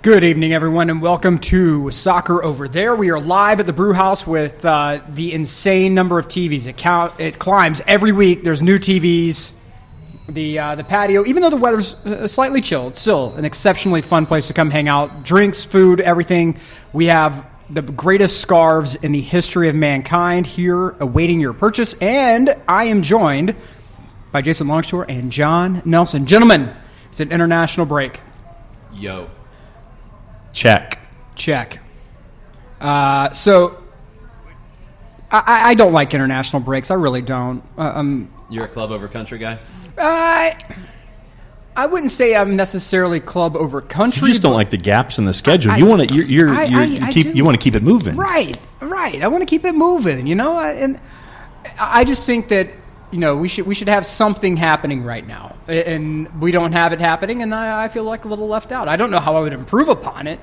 Good evening, everyone, and welcome to Soccer Over There. We are live at the Brewhouse with the insane number of TVs. It climbs every week. There's new TVs. The patio, even though the weather's slightly chilled, still an exceptionally fun place to come hang out. Drinks, food, everything. We have the greatest scarves in the history of mankind here awaiting your purchase. And I am joined by Jason Longshore and John Nelson. Gentlemen, it's an international break. Yo. Check. So I don't like international breaks. I really don't. You're a club over country guy? I wouldn't say I'm necessarily club over country. You just don't like the gaps in the schedule. You want to keep it moving. Right. I want to keep it moving. And I just think that we should have something happening right now, and we don't have it happening, and I feel like a little left out. I don't know how I would improve upon it.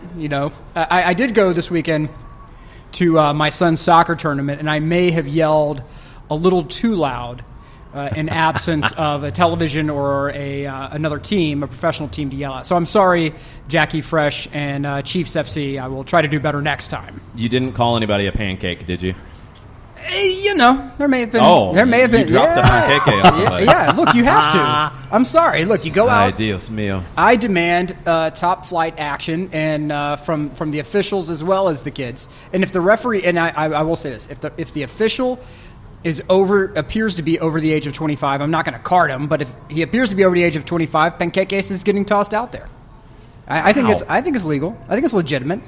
I did go this weekend to my son's soccer tournament, and I may have yelled a little too loud in absence of a television or another team, a professional team to yell at. So I'm sorry, Jackie Fresh and Chiefs FC. I will try to do better next time. You didn't call anybody a pancake, did you? There may have been. Oh, there may have been. You dropped the pancake on somebody. Yeah, look, you have to. I'm sorry. Look, you go out. Ay, Dios mío. I demand top flight action, and from the officials as well as the kids. And if the referee, and I will say this, if the official appears to be over the age of 25, I'm not going to card him. But if he appears to be over the age of 25, pancake is getting tossed out there. I think it's legal. I think it's legitimate.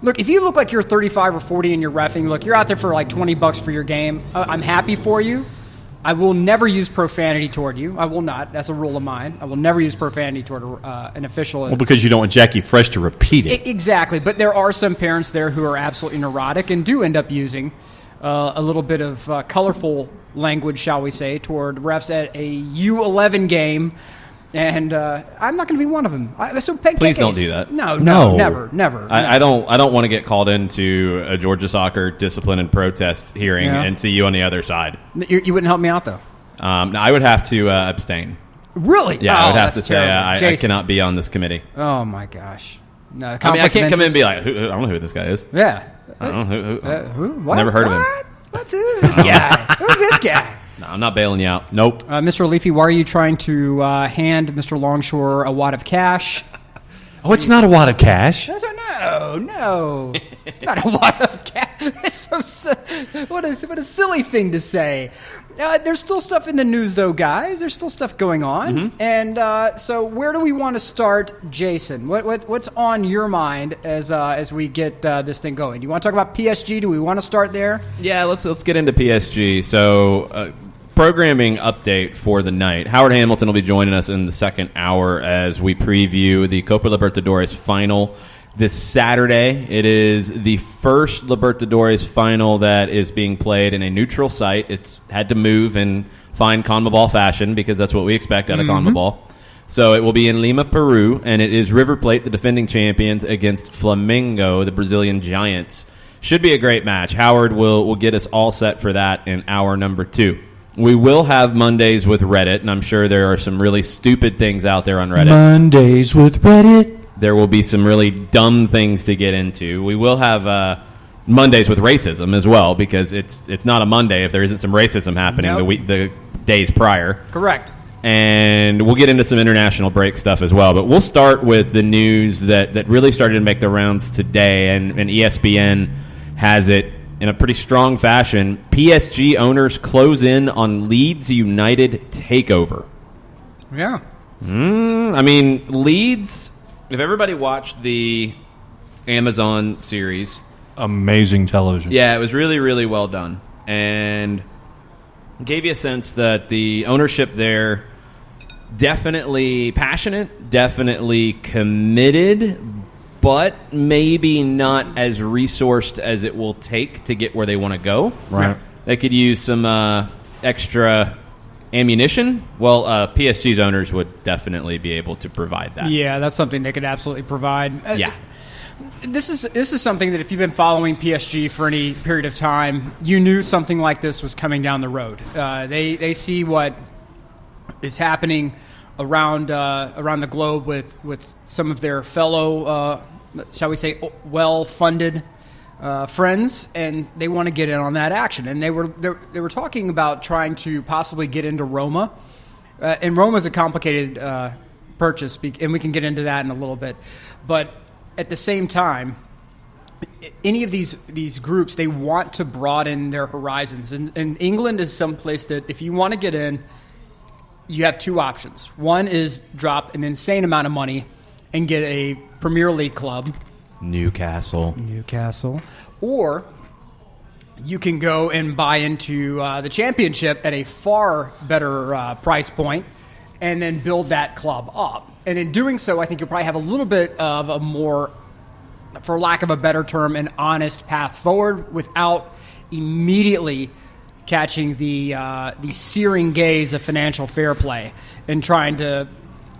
Look, if you look like you're 35 or 40 and you're reffing, look, you're out there for like $20 for your game. I'm happy for you. I will never use profanity toward you. I will not. That's a rule of mine. I will never use profanity toward an official. Well, because you don't want Jackie Fresh to repeat it. Exactly. But there are some parents there who are absolutely neurotic and do end up using a little bit of colorful language, shall we say, toward refs at a U11 game. And I'm not going to be one of them. Please don't do that. No, never. I don't want to get called into a Georgia soccer discipline and protest hearing and see you on the other side. You wouldn't help me out, though? No, I would have to abstain. Really? Yeah, I would have to say I cannot be on this committee. Oh, my gosh. No, I can't come in and be like, I don't know who this guy is. Yeah. I don't know who. What? Never heard of him. Who's this guy? Who's this guy? No, I'm not bailing you out. Nope. Mr. Leafy, why are you trying to hand Mr. Longshore a wad of cash? Oh, it's not a wad of cash. No. It's not a wad of cash. It's what a silly thing to say. There's still stuff in the news, though, guys. There's still stuff going on. Mm-hmm. And so where do we want to start, Jason? What's on your mind as we get this thing going? Do you want to talk about PSG? Do we want to start there? Yeah, let's get into PSG. So programming update for the night. Howard Hamilton will be joining us in the second hour as we preview the Copa Libertadores final this Saturday. It is the first Libertadores final that is being played in a neutral site. It's had to move in fine CONMEBOL fashion because that's what we expect out of CONMEBOL. So it will be in Lima, Peru, and it is River Plate, the defending champions, against Flamengo, the Brazilian Giants. Should be a great match. Howard will get us all set for that in hour number 2. We will have Mondays with Reddit, and I'm sure there are some really stupid things out there on Reddit. Mondays with Reddit. There will be some really dumb things to get into. We will have Mondays with racism as well, because it's not a Monday if there isn't some racism happening the days prior. Correct. And we'll get into some international break stuff as well. But we'll start with the news that really started to make the rounds today, and ESPN has it in a pretty strong fashion. PSG owners close in on Leeds United takeover. Yeah. I mean, Leeds, if everybody watched the Amazon series. Amazing television. Yeah, it was really, really well done. And gave you a sense that the ownership there, definitely passionate, definitely committed, but maybe not as resourced as it will take to get where they want to go. Right. They could use some extra ammunition. Well, PSG's owners would definitely be able to provide that. Yeah, that's something they could absolutely provide. Yeah. This is something that if you've been following PSG for any period of time, you knew something like this was coming down the road. They see what is happening around the globe with some of their fellow, shall we say, well-funded friends, and they want to get in on that action. And they were talking about trying to possibly get into Roma, and Roma is a complicated purchase, and we can get into that in a little bit. But at the same time, any of these groups, they want to broaden their horizons. And England is someplace that if you want to get in, you have two options. One is drop an insane amount of money and get a Premier League club. Newcastle. Or you can go and buy into the Championship at a far better price point and then build that club up. And in doing so, I think you'll probably have a little bit of a more, for lack of a better term, an honest path forward without immediately catching the searing gaze of financial fair play and trying to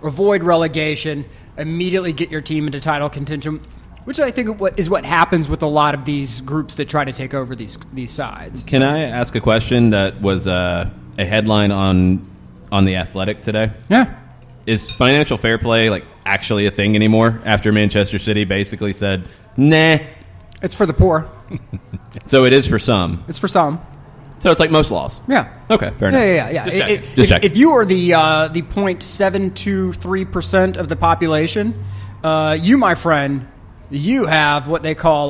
avoid relegation, immediately get your team into title contention, which I think is what happens with a lot of these groups that try to take over these sides. Can I ask a question that was a headline on The Athletic today? Yeah. Is financial fair play actually a thing anymore after Manchester City basically said, nah? It's for the poor. So it is for some. It's for some. So it's like most laws. Yeah. Okay, fair enough. Yeah. Just checking. If you are the 0.723% of the population, you, my friend, you have what they call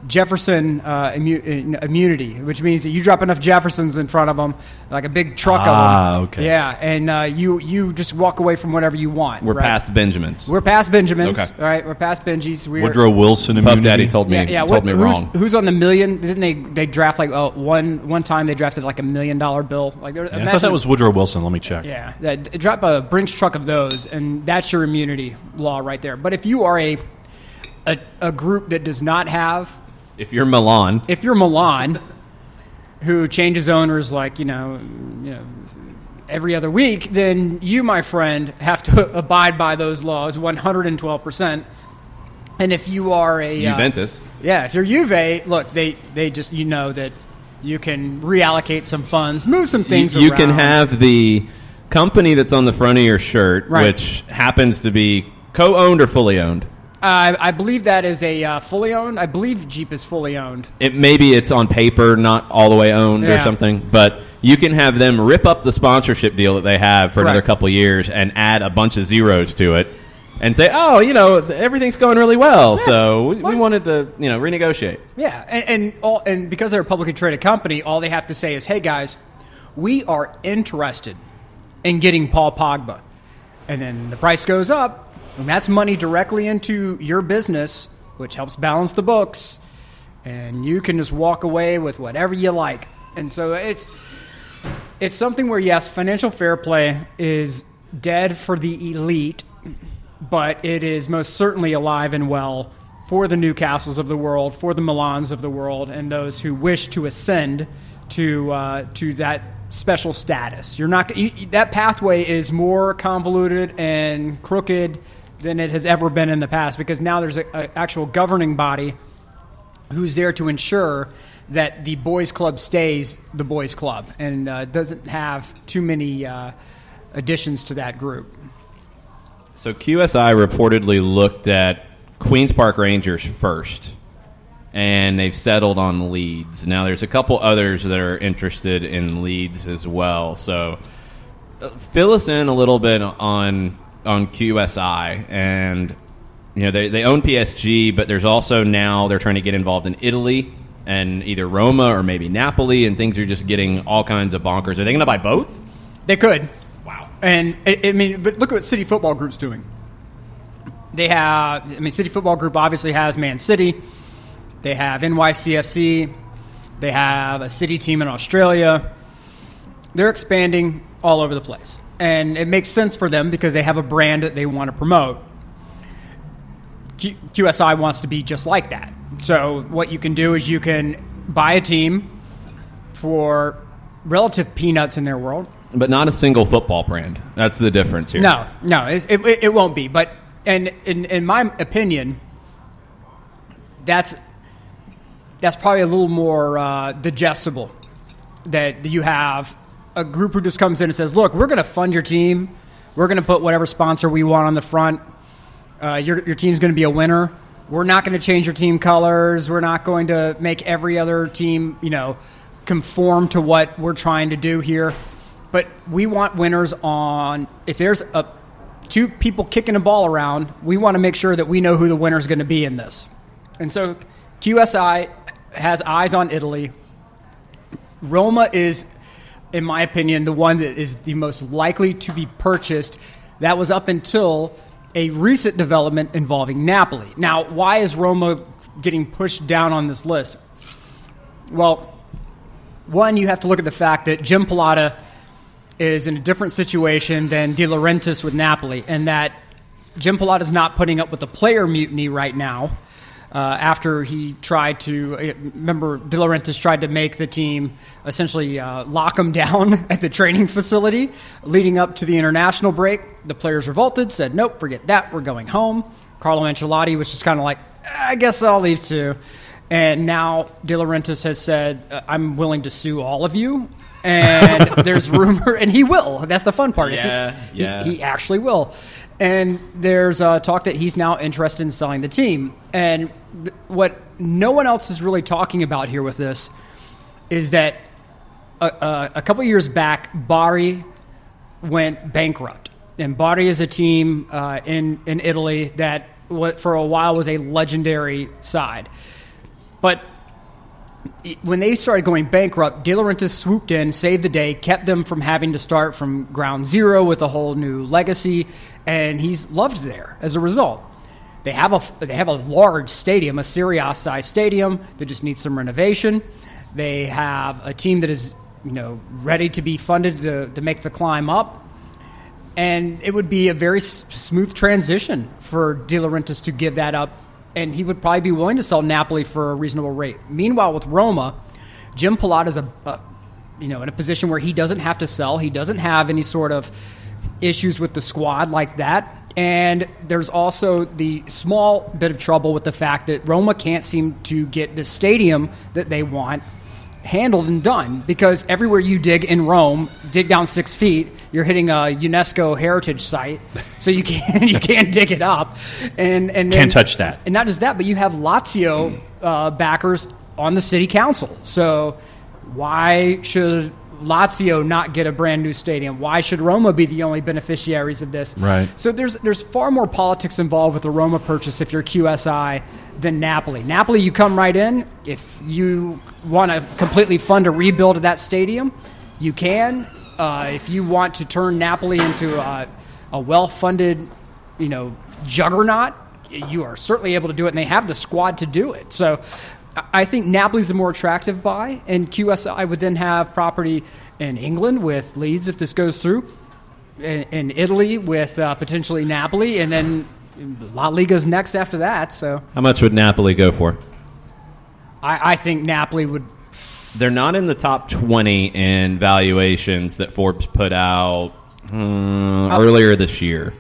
Jefferson immunity, which means that you drop enough Jeffersons in front of them, like a big truck of them. Okay. Yeah, and you just walk away from whatever you want. We're past Benjamins. We're past Benjamins. Okay. All right, we're past Benjis. Woodrow Wilson immunity. Puff Daddy told me wrong. Who's on the million? Didn't they draft one time they drafted $1 million bill? I thought that was Woodrow Wilson. Let me check. Yeah, drop a Brinks truck of those, and that's your immunity law right there. But if you are a group that does not have, if you're Milan, who changes owners every other week, then you, my friend, have to abide by those laws 112%. And if you are a Juventus, if you're Juve, look, they just that you can reallocate some funds, move some things around. You can have the company that's on the front of your shirt, which happens to be co-owned or fully owned. I believe that is a fully owned. I believe Jeep is fully owned. Maybe it's on paper, not all the way owned or something. But you can have them rip up the sponsorship deal that they have for another couple of years and add a bunch of zeros to it and say, everything's going really well. Yeah. So we wanted to, renegotiate. Yeah, and because they're a publicly traded company, all they have to say is, hey, guys, we are interested in getting Paul Pogba. And then the price goes up. And that's money directly into your business, which helps balance the books, and you can just walk away with whatever you like. And so it's something where, yes, financial fair play is dead for the elite, but it is most certainly alive and well for the Newcastles of the world, for the Milans of the world, and those who wish to ascend to that special status. That pathway is more convoluted and crooked than it has ever been in the past, because now there's an actual governing body who's there to ensure that the boys' club stays the boys' club and doesn't have too many additions to that group. So QSI reportedly looked at Queen's Park Rangers first, and they've settled on Leeds. Now there's a couple others that are interested in Leeds as well. So fill us in a little bit on QSI, and they own PSG, but there's also now they're trying to get involved in Italy and either Roma or maybe Napoli, and things are just getting all kinds of bonkers. Are they going to buy both? They could. Wow. And but look at what City Football Group's doing. They have, City Football Group obviously has Man City. They have NYCFC. They have a City team in Australia. They're expanding all over the place. And it makes sense for them because they have a brand that they want to promote. QSI wants to be just like that. So what you can do is you can buy a team for relative peanuts in their world. But not a single football brand. That's the difference here. No, it won't be. But and in my opinion, that's probably a little more digestible, that you have a group who just comes in and says, look, we're going to fund your team We're going to put whatever sponsor we want on the front. Your team's going to be a winner. We're not going to change your team colors. We're not going to make every other team, conform to what we're trying to do here. But we want winners on. If there's two people kicking a ball around, we want to make sure that we know who the winner is going to be in this. And so QSI has eyes on Italy. Roma is, in my opinion, the one that is the most likely to be purchased. That was up until a recent development involving Napoli. Now, why is Roma getting pushed down on this list? Well, one, you have to look at the fact that Jim Pilata is in a different situation than De Laurentiis with Napoli, and that Jim Pilata is not putting up with the player mutiny right now. After he tried to, remember, De Laurentiis tried to make the team essentially lock him down at the training facility leading up to the international break. The players revolted, said, nope, forget that, we're going home. Carlo Ancelotti was just kind of like, I guess I'll leave too. And now De Laurentiis has said, I'm willing to sue all of you. And there's rumor, and he will. That's the fun part. He actually will. And there's talk that he's now interested in selling the team. And what no one else is really talking about here with this is that a couple of years back, Bari went bankrupt. And Bari is a team in Italy that for a while was a legendary side. But when they started going bankrupt, De Laurentiis swooped in, saved the day, kept them from having to start from ground zero with a whole new legacy, and he's loved there as a result. They have a large stadium, a Serie A-sized stadium that just needs some renovation. They have a team that is, ready to be funded to make the climb up, and it would be a very smooth transition for De Laurentiis to give that up. And he would probably be willing to sell Napoli for a reasonable rate. Meanwhile, with Roma, Jim Pilata is in a position where he doesn't have to sell. He doesn't have any sort of issues with the squad like that. And there's also the small bit of trouble with the fact that Roma can't seem to get the stadium that they want handled and done, because everywhere you dig in Rome, dig down 6 feet, you're hitting a UNESCO heritage site, so you can't dig it up, and then, can't touch that. And not just that, but you have Lazio backers on the city council. So why should Lazio not get a brand new stadium? Why should Roma be the only beneficiaries of this? Right. So there's far more politics involved with the Roma purchase if you're QSI than Napoli. Napoli, you come right in. If you want to completely fund a rebuild of that stadium, you can. If you want to turn Napoli into a well-funded, juggernaut, you are certainly able to do it, and they have the squad to do it. So I think Napoli's the more attractive buy, and QSI would then have property in England with Leeds if this goes through, in Italy with potentially Napoli, and then La Liga's next after that. So how much would Napoli go for? I think Napoli would. They're not in the top 20 in valuations that Forbes put out earlier this year,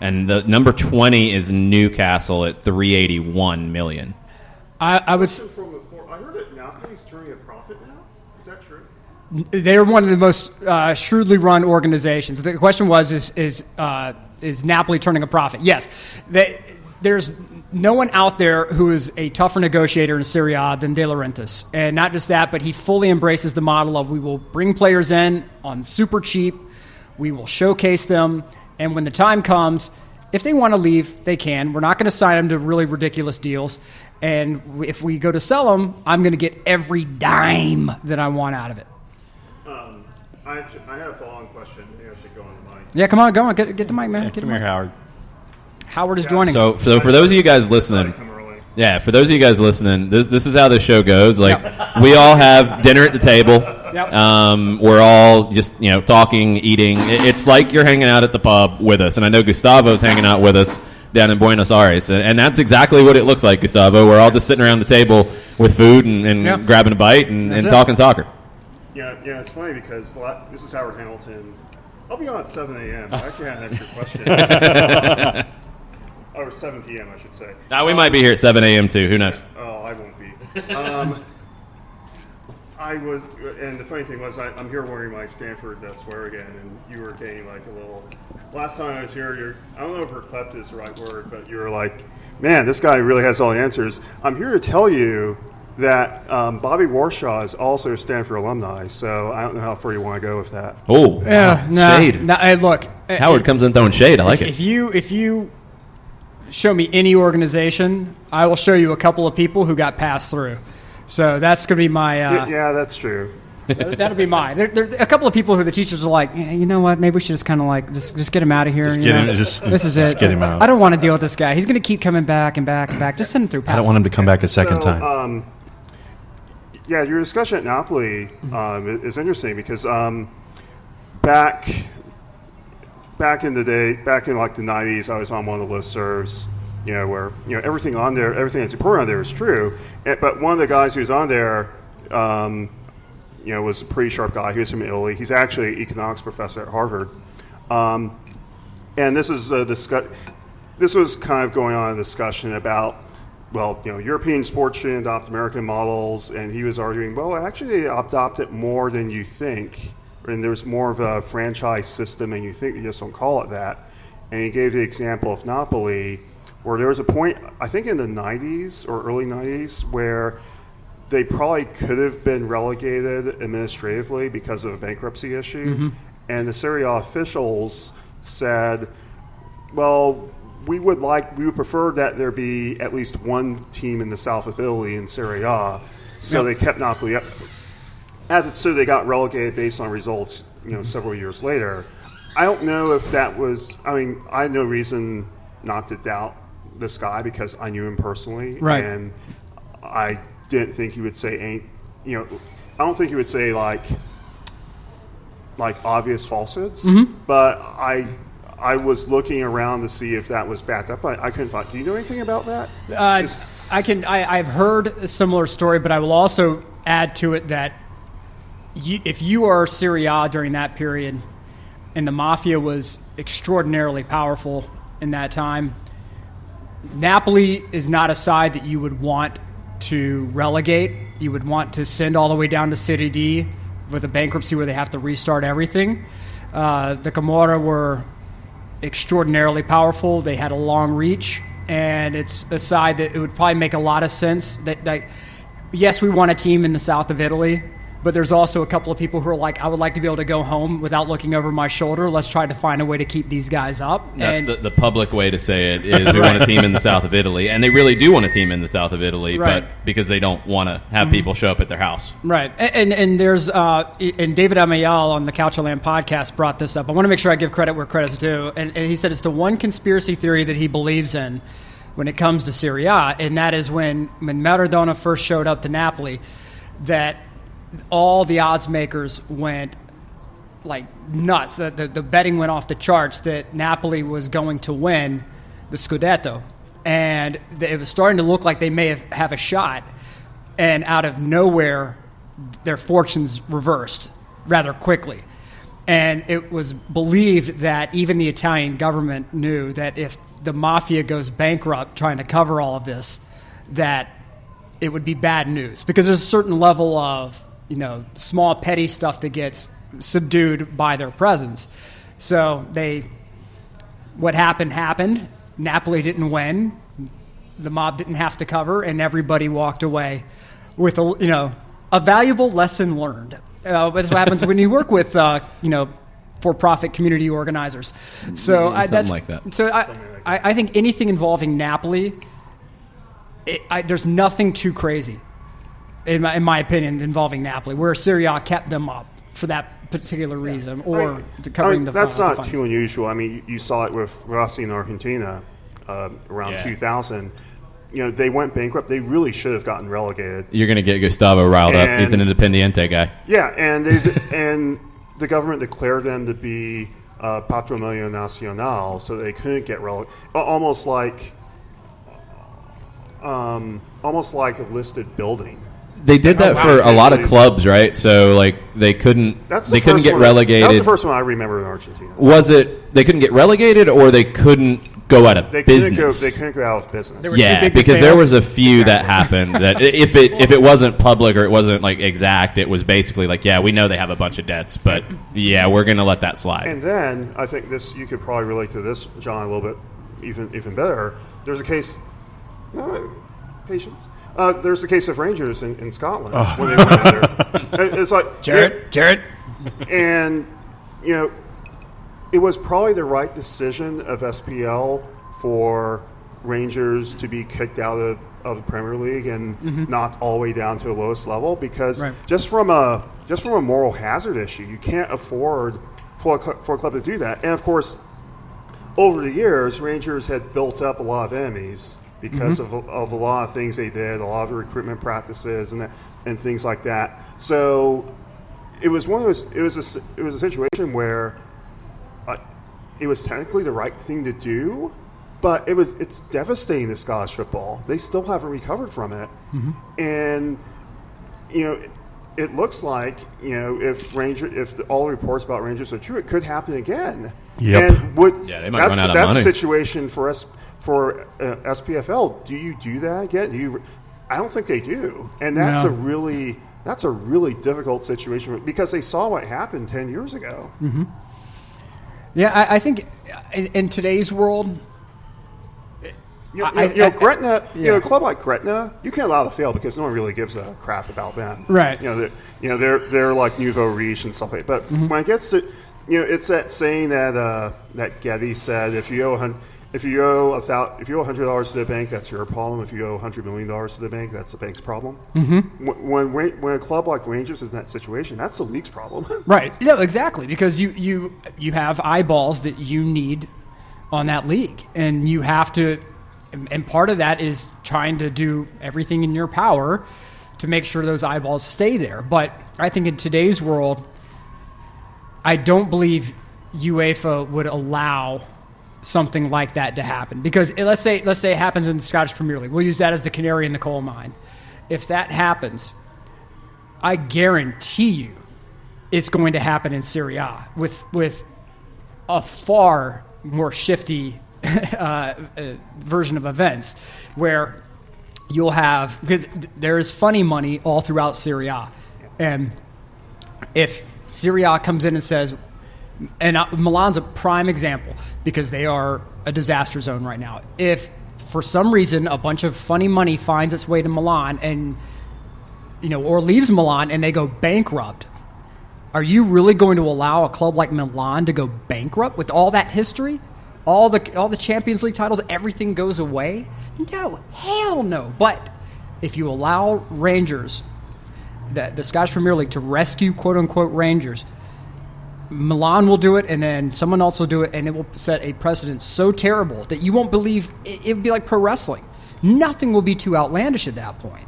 and the number 20 is Newcastle at $381 million. I would. I heard that Napoli's turning a profit now. Is that true? They're one of the most shrewdly run organizations. The question was, is Napoli turning a profit? Yes. There's no one out there who is a tougher negotiator in Serie A than De Laurentiis. And not just that, but he fully embraces the model of, we will bring players in on super cheap, we will showcase them, and when the time comes, if they want to leave, they can. We're not going to sign them to really ridiculous deals. And if we go to sell them, I'm going to get every dime that I want out of it. I have a following question. I think I should go on the mic. Yeah, come on, go on. Get the mic, man. Yeah, come here, Howard. Howard is joining. So for those of you guys listening, this is how the show goes. Like, we all have dinner at the table. Yep. We're all just talking, eating. It's like you're hanging out at the pub with us, and I know Gustavo's hanging out with us down in Buenos Aires, and that's exactly what it looks like, Gustavo. We're all just sitting around the table with food and grabbing a bite and talking soccer. Yeah, it's funny because this is Howard Hamilton. I'll be on at 7 a.m. I actually had an extra question. Or 7 p.m., I should say. We might be here at 7 a.m. too. Who knows? Oh, I won't be. I was, and the funny thing was, I'm here wearing my Stanford swear again, and you were getting like a little. Last time I was here, I don't know if "reclept" is the right word, but you were like, "Man, this guy really has all the answers." I'm here to tell you that Bobby Warshaw is also a Stanford alumni, so I don't know how far you want to go with that. Oh, yeah, wow. Shade. Look, Howard comes in throwing shade. I like it. If you show me any organization, I will show you a couple of people who got passed through. So that's going to be my... yeah, that's true. That'll be mine. There's a couple of people who the teachers are like, you know what, maybe we should just kind of like, just get him out of here. This is it. Get him out. I don't want to deal with this guy. He's going to keep coming back and back and back. Just send him through. I don't want him to come back a second time. Yeah, your discussion at Napoli is interesting because back in the day, back in like the 90s, I was on one of the listservs, where everything on there, everything that's important on there is true. But one of the guys who's on there, was a pretty sharp guy. He was from Italy. He's actually an economics professor at Harvard. And this is this was kind of going on a discussion about, European sports shouldn't adopt American models, and he was arguing, well, actually they adopt it more than you think, and there's more of a franchise system, and you think you just don't call it that. And he gave the example of Napoli, where there was a point, I think in the 90s or early 90s, where they probably could have been relegated administratively because of a bankruptcy issue. Mm-hmm. And the Serie A officials said, well, we would prefer that there be at least one team in the south of Italy in Serie A. So they kept Napoli up. So they got relegated based on results, several years later. I don't know if that was, I had no reason not to doubt this guy because I knew him personally. Right. And I didn't think he would say I don't think he would say like obvious falsehoods. Mm-hmm. But I was looking around to see if that was backed up. I couldn't find. Do you know anything about that? I've heard a similar story, but I will also add to it that if you are Serie A during that period, and the mafia was extraordinarily powerful in that time, Napoli is not a side that you would want to relegate. You would want to send all the way down to Serie D with a bankruptcy where they have to restart everything. The Camorra were extraordinarily powerful. They had a long reach, and it's a side that it would probably make a lot of sense that yes, we want a team in the south of Italy, but there's also a couple of people who are like, I would like to be able to go home without looking over my shoulder. Let's try to find a way to keep these guys up. That's the public way to say it is we want a team in the south of Italy. And they really do want a team in the south of Italy, right, but because they don't want to have people show up at their house. Right. And there's and David Amayal on the Couch of Land podcast brought this up. I want to make sure I give credit where credit's due. And he said it's the one conspiracy theory that he believes in when it comes to Serie A, and that is when Maradona first showed up to Napoli, that all the odds makers went like nuts. The betting went off the charts that Napoli was going to win the Scudetto, and it was starting to look like they may have a shot. And out of nowhere, their fortunes reversed rather quickly. And it was believed that even the Italian government knew that if the mafia goes bankrupt trying to cover all of this, that it would be bad news, because there's a certain level of small petty stuff that gets subdued by their presence. So what happened. Napoli didn't win. The mob didn't have to cover, and everybody walked away with a valuable lesson learned. That's what happens when you work with for-profit community organizers. So something like that. So I think anything involving Napoli, there's nothing too crazy, in my opinion, involving Napoli, where Serie A kept them up for that particular reason, or covering the that's not funds. too unusual. I mean, you saw it with Rossi in Argentina around 2000. They went bankrupt. They really should have gotten relegated. You're going to get Gustavo riled up. He's an Independiente guy. Yeah, and and the government declared them to be Patrimonio Nacional, so they couldn't get relegated. Almost like a listed building. They did that for a lot of clubs, right? So they couldn't get relegated. That was the first one I remember in Argentina. Was it they couldn't get relegated, or they couldn't go out of business. They couldn't go out of business. Yeah, because there was a few that happened that if it wasn't public or it wasn't like exact, it was basically like, yeah, we know they have a bunch of debts, but yeah, we're going to let that slide. And then I think you could probably relate to this, John, a little bit even better. There's a case. No, patience. There's the case of Rangers in Scotland when they went there. It's like Jared, and it was probably the right decision of SPL for Rangers to be kicked out of the Premier League and knocked all the way down to the lowest level, because just from a moral hazard issue, you can't afford for a club to do that. And of course, over the years, Rangers had built up a lot of enemies because of a lot of things they did, a lot of recruitment practices and things like that. So it was one of those. It was a situation where it was technically the right thing to do, but it's devastating to Scottish football. They still haven't recovered from it, and it looks like if all the reports about Rangers are true, it could happen again. Yep. And they might run out of money. That's a situation for us. For SPFL, do you do that again? I don't think they do, and that's a really difficult situation because they saw what happened 10 years ago. Yeah, I think in today's world, Gretna, a club like Gretna, you can't allow to fail because no one really gives a crap about them. Right. They're like nouveau riche and stuff like that. But when it gets to, it's that saying that Getty said: if you owe $100 to the bank, that's your problem. If you owe $100 million to the bank, that's the bank's problem. When a club like Rangers is in that situation, that's the league's problem. Right. No, exactly, because you have eyeballs that you need on that league, and you have to. And part of that is trying to do everything in your power to make sure those eyeballs stay there. But I think in today's world, I don't believe UEFA would allow something like that to happen, because let's say it happens in the Scottish Premier League. We'll use that as the canary in the coal mine. If that happens, I guarantee you it's going to happen in Serie A with a far more shifty version of events, where you'll have, because there is funny money all throughout Serie A, and if Serie A comes in and says, and Milan's a prime example because they are a disaster zone right now. If for some reason a bunch of funny money finds its way to Milan and or leaves Milan and they go bankrupt, are you really going to allow a club like Milan to go bankrupt with all that history? All the Champions League titles, everything goes away? No, hell no. But if you allow Rangers, the Scottish Premier League, to rescue quote-unquote Rangers, Milan will do it, and then someone else will do it, and it will set a precedent so terrible that you won't believe it would be like pro wrestling. Nothing will be too outlandish at that point.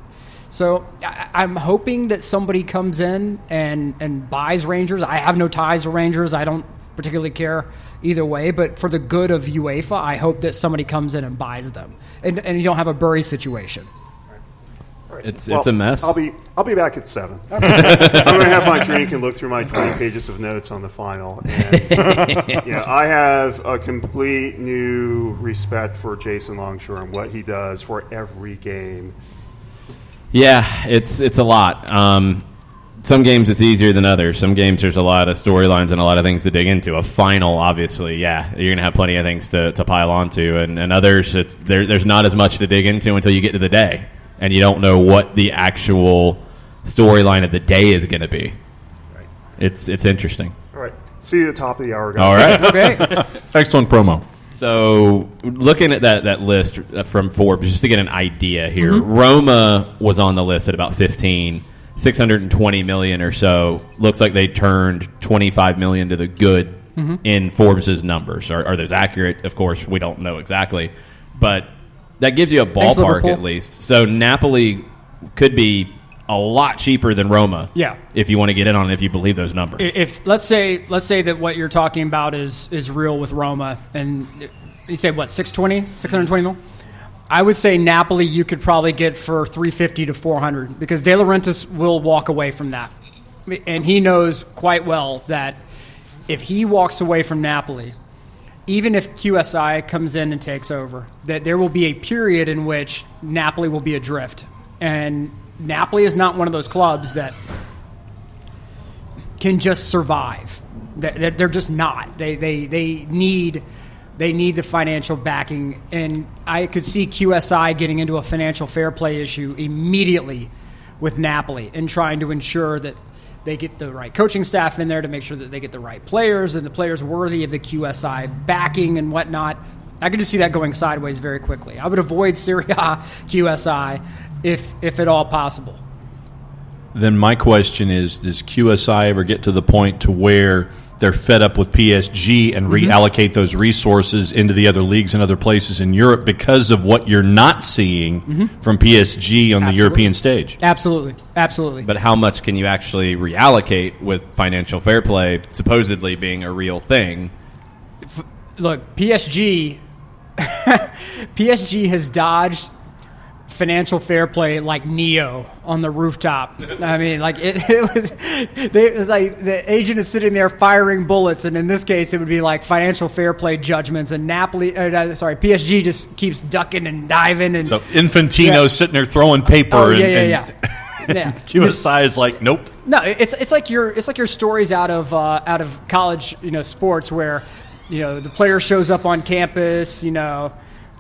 So I'm hoping that somebody comes in and buys Rangers. I have no ties to Rangers. I don't particularly care either way, but for the good of UEFA, I hope that somebody comes in and buys them, and you don't have a Bury situation. Right. It's a mess. I'll be back at 7. I'm going to have my drink and look through my 20 pages of notes on the final. And, I have a complete new respect for Jason Longshore and what he does for every game. Yeah, it's a lot. Some games it's easier than others. Some games there's a lot of storylines and a lot of things to dig into. A final, obviously, you're going to have plenty of things to pile onto. And others, there's not as much to dig into until you get to the day. And you don't know what the actual storyline of the day is going to be. Right. It's interesting. All right. See you at the top of the hour, guys. All right. Okay. Excellent promo. So, looking at that list from Forbes, just to get an idea here, Roma was on the list at about 15, 620 million or so. Looks like they turned 25 million to the good in Forbes' numbers. Are those accurate? Of course, we don't know exactly, but that gives you a ballpark at least. So Napoli could be a lot cheaper than Roma. Yeah. If you want to get in on it, if you believe those numbers. If let's say that what you're talking about is real with Roma, and you say what, 620 mil? I would say Napoli you could probably get for 350 to 400, because De Laurentiis will walk away from that. And he knows quite well that if he walks away from Napoli, even if QSI comes in and takes over, that there will be a period in which Napoli will be adrift. And Napoli is not one of those clubs that can just survive. They're just not. They need the financial backing, and I could see QSI getting into a financial fair play issue immediately with Napoli and trying to ensure that they get the right coaching staff in there to make sure that they get the right players and the players worthy of the QSI backing and whatnot. I could just see that going sideways very quickly. I would avoid Serie A QSI if at all possible. Then my question is, does QSI ever get to the point to where they're fed up with PSG and reallocate those resources into the other leagues and other places in Europe because of what you're not seeing from PSG on the European stage? Absolutely. But how much can you actually reallocate with financial fair play supposedly being a real thing? Look, PSG has dodged financial fair play like Neo on the rooftop. I mean, like it was like the agent is sitting there firing bullets, and in this case, it would be like financial fair play judgments. And PSG just keeps ducking and diving. And so Infantino's sitting there throwing paper. Yeah. QSI is like, nope. No, it's like your stories out of college, sports where, the player shows up on campus,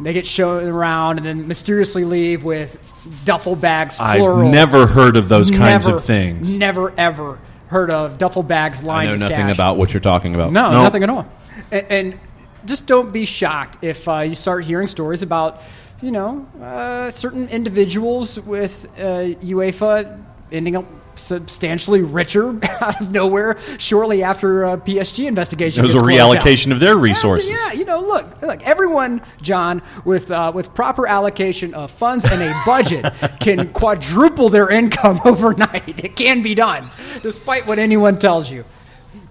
they get shown around and then mysteriously leave with duffel bags, plural. I've never heard of those kinds of things. Never, ever heard of duffel bags lined with cash. I know nothing about what you're talking about. No, nothing at all. And just don't be shocked if you start hearing stories about, certain individuals with UEFA ending up substantially richer out of nowhere shortly after a PSG investigation. It was a reallocation of their resources. Look, everyone, John, with proper allocation of funds and a budget can quadruple their income overnight. It can be done, despite what anyone tells you.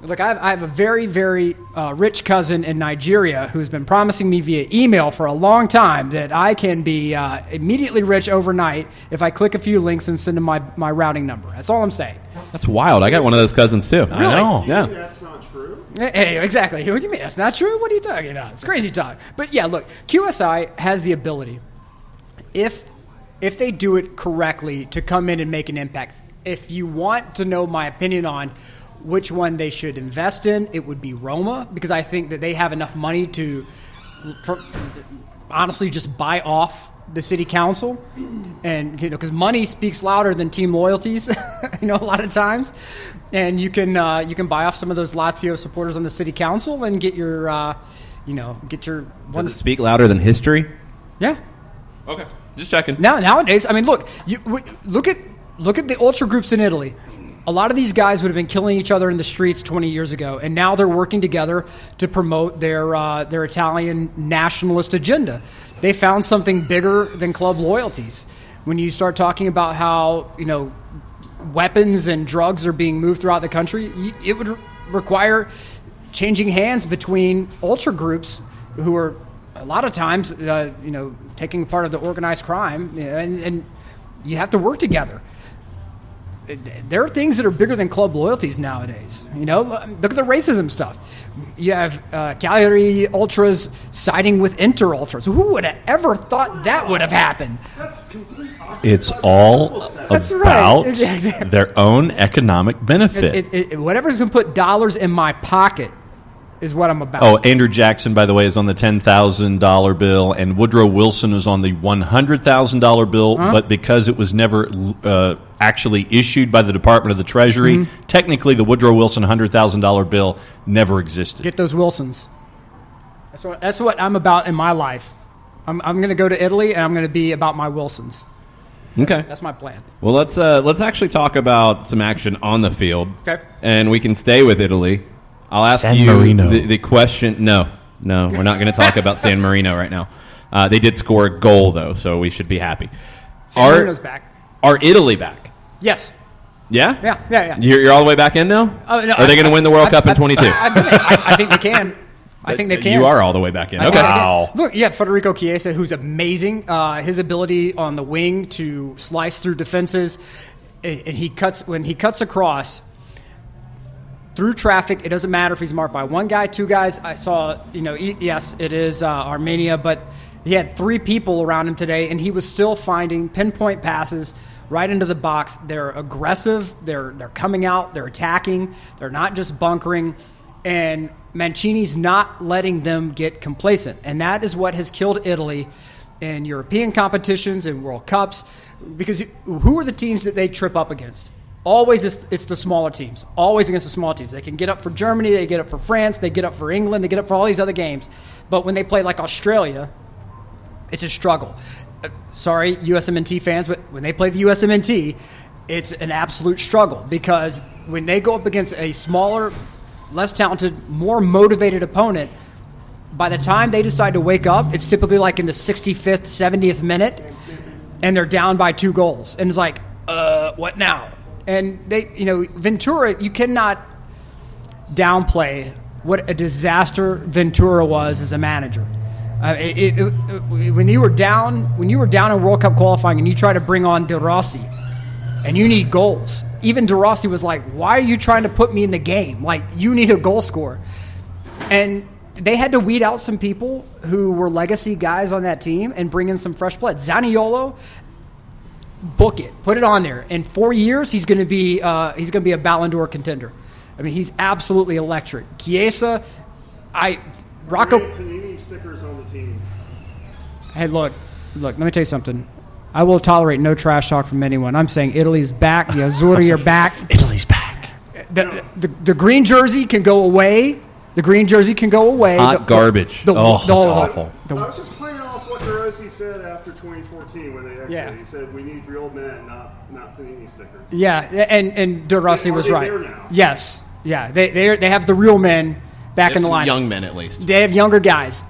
Look, I have a very, very rich cousin in Nigeria who's been promising me via email for a long time that I can be immediately rich overnight if I click a few links and send them my routing number. That's all I'm saying. That's wild. I got one of those cousins, too. Really? I know. Yeah. That's not true. Hey, exactly. What do you mean? That's not true? What are you talking about? It's crazy talk. But, yeah, look, QSI has the ability, if they do it correctly, to come in and make an impact. If you want to know my opinion on which one they should invest in, it would be Roma, because I think that they have enough money to honestly just buy off the city council, and because money speaks louder than team loyalties, a lot of times, and you can buy off some of those Lazio supporters on the city council and get your Does it speak louder than history? Yeah. Okay, just checking. Nowadays, I mean, look at the ultra groups in Italy. A lot of these guys would have been killing each other in the streets 20 years ago, and now they're working together to promote their Italian nationalist agenda. They found something bigger than club loyalties. When you start talking about how weapons and drugs are being moved throughout the country, it would require changing hands between ultra groups who are a lot of times taking part of the organized crime, and you have to work together. There are things that are bigger than club loyalties nowadays. Look at the racism stuff. You have Cagliari Ultras siding with Inter Ultras. Who would have ever thought that would have happened? That's complete opposite. It's all about their own economic benefit. Whatever's going to put dollars in my pocket is what I'm about. Oh, Andrew Jackson, by the way, is on the $10,000 bill, and Woodrow Wilson was on the $100,000 bill, but because it was never actually issued by the Department of the Treasury, technically the Woodrow Wilson $100,000 bill never existed. Get those Wilsons. That's what I'm about in my life. I'm going to go to Italy, and I'm going to be about my Wilsons. Okay. That's my plan. Well, let's actually talk about some action on the field. Okay. And we can stay with Italy. I'll ask San you Marino. The question. No, we're not going to talk about San Marino right now. They did score a goal, though, so we should be happy. San Marino's back. Are Italy back? Yes. Yeah? Yeah. You're all the way back in now? No, are they going to win the World Cup in 22? I think they can. I think they can. You are all the way back in. Okay. Wow. Look, Federico Chiesa, who's amazing. His ability on the wing to slice through defenses, and when he cuts across, through traffic. It doesn't matter if he's marked by one guy, two guys. I saw, yes, it is Armenia, but he had 3 people around him today, and he was still finding pinpoint passes right into the box. They're aggressive. They're coming out. They're attacking. They're not just bunkering. And Mancini's not letting them get complacent. And that is what has killed Italy in European competitions and World Cups. Because who are the teams that they trip up against? Always it's the smaller teams. Always against the small teams. They can get up for Germany. They get up for France. They get up for England. They get up for all these other games. But when they play like Australia, it's a struggle. Sorry, USMNT fans, but when they play the USMNT, it's an absolute struggle. Because when they go up against a smaller, less talented, more motivated opponent, by the time they decide to wake up, it's typically like in the 65th, 70th minute, and they're down by 2 goals. And it's like, what now? And Ventura, you cannot downplay what a disaster Ventura was as a manager. When you were down in World Cup qualifying and you try to bring on De Rossi and you need goals, even De Rossi was like, why are you trying to put me in the game? Like, you need a goal scorer. And they had to weed out some people who were legacy guys on that team and bring in some fresh blood. Zaniolo, book it, put it on there. In 4 years, he's going to be a Ballon d'Or contender. I mean, he's absolutely electric. Chiesa, Rocco. Panini stickers on the team. Hey, look. Let me tell you something. I will tolerate no trash talk from anyone. I'm saying Italy's back. The Azzurri are back. Italy's back. The green jersey can go away. The green jersey can go away. Hot garbage. That's awful. I was just playing off what De Rossi said after 2014 when they he said we need real men, not Panini stickers. Yeah, and De Rossi was right. There now? Yes. Yeah, they have the real men back in the line. Young men, at least. They have younger guys.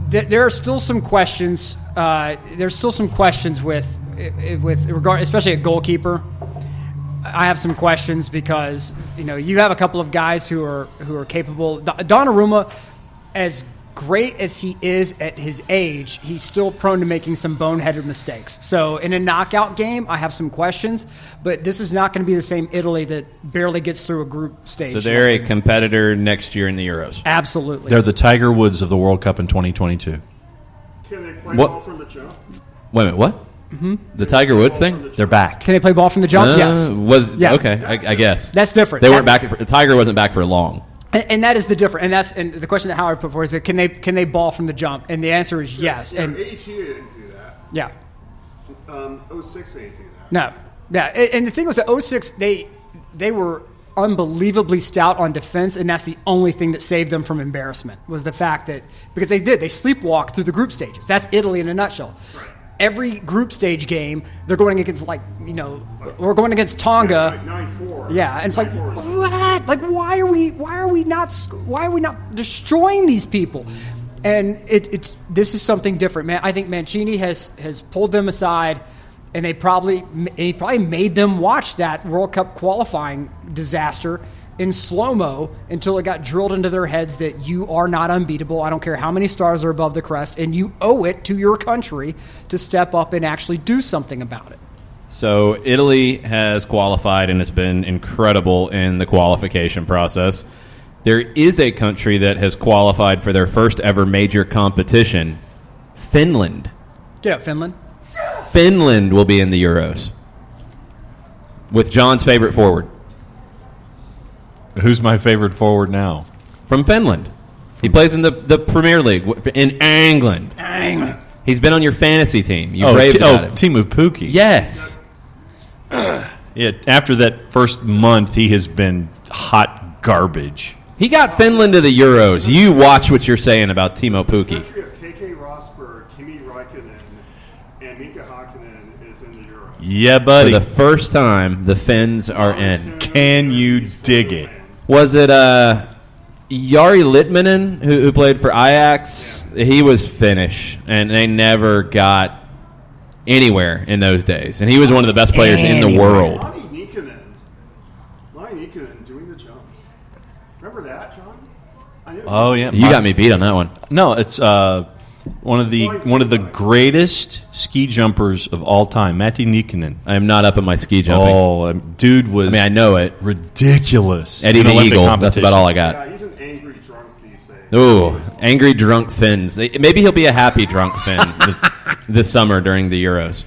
There are still some questions. There's still some questions with regard, especially a goalkeeper. I have some questions because you have a couple of guys who are capable. Donnarumma, as great as he is at his age, he's still prone to making some boneheaded mistakes. So in a knockout game, I have some questions, but this is not going to be the same Italy that barely gets through a group stage. So they're a competitor next year in the Euros. Absolutely. They're the Tiger Woods of the World Cup in 2022. Can they play ball from the jump? Wait a minute, what? Mm-hmm. The Tiger Woods thing? They're back. Can they play ball from the jump? Yes. Okay, I guess. That's different. They weren't back. The Tiger wasn't back for long. And that is the difference. And the question that Howard put forward is, can they ball from the jump? And the answer is yes. And 82 didn't do that. Yeah. 06 they didn't do that. No. Yeah. And the thing was that 06, they were unbelievably stout on defense, and that's the only thing that saved them from embarrassment was the fact that because they sleepwalked through the group stages. That's Italy in a nutshell. Right. Every group stage game, they're going against we're going against Tonga. 9-4. Yeah, and it's like what? Like why are we not destroying these people? And this is something different, man. I think Mancini has pulled them aside, and he probably made them watch that World Cup qualifying disaster in slow-mo until it got drilled into their heads that you are not unbeatable. I don't care how many stars are above the crest, and you owe it to your country to step up and actually do something about it. So Italy has qualified and has been incredible in the qualification process. There is a country that has qualified for their first ever major competition, Finland. Get up, Finland. Finland will be in the Euros with John's favorite forward. Who's my favorite forward now? From Finland. He plays in the Premier League in England. He's been on your fantasy team. You raved about him. Teemu Pukki. Yes. After that first month, he has been hot garbage. He got Finland to the Euros. You watch what you're saying about Teemu Pukki. The country of K.K. Rosberg, Kimi Räikkönen, and Mika Hakkinen is in the Euros. Yeah, buddy. For the first time, the Finns are in. Can you dig it? Was it Jari Litmanen who played for Ajax? Yeah. He was Finnish, and they never got anywhere in those days. And he was one of the best players in the world. Lauri Nikkanen doing the jumps. Remember that, John? Oh, yeah. You got me beat on that one. No, it's One of the greatest ski jumpers of all time, Matti Nikkanen. I am not up at my ski jumping. Oh, dude was. I mean, I know it. Ridiculous. Eddie in the Olympic Eagle. That's competition. about all I got. Yeah, he's an angry drunk these days. Ooh, angry drunk Finns. Maybe he'll be a happy drunk Finn this summer during the Euros.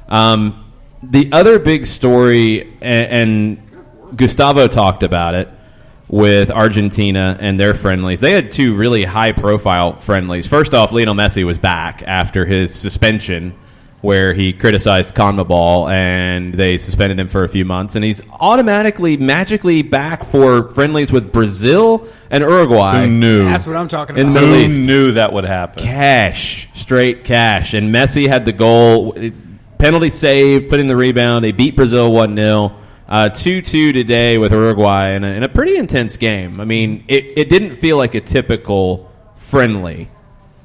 The other big story, and Gustavo talked about it, with Argentina and their friendlies. They had two really high-profile friendlies. First off, Lionel Messi was back after his suspension, where he criticized CONMEBOL, and they suspended him for a few months. And he's automatically, magically back for friendlies with Brazil and Uruguay. Who knew? That's what I'm talking In about. the Middle Who East. knew that would happen? Cash, straight cash. And Messi had the goal, penalty save, put in the rebound. They beat Brazil 1-0. 2-2 today with Uruguay in a pretty intense game. I mean, it didn't feel like a typical friendly.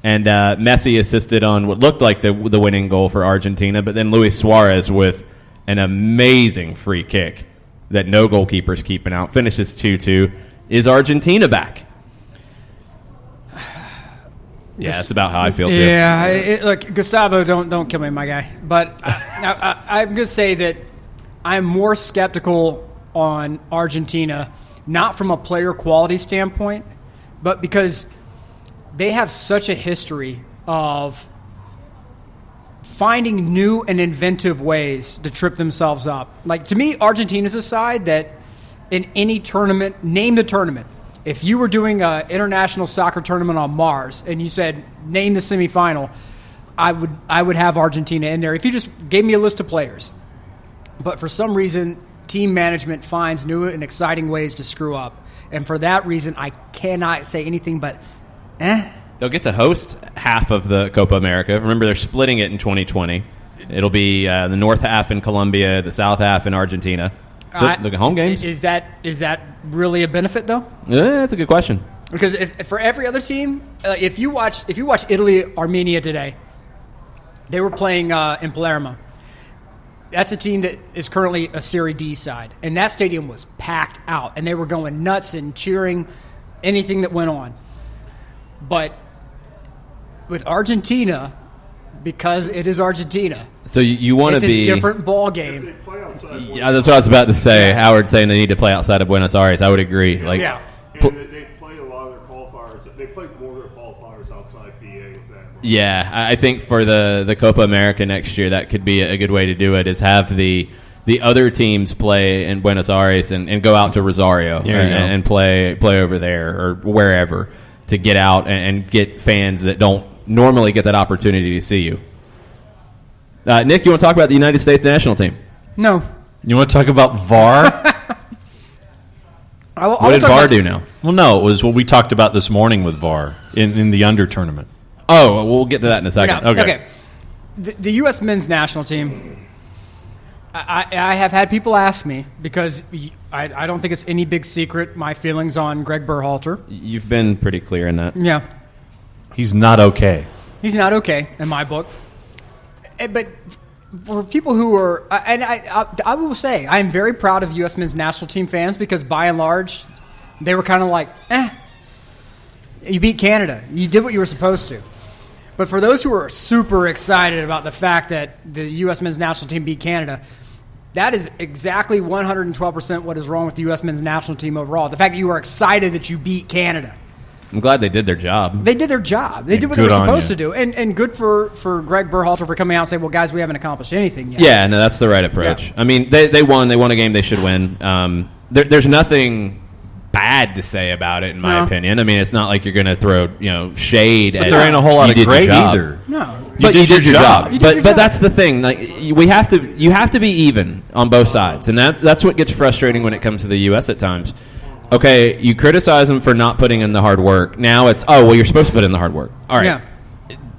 And Messi assisted on what looked like the winning goal for Argentina, but then Luis Suarez with an amazing free kick that no goalkeeper's keeping out. Finishes 2-2. Is Argentina back? Yeah, that's about how I feel, too. Yeah, look, Gustavo, don't kill me, my guy. But I'm going to say that I'm more skeptical on Argentina, not from a player quality standpoint, but because they have such a history of finding new and inventive ways to trip themselves up. Like, to me, Argentina's a side that in any tournament, name the tournament. If you were doing an international soccer tournament on Mars and you said, name the semifinal, I would have Argentina in there if you just gave me a list of players. But for some reason, team management finds new and exciting ways to screw up. And for that reason, I cannot say anything but, They'll get to host half of the Copa America. Remember, they're splitting it in 2020. It'll be the north half in Colombia, the south half in Argentina. So the home games. Is that really a benefit, though? Yeah, that's a good question. Because if for every other team, if you watch Italy, Armenia today, they were playing in Palermo. That's a team that is currently a Serie D side. And that stadium was packed out. And they were going nuts and cheering anything that went on. But with Argentina, because it is Argentina, So you want it's to be a different ball game. They play outside. Yeah, that's what I was about to say. Howard saying they need to play outside of Buenos Aires. I would agree. Like, Yeah. And they've played a lot of their qualifiers. They played more of their qualifiers outside BA. If that. yeah, I think for the Copa America next year, that could be a good way to do it. Is have the other teams play in Buenos Aires and go out to Rosario and play over there or wherever to get out and get fans that don't normally get that opportunity to see you. Nick, you want to talk about the United States national team? No. You want to talk about VAR? What did VAR do now? Well, no, it was what we talked about this morning with VAR in the under tournament. Oh, we'll get to that in a second. No, okay. The U.S. men's national team, I have had people ask me, because I don't think it's any big secret, my feelings on Greg Berhalter. You've been pretty clear in that. Yeah. He's not okay. He's not okay in my book. But for people who are, and I will say, I am very proud of U.S. men's national team fans because by and large, they were kind of like, you beat Canada. You did what you were supposed to. But for those who are super excited about the fact that the U.S. men's national team beat Canada, that is exactly 112% what is wrong with the U.S. men's national team overall. The fact that you are excited that you beat Canada. I'm glad they did their job. They did their job. They did what they were supposed to do. And good for Greg Berhalter for coming out and saying, well, guys, we haven't accomplished anything yet. Yeah, no, that's the right approach. Yeah. I mean, they won. They won a game they should win. There's nothing bad to say about it, in my opinion. I mean, it's not like you're going to throw shade. But there ain't a whole lot of great either. No. But you did your job. You did your But job. that's the thing. Like you have to be even on both sides, and that's what gets frustrating when it comes to the U.S. at times. Okay, you criticize them for not putting in the hard work. Now it's, you're supposed to put in the hard work. All right.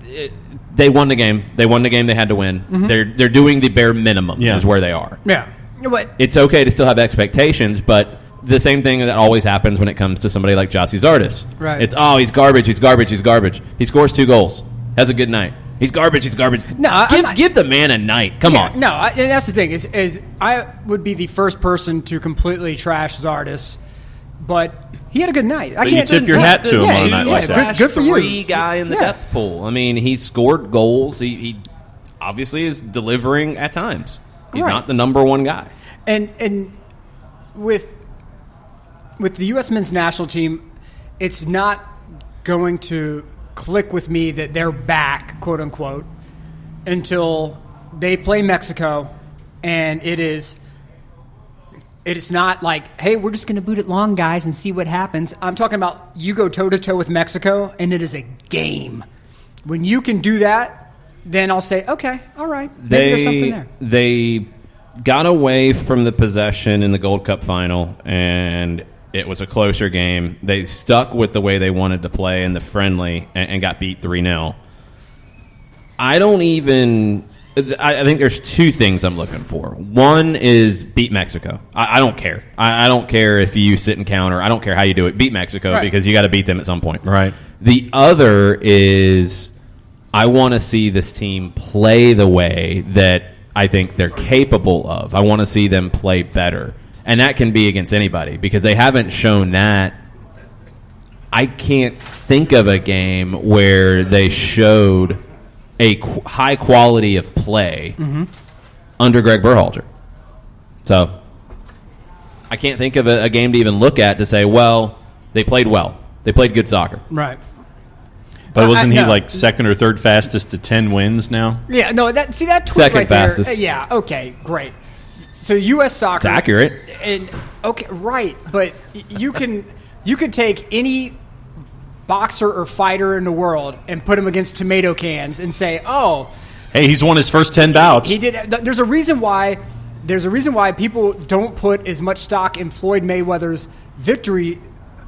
Yeah. They won the game. They won the game they had to win. Mm-hmm. They're doing the bare minimum is where they are. Yeah. But It's okay to still have expectations, but the same thing that always happens when it comes to somebody like Jossie Zardes. Right. It's, he's garbage, he's garbage, he's garbage. He scores 2 goals. Has a good night. He's garbage, he's garbage. No, give the man a night. Come on. No, and that's the thing. Is I would be the first person to completely trash Zardes, but He had a good night. But you tip your hat to him on a night like that. Good for you. 3 guy in the depth pool. I mean, he scored goals. He obviously is delivering at times. He's not the number one guy. And with the U.S. men's national team, it's not going to click with me that they're back, quote unquote, until they play Mexico, and it's not like, hey, we're just going to boot it long, guys, and see what happens. I'm talking about you go toe-to-toe with Mexico, and it is a game. When you can do that, then I'll say, okay, all right, maybe there's something there. They got away from the possession in the Gold Cup final, and it was a closer game. They stuck with the way they wanted to play in the friendly and got beat 3-0. I think there's 2 things I'm looking for. One is beat Mexico. I don't care. I don't care if you sit and counter. I don't care how you do it. Beat Mexico because you got to beat them at some point. Right. The other is I want to see this team play the way that I think they're capable of. I want to see them play better. And that can be against anybody because they haven't shown that. I can't think of a game where they showed a high quality of play under Greg Berhalter. So I can't think of a game to even look at to say, well, they played well. They played good soccer. Right. But wasn't he like second or third fastest to 10 wins now? Yeah, no, that tweet second right fastest. there. Yeah, okay, great. So U.S. soccer. It's accurate. And okay, right, but you could take any boxer or fighter in the world and put him against tomato cans and say, "Oh, hey, he's won his first 10 bouts." He did. There's a reason why people don't put as much stock in Floyd Mayweather's victory,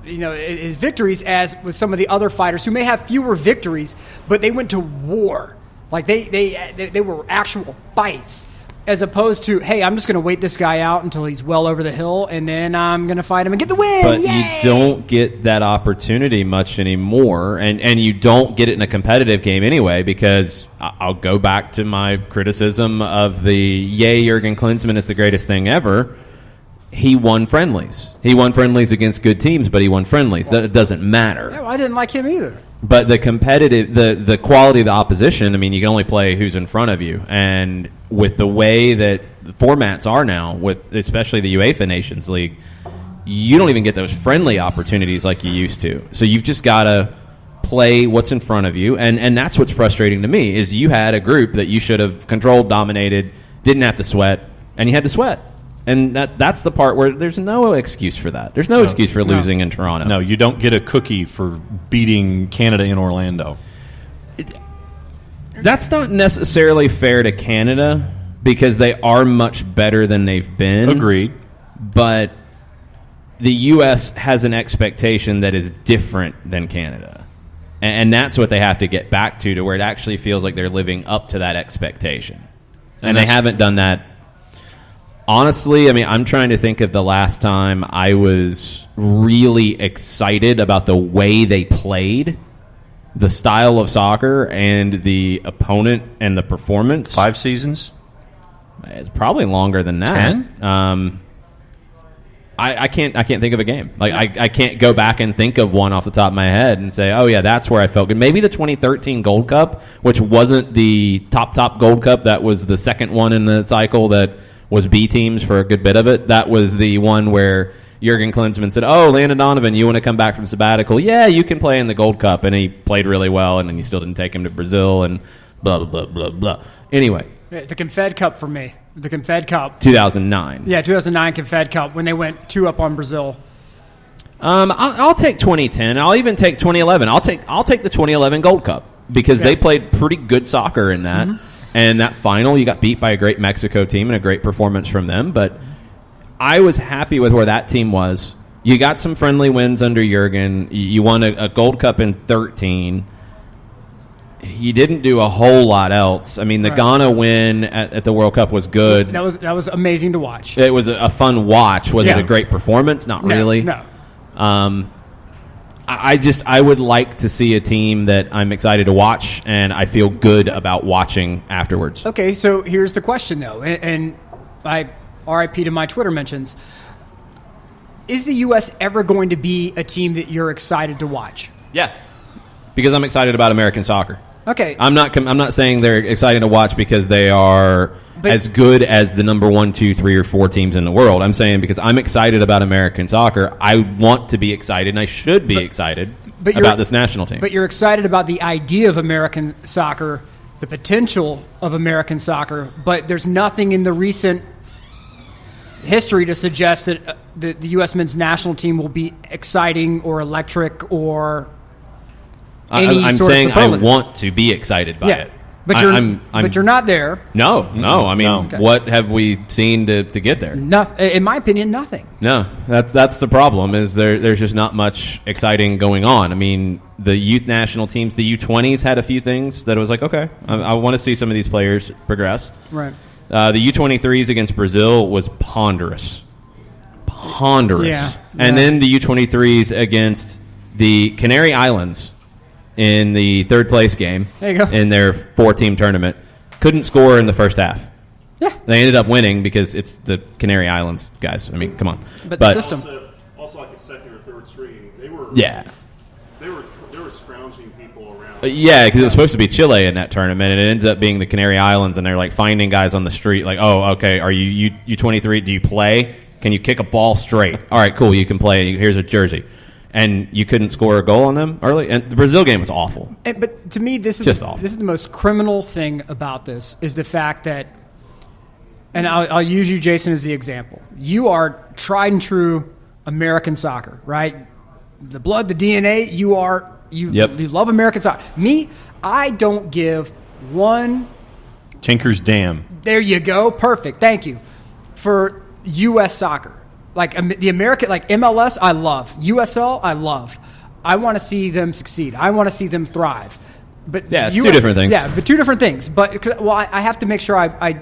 his victories, as with some of the other fighters who may have fewer victories, but they went to war. Like they were actual fights. As opposed to, hey, I'm just going to wait this guy out until he's well over the hill, and then I'm going to fight him and get the win. But Yay! you don't get that opportunity much anymore, and you don't get it in a competitive game anyway, because I'll go back to my criticism of the Jurgen Klinsmann is the greatest thing ever. He won friendlies. He won friendlies against good teams, but he won friendlies. That doesn't matter. Yeah, well, I didn't like him either. But the competitive, the quality of the opposition, I mean, you can only play who's in front of you. And with the way that the formats are now, with especially the UEFA Nations League, you don't even get those friendly opportunities like you used to. So you've just got to play what's in front of you. And that's what's frustrating to me, is you had a group that you should have controlled, dominated, didn't have to sweat, and you had to sweat. And that's the part where there's no excuse for that. There's no excuse for losing in Toronto. No, you don't get a cookie for beating Canada in Orlando. That's not necessarily fair to Canada because they are much better than they've been. Agreed. But the U.S. has an expectation that is different than Canada. And that's what they have to get back to where it actually feels like they're living up to that expectation. And they haven't done that. Honestly, I mean, I'm trying to think of the last time I was really excited about the way they played, the style of soccer, and the opponent and the performance. 5 seasons? It's probably longer than that. 10? I can't think of a game. Like I can't go back and think of one off the top of my head and say, oh yeah, that's where I felt good. Maybe the 2013 Gold Cup, which wasn't the top Gold Cup. That was the second one in the cycle that was B teams for a good bit of it. That was the one where Jurgen Klinsmann said, oh, Landon Donovan, you want to come back from sabbatical? Yeah, you can play in the Gold Cup. And he played really well, and then you still didn't take him to Brazil and blah, blah, blah, blah, blah. Anyway. The Confed Cup for me. The Confed Cup. 2009. Yeah, 2009 Confed Cup when they went 2-up on Brazil. I'll take 2010. I'll even take 2011. I'll take the 2011 Gold Cup because they played pretty good soccer in that. Mm-hmm. And that final, you got beat by a great Mexico team and a great performance from them. But I was happy with where that team was. You got some friendly wins under Jurgen. You won a Gold Cup in 2013. He didn't do a whole lot else. I mean, the Ghana win at the World Cup was good. That was amazing to watch. It was a fun watch. Was it a great performance? Not really. No. I would like to see a team that I'm excited to watch, and I feel good about watching afterwards. Okay, so here's the question, though, and I RIP to my Twitter mentions. is the U.S. ever going to be a team that you're excited to watch? Yeah, because I'm excited about American soccer. Okay. I'm not saying they're exciting to watch because they are as good as the number 1, 2, 3, or 4 teams in the world. I'm saying because I'm excited about American soccer, I want to be excited, and I should be excited about this national team. But you're excited about the idea of American soccer, the potential of American soccer, but there's nothing in the recent history to suggest that the U.S. men's national team will be exciting or electric or any I'm sort saying of I superlative. want to be excited by it. But you're not there. No. I mean, Okay. what have we seen to get there? Nothing. In my opinion, nothing. No, that's the problem. Is there's just not much exciting going on. I mean, the youth national teams, the U20s had a few things that it was like, okay, I want to see some of these players progress. Right. The U23s against Brazil was ponderous. Yeah. And then the U23s against the Canary Islands in the third place game There you go. in their 4-team tournament couldn't score in the first half. Yeah. They ended up winning because it's the Canary Islands guys. I mean, come on. But the system. Also, like a second or third string, they were scrounging people around. Yeah, because it was supposed to be Chile in that tournament, and it ends up being the Canary Islands, and they're like finding guys on the street, like, oh, okay, are you 23? Do you play? Can you kick a ball straight? All right, cool, you can play. Here's a jersey. And you couldn't score a goal on them early. And the Brazil game was awful. But to me, this Just awful. is the most criminal thing about this is the fact that, and I'll use you, Jason, as the example. You are tried and true American soccer, right? The blood, the DNA. You love American soccer. Me, I don't give one. Tinker's Dam. There you go. Perfect. Thank you for U.S. soccer. Like the American, like MLS, I love. USL, I love. I want to see them succeed. I want to see them thrive. But Yeah, it's two different things. Yeah, but two different things. But I have to make sure I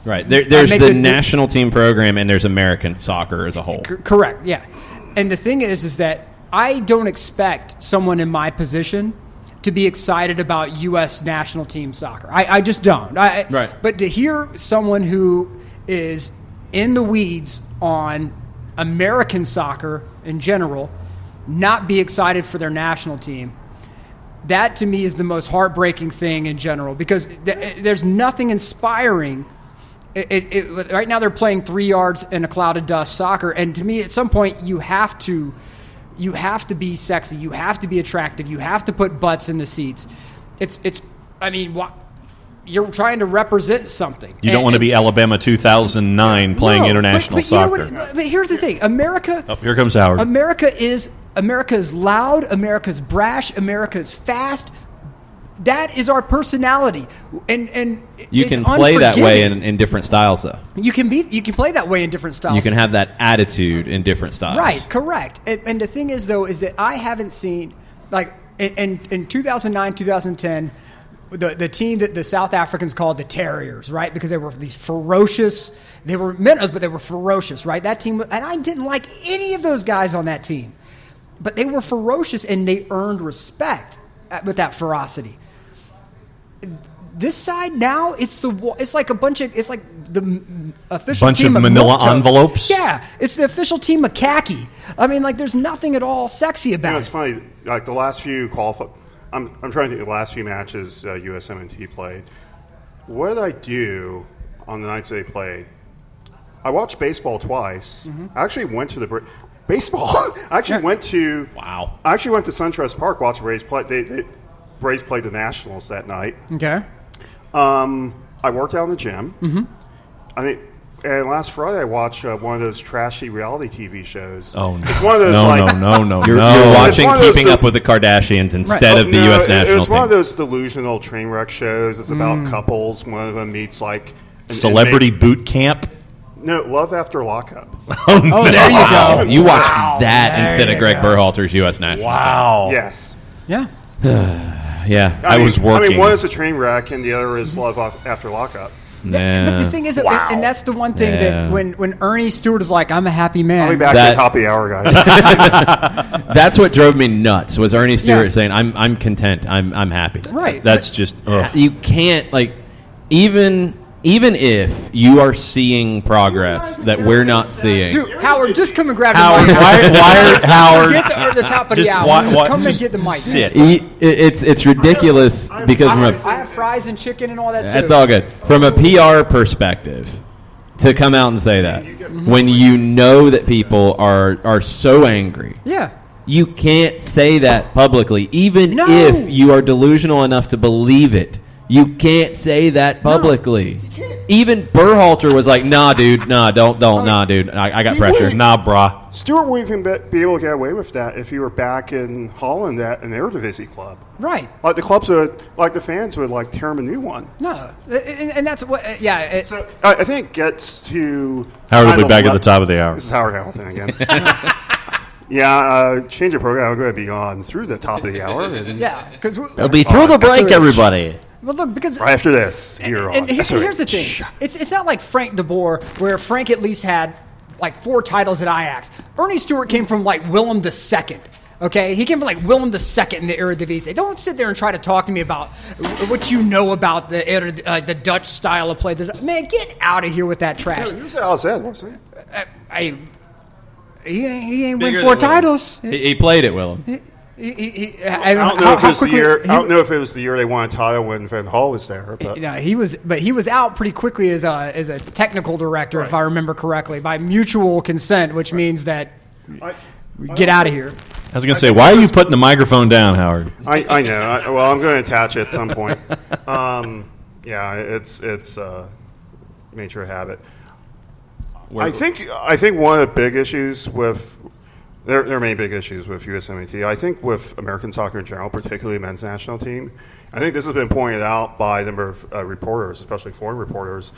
Right. There's the national team program, and there's American soccer as a whole. Correct. Yeah. And the thing is that I don't expect someone in my position to be excited about U.S. national team soccer. I just don't. Right. But to hear someone who is in the weeds on American soccer in general not be excited for their national team, that to me is the most heartbreaking thing in general, because there's nothing inspiring. Right now they're playing 3 yards in a cloud of dust soccer, and to me at some point you have to be sexy, you have to be attractive, you have to put butts in the seats. You're trying to represent something. You don't want to be Alabama 2009 playing international soccer. You know what, but here's the thing. America. Oh, here comes Howard. America is loud. America's brash. America's fast. That is our personality, and You can play that way in different styles, though. You can play that way in different styles. You can have that attitude in different styles. Right, correct. And the thing is, though, is that I haven't seen, like, in 2009, 2010, the team that the South Africans called the Terriers, right? Because they were these ferocious, they were minnows, but they were ferocious, right? That team, and I didn't like any of those guys on that team. But they were ferocious, and they earned respect with that ferocity. This side now, it's like the official bunch team of manila milk toast. envelopes. Yeah, it's the official team of khaki. I mean, like, there's nothing at all sexy about It's it. funny. Like the last few I'm trying to think of the last few matches USMNT played. What did I do on the nights they played? I watched baseball twice. I actually went to the baseball. I actually went to SunTrust Park, watched Braves play. Braves played the Nationals that night. Okay. I worked out in the gym. I think, and last Friday I watched one of those trashy reality TV shows. Oh no! It's one of those No. You're watching Keeping Up with the Kardashians instead of the U.S. national team. It was one of those delusional train wreck shows. It's about couples. One of them meets like Celebrity Boot Camp. No, Love After Lockup. Oh, there you go. You watched that instead of Greg Berhalter's U.S. national. Wow. Yes. Yeah. Yeah. I was working. I mean, one is a train wreck, and the other is Love After Lockup. But the thing is, and that's the one thing that when Ernie Stewart is like, I'm a happy man. I'll be back at the top of the hour, guys. That's what drove me nuts, was Ernie Stewart saying, I'm content. I'm happy. Right. That's just. You can't, like, even even if you are seeing progress that we're not seeing. Dude, Howard, just come and grab Howard, the mic. why are Howard? Get the top of the hour. Just come and get the mic. Sit. It's ridiculous because I have fries and chicken and all that, too. that's all good. From a PR perspective, to come out and say that, when you know that people are so angry. Yeah. You can't say that publicly, even if you are delusional enough to believe it. You can't say that publicly. Even Berhalter was like, "Nah, dude, don't, nah, dude. I got pressure. Nah, brah." Stewart wouldn't even be able to get away with that if he were back in Holland at an Eredivisie club. Right. Like the clubs would, like the fans would, like tear him a new one. No. And that's what, yeah. So I think it gets to... Howard will be back at the top of the hour. This is Howard Hamilton again. Change of program. I'm going to be on through the top of the hour. Yeah. It'll be through the break, everybody. Well, look, because right after this, here's the thing. It's not like Frank de Boer, where Frank at least had like 4 titles at Ajax. Ernie Stewart came from like Willem II. Okay, he came from like Willem II in the Eredivisie. Don't sit there and try to talk to me about what you know about the Dutch style of play. Man, get out of here with that trash. He was at Alzad, wasn't he? He ain't win 4 titles. He played it, Willem. I don't know if it was the year. I don't know if it was the year they won a title when Van Gaal was there. But he was out pretty quickly as a technical director, if I remember correctly, by mutual consent, which means that get out of here. I was going to say, why are you putting the microphone down, Howard? I know. Well, I'm going to attach it at some point. It's nature of habit. I think one of the big issues with there are many big issues with USMNT. I think with American soccer in general, particularly the men's national team, I think this has been pointed out by a number of reporters, especially foreign reporters.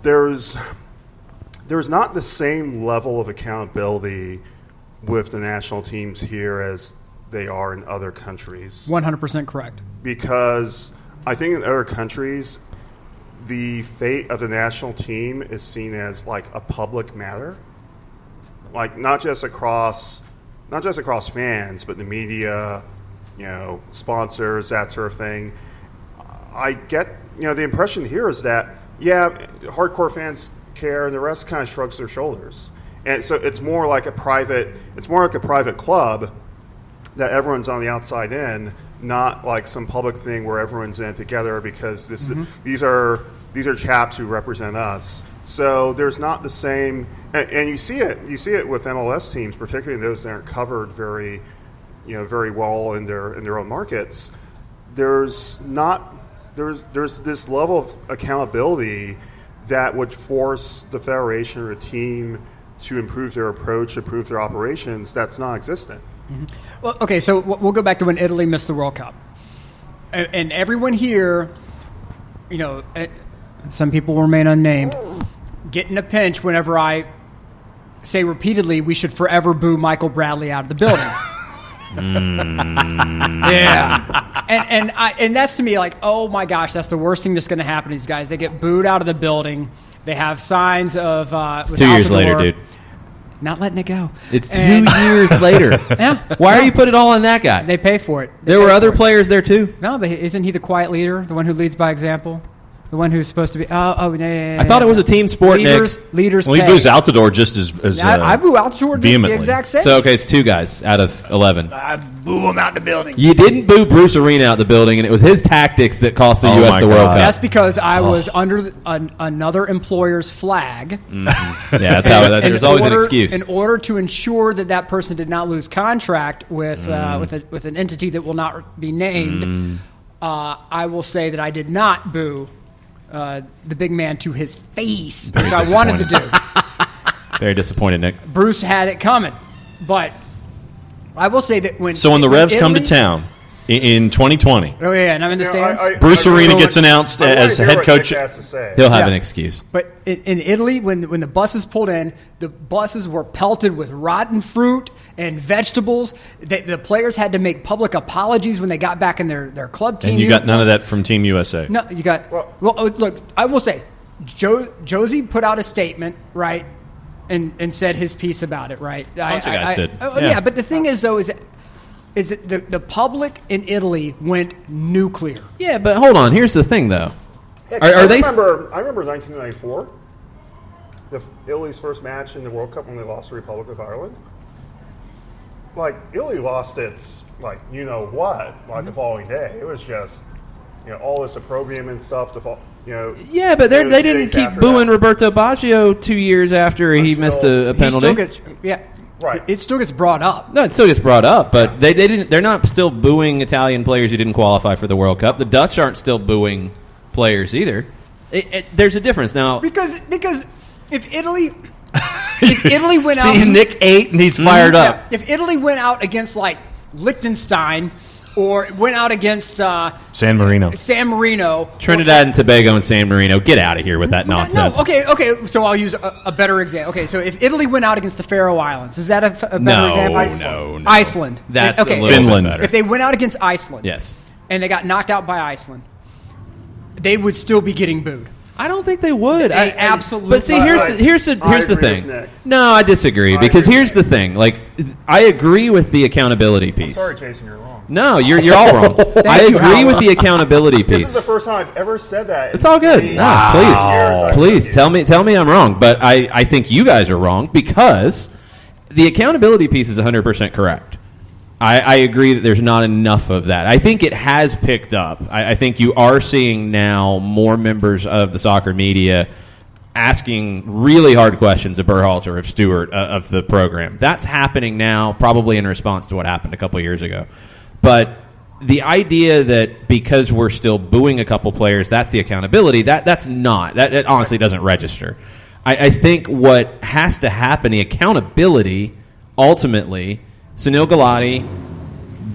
There's not the same level of accountability with the national teams here as they are in other countries. 100% correct. Because I think in other countries, the fate of the national team is seen as like a public matter. Like not just across fans, but the media, sponsors, that sort of thing. I get, the impression here is that, hardcore fans care and the rest kind of shrugs their shoulders. And so it's more like a private club that everyone's on the outside in, not like some public thing where everyone's in it together because these are chaps who represent us. So there's not the same, and you see it with MLS teams, particularly those that aren't covered very well in their own markets. There's this level of accountability that would force the federation or a team to improve their approach, improve their operations. That's non-existent. Mm-hmm. Well, okay, so we'll go back to when Italy missed the World Cup, and everyone here, some people will remain unnamed, get in a pinch whenever I say repeatedly we should forever boo Michael Bradley out of the building. Yeah, and that's to me like, oh my gosh, that's the worst thing that's going to happen to these guys. They get booed out of the building. They have signs of. It's 2 years later, dude. Not letting it go. It's 2 years later. Yeah. Why are you putting it all on that guy? They pay for it. There were other players there too. No, but isn't he the quiet leader, the one who leads by example? The one who's supposed to be. Yeah. I thought it was a team sport. Leaders. Well, he boos out the door just as I boo out the door vehemently. The exact same. So okay, it's 2 guys out of 11. I boo him out the building. You didn't boo Bruce Arena out the building, and it was his tactics that cost the U.S. the World Cup. That's because I was under another employer's flag. Mm-hmm. Yeah, that's how. There's always an excuse. In order to ensure that person did not lose contract with an entity that will not be named, I will say that I did not boo the big man to his face, which I wanted to do. Very disappointed, Nick. Bruce had it coming, but I will say that when the Revs come to town in 2020, oh yeah, and I'm in the stands. Bruce Arena gets announced as head coach. He'll have an excuse. But in Italy, when the buses pulled in, the buses were pelted with rotten fruit and vegetables. The players had to make public apologies when they got back in their club team. And you got none of that from Team USA. No, you got. Well, look, I will say, Josie put out a statement, right, and said his piece about it, right. A bunch of guys did. Yeah, but the thing is, though, is that the public in Italy went nuclear. Yeah, but hold on. Here's the thing, though. Are they? I remember 1994, Italy's first match in the World Cup when they lost to the Republic of Ireland. Like, Italy lost its, the following day. It was just, all this opprobrium and stuff Yeah, but they didn't keep booing Roberto Baggio 2 years after he missed a penalty. Right. It still gets brought up. No, it still gets brought up, but they didn't. They're not still booing Italian players who didn't qualify for the World Cup. The Dutch aren't still booing players either. There's a difference now because if Italy went out, see Nick 8 and he's fired up. If Italy went out against Liechtenstein or went out against San Marino, Trinidad and Tobago and San Marino, get out of here with that nonsense. No, okay. So I'll use a better example. Okay, so if Italy went out against the Faroe Islands, is that a better example? No. Iceland. That's okay. a little Finland. bit better. If they went out against Iceland, yes, and they got knocked out by Iceland, they would still be getting booed. I don't think they would. They absolutely. But see, here's the thing. Nick. No, I disagree because here's the thing. I agree with the accountability piece. I'm sorry, Jason, you're wrong. No, you're all wrong. I agree with the accountability piece. This is the first time I've ever said that. It's all good. Please tell me I'm wrong. But I think you guys are wrong because the accountability piece is 100% correct. I agree that there's not enough of that. I think it has picked up. I think you are seeing now more members of the soccer media asking really hard questions of Berhalter, of Stewart, of the program. That's happening now, probably in response to what happened a couple of years ago. But the idea that because we're still booing a couple players, that's the accountability, that's not. That honestly doesn't register. I think what has to happen, the accountability, ultimately, Sunil Gulati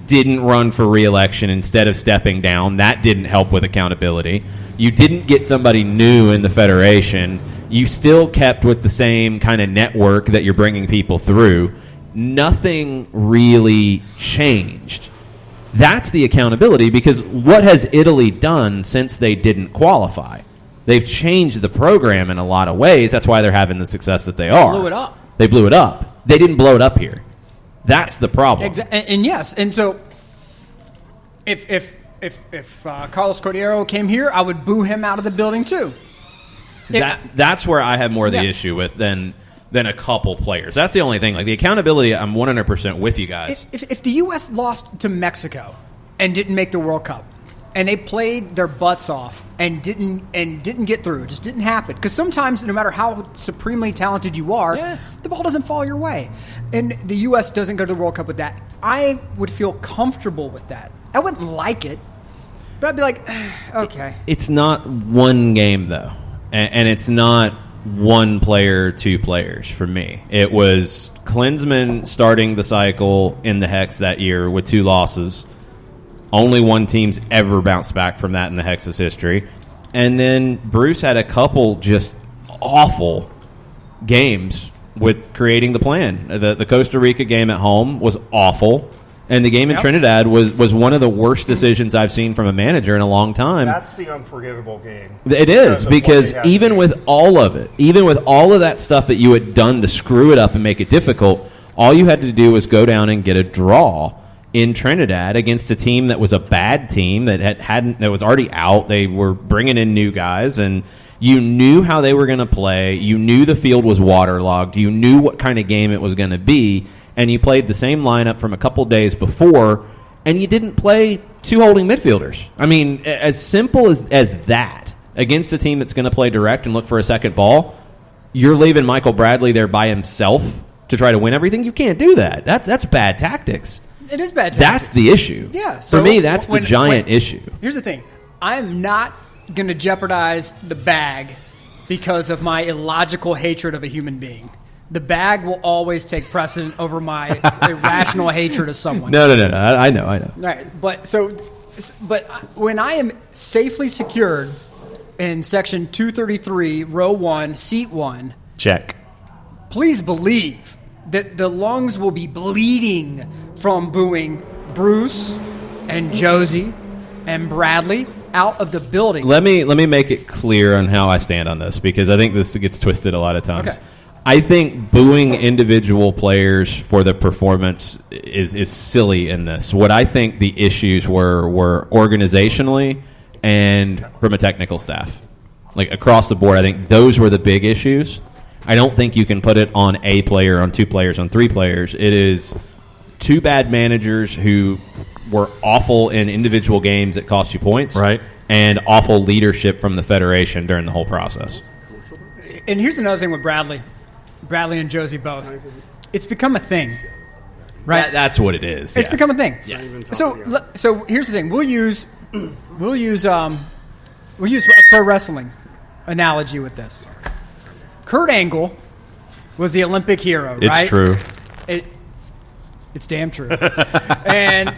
didn't run for re-election instead of stepping down. That didn't help with accountability. You didn't get somebody new in the federation. You still kept with the same kind of network that you're bringing people through. Nothing really changed. That's the accountability, because what has Italy done since they didn't qualify? They've changed the program in a lot of ways. That's why they're having the success that they are. Blew it up. They blew it up. They didn't blow it up here. That's the problem. And yes, and so if Carlos Cordeiro came here, I would boo him out of the building too. That's where I have more of the issue with than a couple players. That's the only thing. The accountability, I'm 100% with you guys. If the U.S. lost to Mexico and didn't make the World Cup, and they played their butts off and didn't get through, it just didn't happen. Because sometimes, no matter how supremely talented you are, the ball doesn't fall your way. And the U.S. doesn't go to the World Cup with that. I would feel comfortable with that. I wouldn't like it, but I'd be like, okay. It's not one game, though. And it's not one player, two players for me. It was Klinsmann starting the cycle in the Hex that year with 2 losses. Only one team's ever bounced back from that in the Hex's history. And then Bruce had a couple just awful games with creating the plan. The Costa Rica game at home was awful. And the game in Trinidad was one of the worst decisions I've seen from a manager in a long time. That's the unforgivable game. It is, because even with all of it, even with all of that stuff that you had done to screw it up and make it difficult, all you had to do was go down and get a draw in Trinidad against a team that was a bad team that was already out. They were bringing in new guys, and you knew how they were going to play. You knew the field was waterlogged. You knew what kind of game it was going to be. And you played the same lineup from a couple days before, and you didn't play 2 holding midfielders. I mean, as simple as that, against a team that's going to play direct and look for a second ball, you're leaving Michael Bradley there by himself to try to win everything. You can't do that. That's bad tactics. It is bad tactics. That's the issue. Yeah. So for me, that's the giant issue. Here's the thing. I'm not going to jeopardize the bag because of my illogical hatred of a human being. The bag will always take precedent over my irrational hatred of someone. No. I know. Right, but when I am safely secured in section 233, row 1, seat 1, check. Please believe that the lungs will be bleeding from booing Bruce and Josie and Bradley out of the building. Let me make it clear on how I stand on this, because I think this gets twisted a lot of times. Okay. I think booing individual players for the performance is silly in this. What I think the issues were organizationally and from a technical staff. like across the board. I think those were the big issues. I don't think you can put it on a player, on two players, on three players. It is two bad managers who were awful in individual games that cost you points, Right. and awful leadership from the federation during the whole process. And here's another thing with Bradley and Josie both. It's become a thing, right? That's what it is. It's yeah. become a thing. Yeah. So here's the thing. We'll use a pro wrestling analogy with this. Kurt Angle was the Olympic hero, right? It's true. It's damn true. And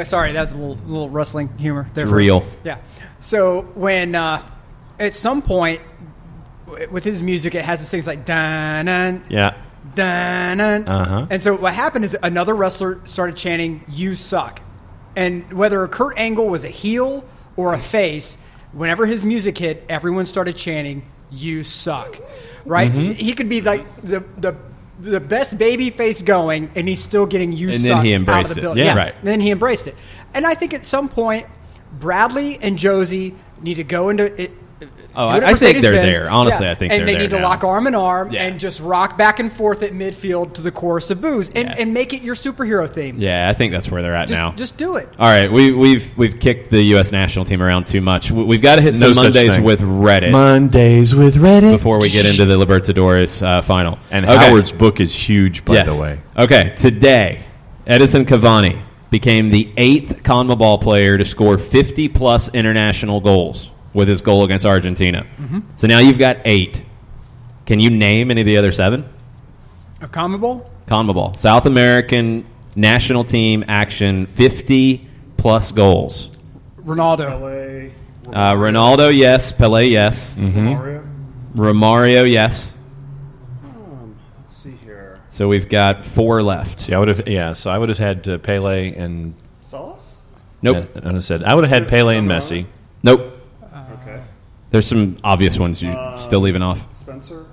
sorry, that was a little wrestling humor. There It's real. Yeah. So when at some point with his music, it has these things like dun Yeah. dun. Uh-huh. And so what happened is another wrestler started chanting, "You suck." And whether Kurt Angle was a heel or a face, whenever his music hit, everyone started chanting, "You suck." Right? Mm-hmm. He could be like the best baby face going, and he's still getting "You And suck" then he out embraced of the it. building. Yeah. Right. And then he embraced it. And I think at some point, Bradley and Josie need to go into it. Oh, do it at I think they're Mercedes-Benz. there. Honestly, I think and they're they there need to now. lock arm in arm Yeah. and just rock back and forth at midfield to the chorus of booze and make it your superhero theme. Yeah, I think that's where they're at now. Just do it. All right, we've kicked the U.S. national team around too much. We've got to hit some No such Mondays thing. with Reddit Mondays with Reddit. before we get into the Libertadores final. And Okay. Howard's book is huge, by Yes. the way. Okay, today, Edison Cavani became the 8th CONMEBOL player to score 50-plus international goals with his goal against Argentina. Mm-hmm. So now you've got 8. Can you name any of the other 7? Of CONMEBOL? CONMEBOL. South American national team action, 50-plus goals. Ronaldo. LA, Ronaldo, yes. Pele, yes. Mario. Romario, yes. Let's see here. So we've got 4 left. See, I would have had Pele and Salas? Nope. I would have said I would have had Pele and Messi. Nope. Okay. There's some obvious ones you're still leaving off. Spencer?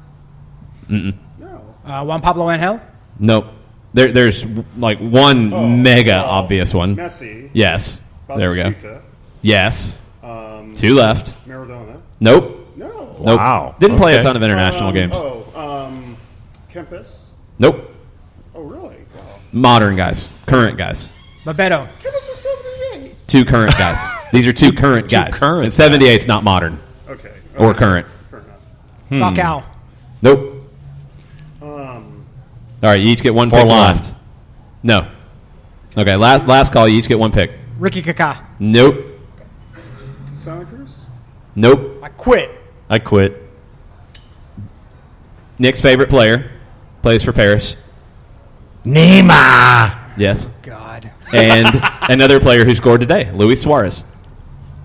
Mm-mm. No. Juan Pablo Angel? Nope. There's like one mega obvious one. Messi. Yes. There we go. Batistuta, Yes. 2 left. Maradona. Nope. No. Nope. Wow. Didn't play a Okay. ton of international games. Kempis. Nope. Oh, really? Wow. Modern guys. Current guys. Bebeto. Kempis was 78. 2 current guys. These are 2 current guys. current And 78 is not modern Okay. or current. Fair enough. Falcao. Nope. All right, you each get 1 pick Forlan. left. No. Okay, last call. You each get 1 pick. Ricky Kaká. Nope. Santa Cruz? Nope. I quit. I quit. Nick's favorite player plays for Paris. Neymar. Yes. God. And another player who scored today, Luis Suarez.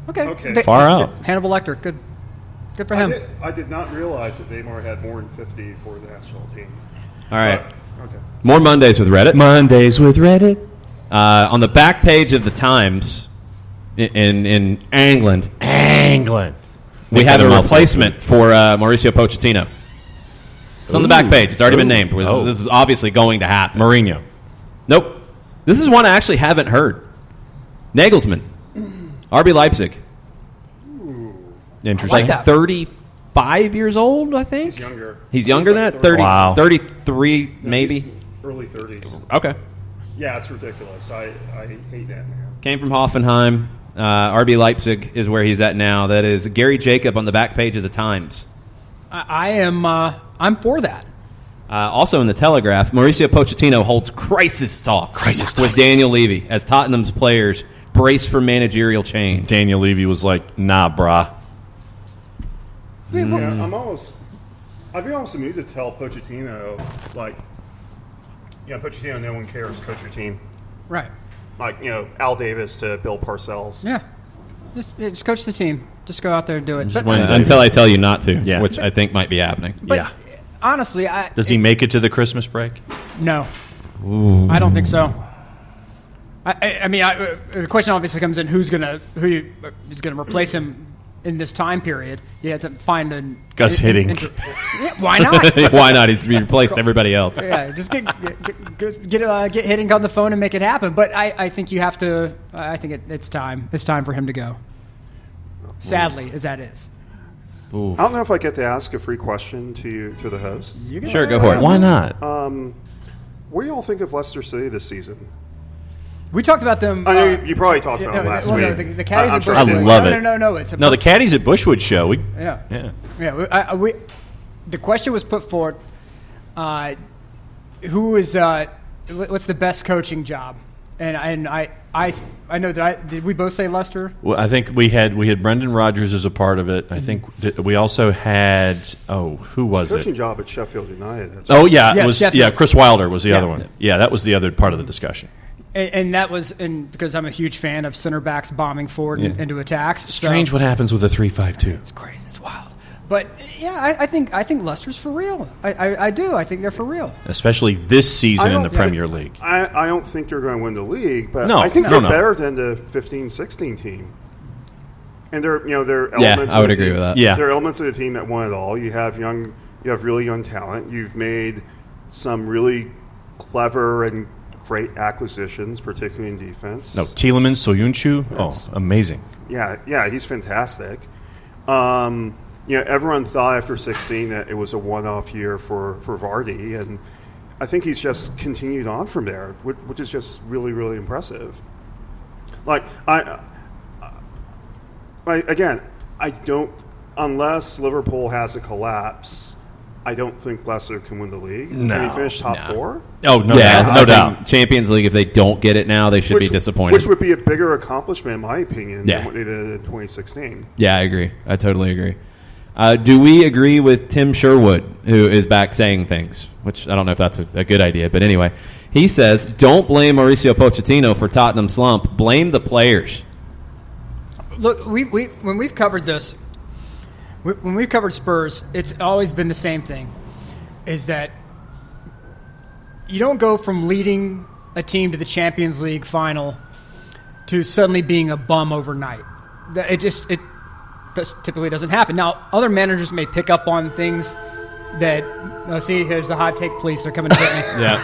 Okay. Far out. Hannibal Lecter. Good for him. I did not realize that Neymar had more than 50 for the national team. All right. Okay. More Mondays with Reddit. Mondays with Reddit. On the back page of the Times in England, we have a replacement for Mauricio Pochettino. It's on the back page. It's already been named. Oh. This is obviously going to happen. Mourinho. Nope. This is one I actually haven't heard. Nagelsmann. RB Leipzig. Interesting. Like 35 years old, I think. He's younger. He's younger than that? 30, Wow. 33 No, maybe? he's early 30s. Okay. Yeah, it's ridiculous. I hate that man. Came from Hoffenheim. RB Leipzig is where he's at now. That is Gary Jacob on the back page of the Times. I'm for that. Also in the Telegraph, Mauricio Pochettino holds crisis talks with Daniel Levy as Tottenham's players brace for managerial change. Daniel Levy was like, nah, brah. Yeah, I'd be almost amused to tell Pochettino, like, Pochettino, no one cares, coach your team. Right. Like, Al Davis to Bill Parcells. Yeah. Just coach the team. Just go out there and do it. Just But, win. Until I tell you not to, Yeah. which I think might be happening. but Yeah. honestly, Does he make it to the Christmas break? No. I don't think so. I mean, the question obviously comes in: who is going to replace him in this time period? You have to find an Gus Hiddink. Yeah, why not? Why not? He's replaced everybody else. Yeah, just get Hiddink on the phone and make it happen. But I think you have to. I think it's time. It's time for him to go. Sadly, as that is. Ooh. I don't know if I get to ask a free question to the hosts. Sure, go for it. Why not? What do you all think of Leicester City this season? We talked about them. I know you probably talked about them last week. No, the caddies I'm at sure Bushwood. I love it. No. It's No, the caddies at Bushwood show. Yeah. The question was put forward. Who is what's the best coaching job? And I know that did we both say Leicester? Well, I think we had Brendan Rodgers as a part of it. I think we also had who was coaching it? job at Sheffield United. That's Oh yeah, Yes, it was Sheffield. Chris Wilder was the other one. Yeah, that was the other part of the discussion. And that was because I'm a huge fan of center backs bombing forward into attacks. Strange what happens with a 3-5-2. It's crazy. It's wild. But yeah, I think Leicester's for real. I do. I think they're for real. Especially this season in the Premier League. I don't think they're going to win the league, but No, I think no. they're better than the 15-16 team. And they're elements. Yeah, I would of the agree team. with that. Yeah. There are elements of the team that won it all. You have really young talent. You've made some really clever and great acquisitions, particularly in defense. No, Tielemans, Soyuncu, amazing. Yeah, he's fantastic. Everyone thought after 16 that it was a one-off year for Vardy, and I think he's just continued on from there, which is just really, really impressive. Like, I don't, unless Liverpool has a collapse, I don't think Leicester can win the league. No. Can he finish top four? Oh, no I doubt. think Champions League, if they don't get it now, they should be disappointed. Which would be a bigger accomplishment, in my opinion, Yeah. than what they did in 2016. Yeah, I agree. I totally agree. Do we agree with Tim Sherwood, who is back saying things, which I don't know if that's a good idea, but anyway. He says, don't blame Mauricio Pochettino for Tottenham's slump. Blame the players. Look, when we've covered this, when we've covered Spurs, it's always been the same thing, is that you don't go from leading a team to the Champions League final to suddenly being a bum overnight. It typically doesn't happen. Now, other managers may pick up on things that, see, here's the hot take police. They're coming to get me. Yeah.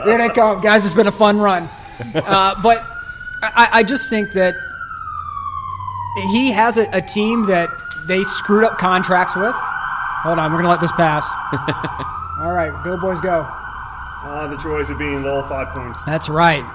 Here they come. Guys, it's been a fun run. But I just think that he has a team that they screwed up contracts with. Hold on, we're going to let this pass. All right, go, boys, go. The joys of being low 5 points. That's right.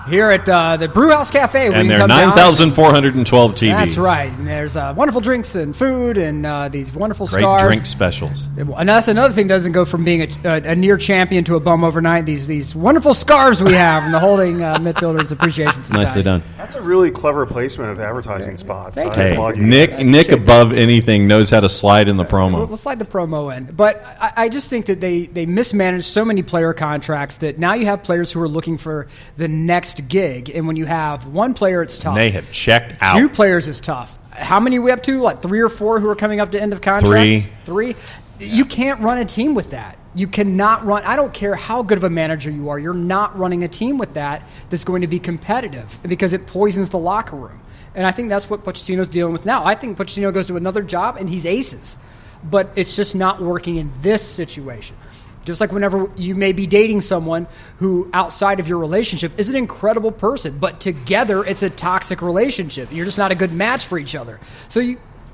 Here at the Brewhouse Cafe. And there are 9,412 TVs. That's right. And there's wonderful drinks and food and these wonderful Great stars. drink specials. And that's another thing, doesn't go from being a near champion to a bum overnight. These wonderful scarves we have from the Holding Midfielders Appreciation Society. Nicely done. That's a really clever placement of advertising spots. I Hey, applaud you. Nick above anything knows how to slide in the promo. We'll slide the promo in. But I just think that they mismanaged so many player contracts that now you have players who are looking for the next gig. And when you have one player, it's tough. They have checked out. Two players is tough. How many are we up to? Like 3 or 4 who are coming up to end of contract? Three? You can't run a team with that. You cannot run. I don't care how good of a manager you are. You're not running a team with that that's going to be competitive because it poisons the locker room. And I think that's what Pochettino's dealing with now. I think Pochettino goes to another job and he's aces. But it's just not working in this situation. Just like whenever you may be dating someone who outside of your relationship is an incredible person, but together it's a toxic relationship. You're just not a good match for each other. So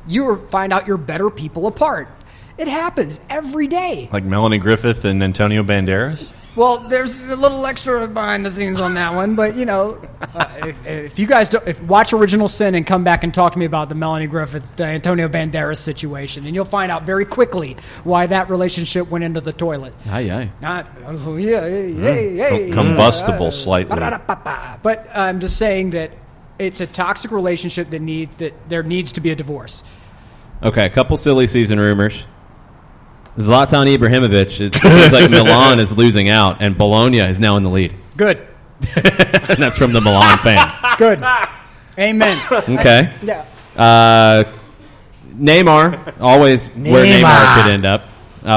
you find out you're better people apart. It happens every day. Like Melanie Griffith and Antonio Banderas? Well, there's a little extra behind the scenes on that one, but if you guys watch Original Sin and come back and talk to me about the Melanie Griffith, Antonio Banderas situation, and you'll find out very quickly why that relationship went into the toilet. Aye. Combustible slightly. But I'm just saying that it's a toxic relationship that there needs to be a divorce. Okay, a couple silly season rumors. Zlatan Ibrahimovic, it seems like Milan is losing out, and Bologna is now in the lead. Good. And that's from the Milan fan. Good. Amen. Okay. Yeah. Neymar, always where Neymar could end up.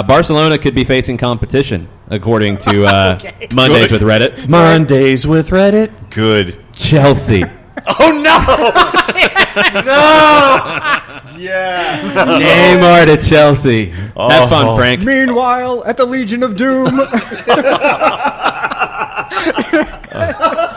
Barcelona could be facing competition, according to Mondays with Reddit. Mondays with Reddit. Good. Chelsea. Yeah. Neymar to Chelsea. Have fun, Frank. Meanwhile, at the Legion of Doom.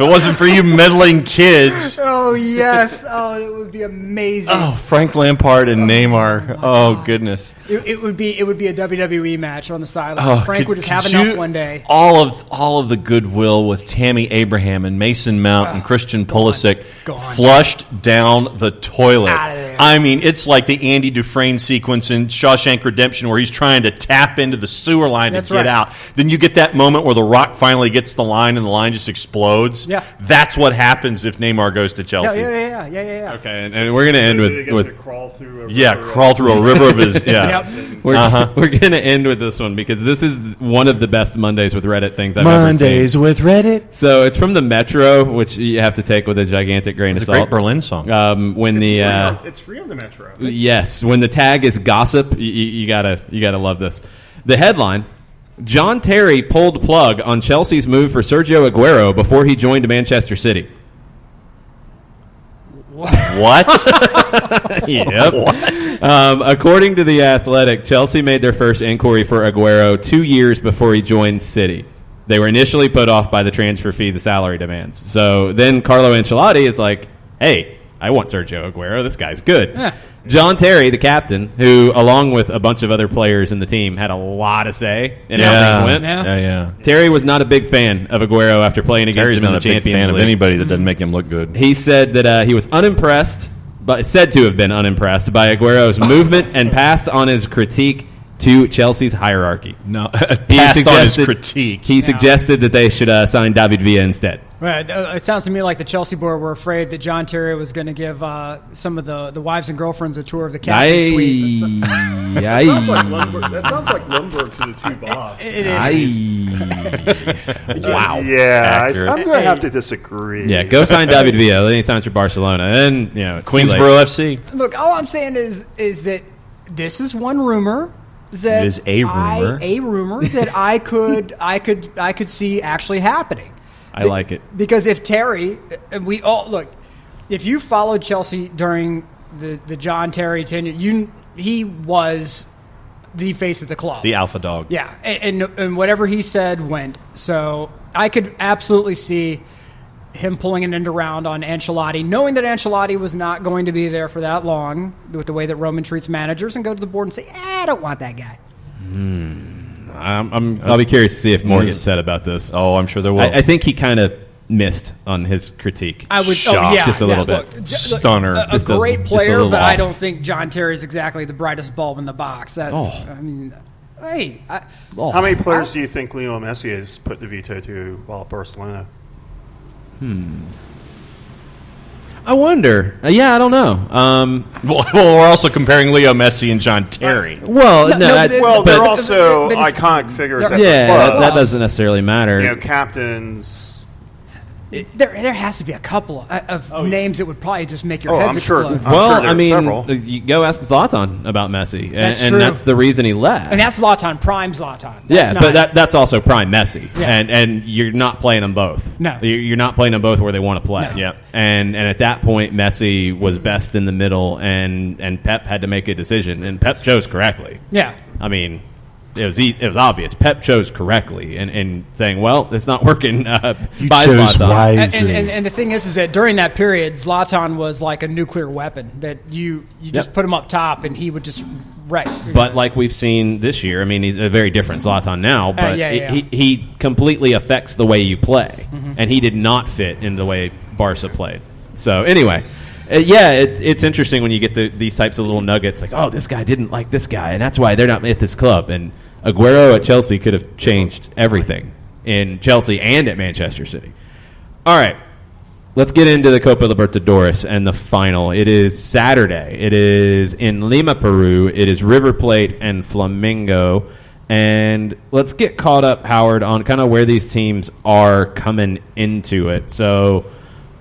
it wasn't for you meddling kids. Oh yes! Oh, it would be amazing. Oh, Frank Lampard and Neymar. Oh, goodness. It would be a WWE match on the sidelines. Oh, Frank would just have could enough you- one day. All of the goodwill with Tammy Abraham and Mason Mount and Christian Pulisic Gone. flushed down the toilet. Outta there. I mean, it's like the Andy Dufresne sequence in Shawshank Redemption where he's trying to tap into the sewer line That's to get right. out. Then you get that moment where The Rock finally gets the line and the line just explodes. Yeah. That's what happens if Neymar goes to Chelsea. Yeah. Okay, and we're going to end They get with to crawl through a Yeah, river. crawl through a river of his. Yeah. Yep. we're going to end with this one because this is one of the best Mondays with Reddit things I've ever Mondays seen. with Reddit. So it's from the Metro, which you have to take with a gigantic grain It's of a salt. great Berlin song. When It's free on the Metro. yes, when the tag is gossip, you gotta love this. The headline: John Terry pulled plug on Chelsea's move for Sergio Aguero before he joined Manchester City. What? Yep. According to The Athletic, Chelsea made their first inquiry for Aguero 2 years before he joined City. They were initially put off by the transfer fee, the salary demands. So then Carlo Ancelotti is like, hey, I want Sergio Aguero. This guy's good. Yeah. John Terry, the captain, who, along with a bunch of other players in the team, had a lot to say in how things went. Yeah. Terry was not a big fan of Aguero after playing against Terry's him in not the a big Champions fan of League. anybody that doesn't make him look good. He said that he was unimpressed, but said to have been unimpressed by Aguero's movement and passed on his critique to Chelsea's hierarchy. No, He passed on his suggested- critique. He suggested that they should sign David Villa instead. Right. It sounds to me like the Chelsea board were afraid that John Terry was going to give some of the wives and girlfriends a tour of the captain's suite. That sounds like Lundberg to the two Bobs. It is. Wow. Yeah, Accurate. I'm going to have to disagree. Yeah, go sign David Villa. Then he signs for Barcelona. And Queensboro FC. Look, all I'm saying is that this is one rumor that It is a rumor. that I could see actually happening. I like it. Because if Terry, and we all look, if you followed Chelsea during the John Terry tenure, he was the face of the club, The alpha dog. yeah, and whatever he said went. So I could absolutely see him pulling an end around on Ancelotti, knowing that Ancelotti was not going to be there for that long with the way that Roman treats managers, and go to the board and say, I don't want that guy. I'll be curious to see if more gets said about this. Oh, I'm sure there will. I think he kind of missed on his critique. I would, Shocked. just a little bit. Stunner. A Just a- great just a player, little but I off. don't think John Terry's exactly the brightest bulb in the box. I mean, hey, How many players do you think Lionel Messi has put the veto to while at Barcelona? I wonder. I don't know. Well, we're also comparing Leo Messi and John Terry. Well, Well, but- they're also but it's- iconic figures at yeah, the club. that doesn't necessarily matter. You know, captains. there has to be a couple of names that would probably just make your Oh, heads I'm sure. explode. I'm Well, sure there I are mean, several. you go ask Zlatan about Messi, That's and true. that's the reason he left. And that's Zlatan, prime Zlatan. yeah, That's but not- that's also prime Messi, Yeah. and you're not playing them both. No. You're not playing them both where they want to play. No. Yeah. and at that point, Messi was best in the middle, and Pep had to make a decision, and Pep chose correctly. yeah. I mean, it was obvious. Pep chose correctly, and saying, "Well, it's not working." You By chose Zlatan. wisely. And the thing is that during that period, Zlatan was like a nuclear weapon that you just Yep. put him up top and he would just wreck. But like we've seen this year, I mean, he's a very different Zlatan now, but yeah. He completely affects the way you play, and he did not fit in the way Barca played. So anyway, it's interesting when you get these types of little nuggets, like, oh, this guy didn't like this guy, and that's why they're not at this club. And Aguero at Chelsea could have changed everything in Chelsea and at Manchester City. All right. Let's get into the Copa Libertadores and the final. It is Saturday. It is in Lima, Peru. It is River Plate and Flamengo. And let's get caught up, Howard, on kind of where these teams are coming into it. So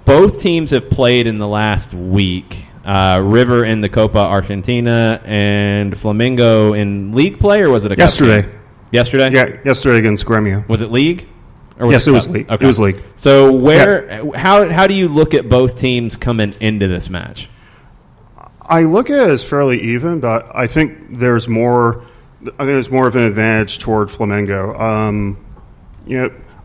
both teams have played in the last week. River in the Copa Argentina and Flamengo in league play, or was it a cup Yesterday. game? Yesterday? Yeah, yesterday against Gremio. Was it league? Or Yes, it was cup? league. Okay. It was league. So how do you look at both teams coming into this match? I look at it as fairly even, but I think there's more. I think there's more of an advantage toward Flamengo.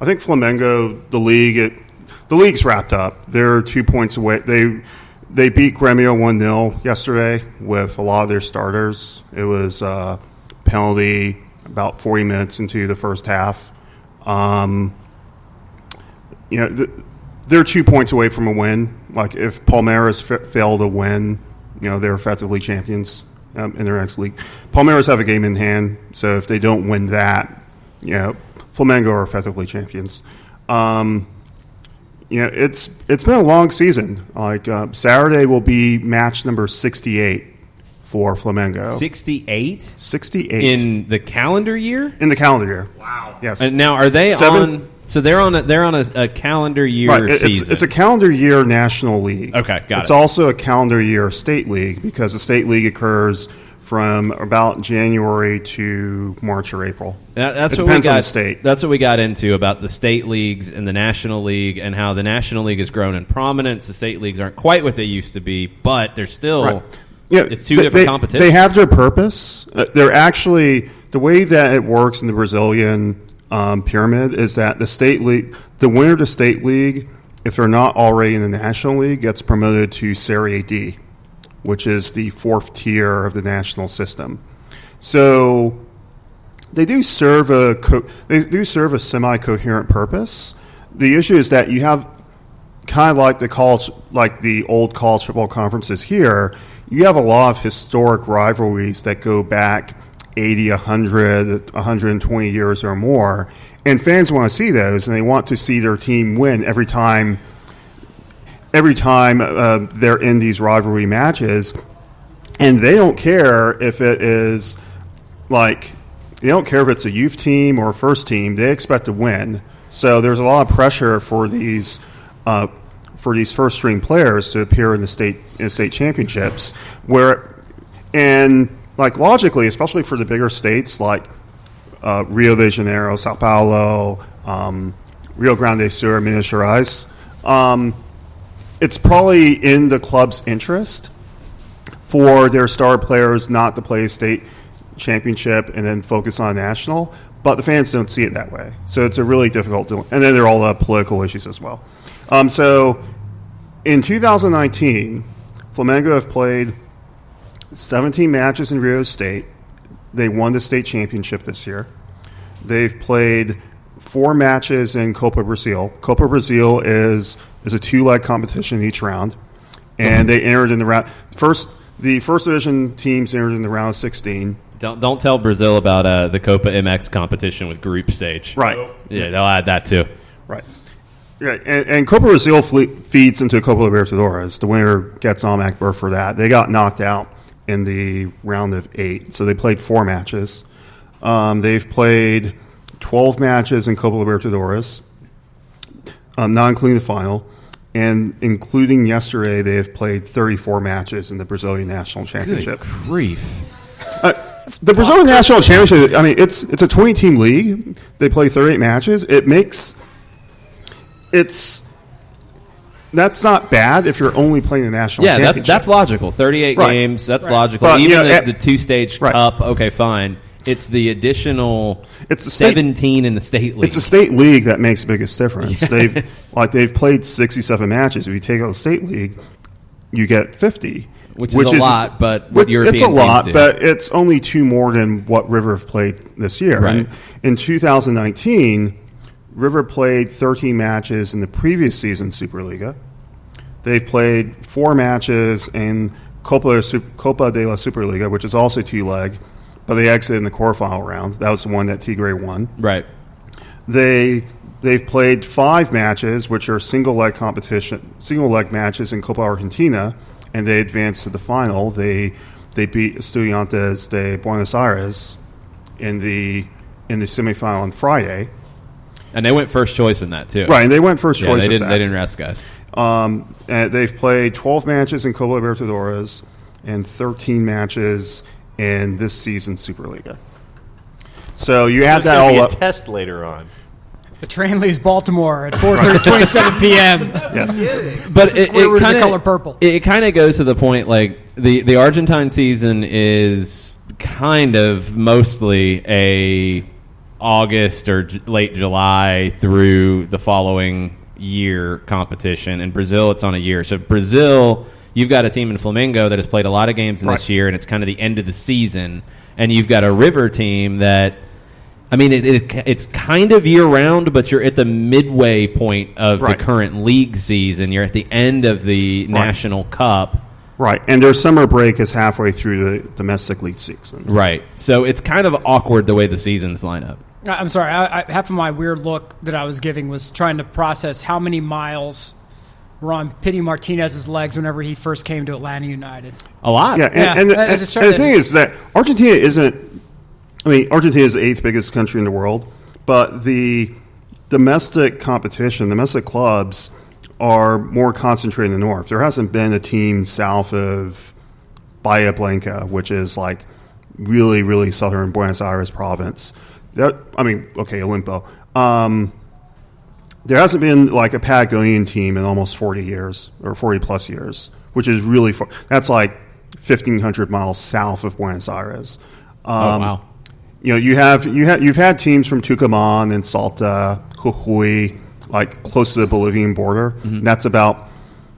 I think Flamengo, the the league's wrapped up. They're 2 points away. They beat Gremio 1-0 yesterday with a lot of their starters. It was a penalty about 40 minutes into the first half. They're 2 points away from a win. Like, if Palmeiras fail to win, they're effectively champions in their next league. Palmeiras have a game in hand, so if they don't win that, Flamengo are effectively champions. It's been a long season. Like, Saturday will be match number 68 for Flamengo. 68? 68 in the calendar year. In the calendar year. Wow. Yes. And now, are they on? So they're on a calendar year season. It's a calendar year national league. Okay, got it. It's also a calendar year state league because the state league occurs from about January to March or April. That's it what depends we got. on the state. That's what we got into about the state leagues and the national league, and how the national league has grown in prominence. The state leagues aren't quite what they used to be, but they're still. Right. Yeah, it's two different competitions. They have their purpose. They're actually, the way that it works in the Brazilian pyramid is that the state league, the winner of the state league, if they're not already in the national league, gets promoted to Serie D, which is the fourth tier of the national system. So they do serve a semi-coherent purpose. The issue is that you have kind of like the old college football conferences here. You have a lot of historic rivalries that go back 80, 100, 120 years or more. And fans want to see those, and they want to see their team win every time they're in these rivalry matches. And they don't care if it is they don't care if it's a youth team or a first team. They expect to win. So there's a lot of pressure for these first string players to appear in the state championships, logically, especially for the bigger states like Rio de Janeiro, Sao Paulo, Rio Grande do Sul, Minas Gerais, it's probably in the club's interest for their star players not to play a state championship and then focus on national, but the fans don't see it that way. So it's a really difficult and then there are all the political issues as well. So in 2019, Flamengo have played 17 matches in Rio State. They won the state championship this year. They've played 4 matches in Copa Brazil. Copa Brazil is a 2-leg competition each round, and they entered in the round. The first division teams entered in the round of 16. Don't tell Brazil about the Copa MX competition with group stage. Right. Yeah, they'll add that too. Right. Yeah, and Copa Brazil feeds into Copa Libertadores. The winner gets automatic berth for that. They got knocked out in the round of 8, so they played 4 matches. They've played 12 matches in Copa Libertadores, not including the final, and including yesterday, they have played 34 matches in the Brazilian National Championship. Good grief. The Brazilian National Championship, I mean, it's a 20-team league. They play 38 matches. That's not bad if you're only playing the national championship. Yeah, that's logical. 38 games, that's logical. But, even the two-stage cup, okay, fine. It's the additional 17 in the state league. It's the state league that makes the biggest difference. Yes. They've played 67 matches. If you take out the state league, you get 50. Which is a lot, but what European it's a lot, teams do. but it's only 2 more than what River have played this year. Right. And in 2019, River played 13 matches in the previous season's Superliga. They played 4 matches in Copa de la Superliga, which is also 2-leg, but they exited in the quarterfinal round. That was the one that Tigre won. Right. They've played 5 matches, which are single leg matches in Copa Argentina, and they advanced to the final. They beat Estudiantes de Buenos Aires in the semifinal on Friday. And they went first choice in that too. Right, and they went first choice. They didn't rest guys. And they've played 12 matches in Copa Libertadores and 13 matches in this season's Superliga. So you add that all up. A test later on. The train leaves Baltimore at 4:27 p.m. Yes, but it kind of color purple. It kind of goes to the point, like the Argentine season is kind of mostly a August or late July through the following half-year competition. In Brazil, it's on a year. So Brazil, you've got a team in Flamengo that has played a lot of games in this year, and it's kind of the end of the season. And you've got a River team that, I mean, it's kind of year-round, but you're at the midway point of the current league season. You're at the end of the National Cup. Right, and their summer break is halfway through the domestic league season. Right, so it's kind of awkward the way the seasons line up. I'm sorry. Half of my weird look that I was giving was trying to process how many miles were on Pity Martinez's legs whenever he first came to Atlanta United. A lot. Yeah, and the thing is that Argentina isn't – I mean, Argentina is the 8th biggest country in the world, but the domestic competition, domestic clubs – are more concentrated in the north. There hasn't been a team south of Bahia Blanca, which is like really, really southern Buenos Aires province. Olimpo. There hasn't been like a Patagonian team in almost 40 years or 40 plus years, which is really far. That's like 1,500 miles south of Buenos Aires. Wow. You know, you've had teams from Tucumán and Salta, Jujuy, like close to the Bolivian border. Mm-hmm. That's about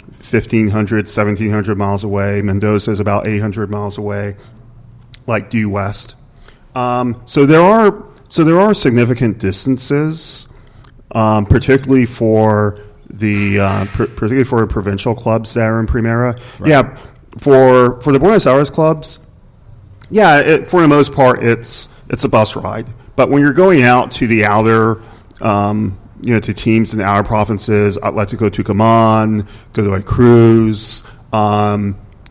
1,500, 1,700 miles away. Mendoza is about 800 miles away, like due west. So there are significant distances, particularly for the provincial clubs that are in Primera. Right. Yeah, for the Buenos Aires clubs, for the most part it's a bus ride. But when you're going out to the outer to teams in the outer provinces, Atletico Tucumán, Godoy Cruz,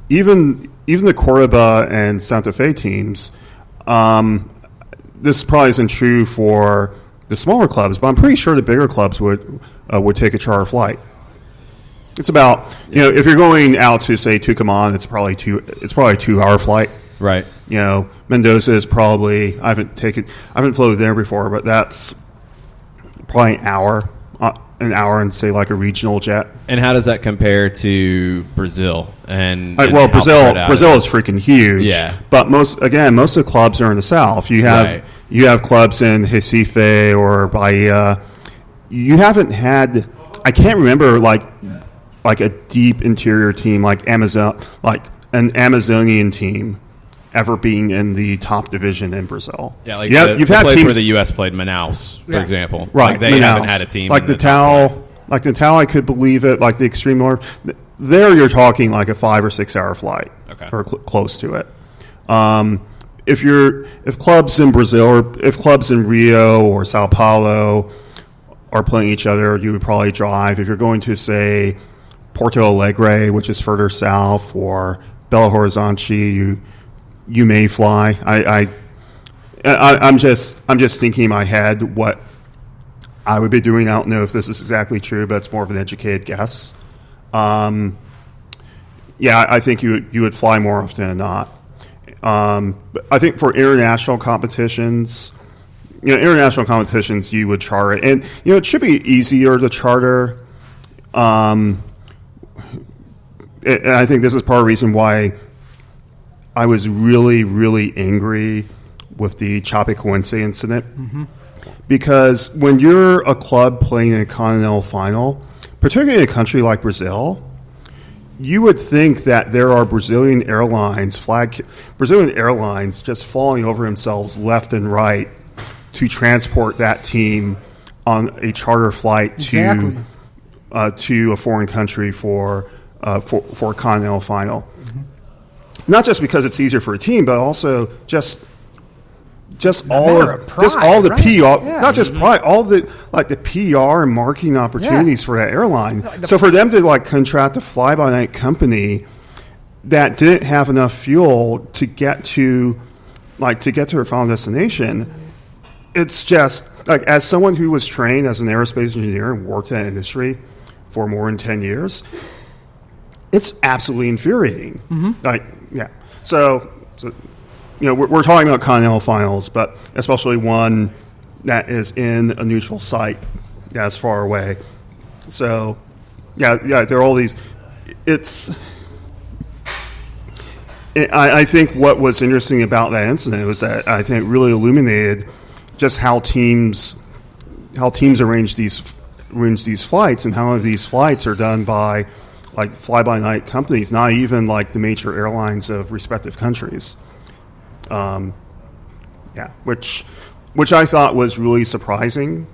even the Cordoba and Santa Fe teams. This probably isn't true for the smaller clubs, but I'm pretty sure the bigger clubs would take a charter flight. It's about if you're going out to say Tucumán, it's probably a 2-hour flight. Right. Mendoza is probably I haven't flown there before, but that's probably an hour and say like a regional jet. And how does that compare to Brazil? Brazil is freaking huge. Yeah. But most of the clubs are in the south. You have clubs in Recife or Bahia. You haven't had. I can't remember like a deep interior team like an Amazonian team ever being in the top division in Brazil. Yeah, like you've had teams where the U.S. played Manaus, for example. Right, like they haven't had a team like Natal. Like Natal, I could believe it. Like the extreme north, there you're talking like a 5 or 6 hour flight, or close to it. If clubs in Brazil or if clubs in Rio or Sao Paulo are playing each other, you would probably drive. If you're going to say Porto Alegre, which is further south, or Belo Horizonte, you may fly. I'm just thinking in my head what I would be doing. I don't know if this is exactly true, but it's more of an educated guess. I think you would fly more often than not. But I think for international competitions, you would charter, and it should be easier to charter. And I think this is part of the reason why I was really, really angry with the Chapecoense incident. Mm-hmm. Because when you're a club playing in a continental final, particularly in a country like Brazil, you would think that there are Brazilian airlines just falling over themselves left and right to transport that team on a charter flight to a foreign country for a continental final. Mm-hmm. Not just because it's easier for a team, but also just all the PR, not just pride, all the the PR and marketing opportunities for that airline. So for them to contract a fly-by-night company that didn't have enough fuel to get to their final destination, it's just as someone who was trained as an aerospace engineer and worked in that industry for more than 10 years, it's absolutely infuriating. Mm-hmm. So we're talking about continental finals, but especially one that is in a neutral site that's far away. So, there are all these. I think what was interesting about that incident was that I think it really illuminated just how teams arrange these ruins these flights, and how these flights are done by like fly-by-night companies, not even like the major airlines of respective countries. Which I thought was really surprising,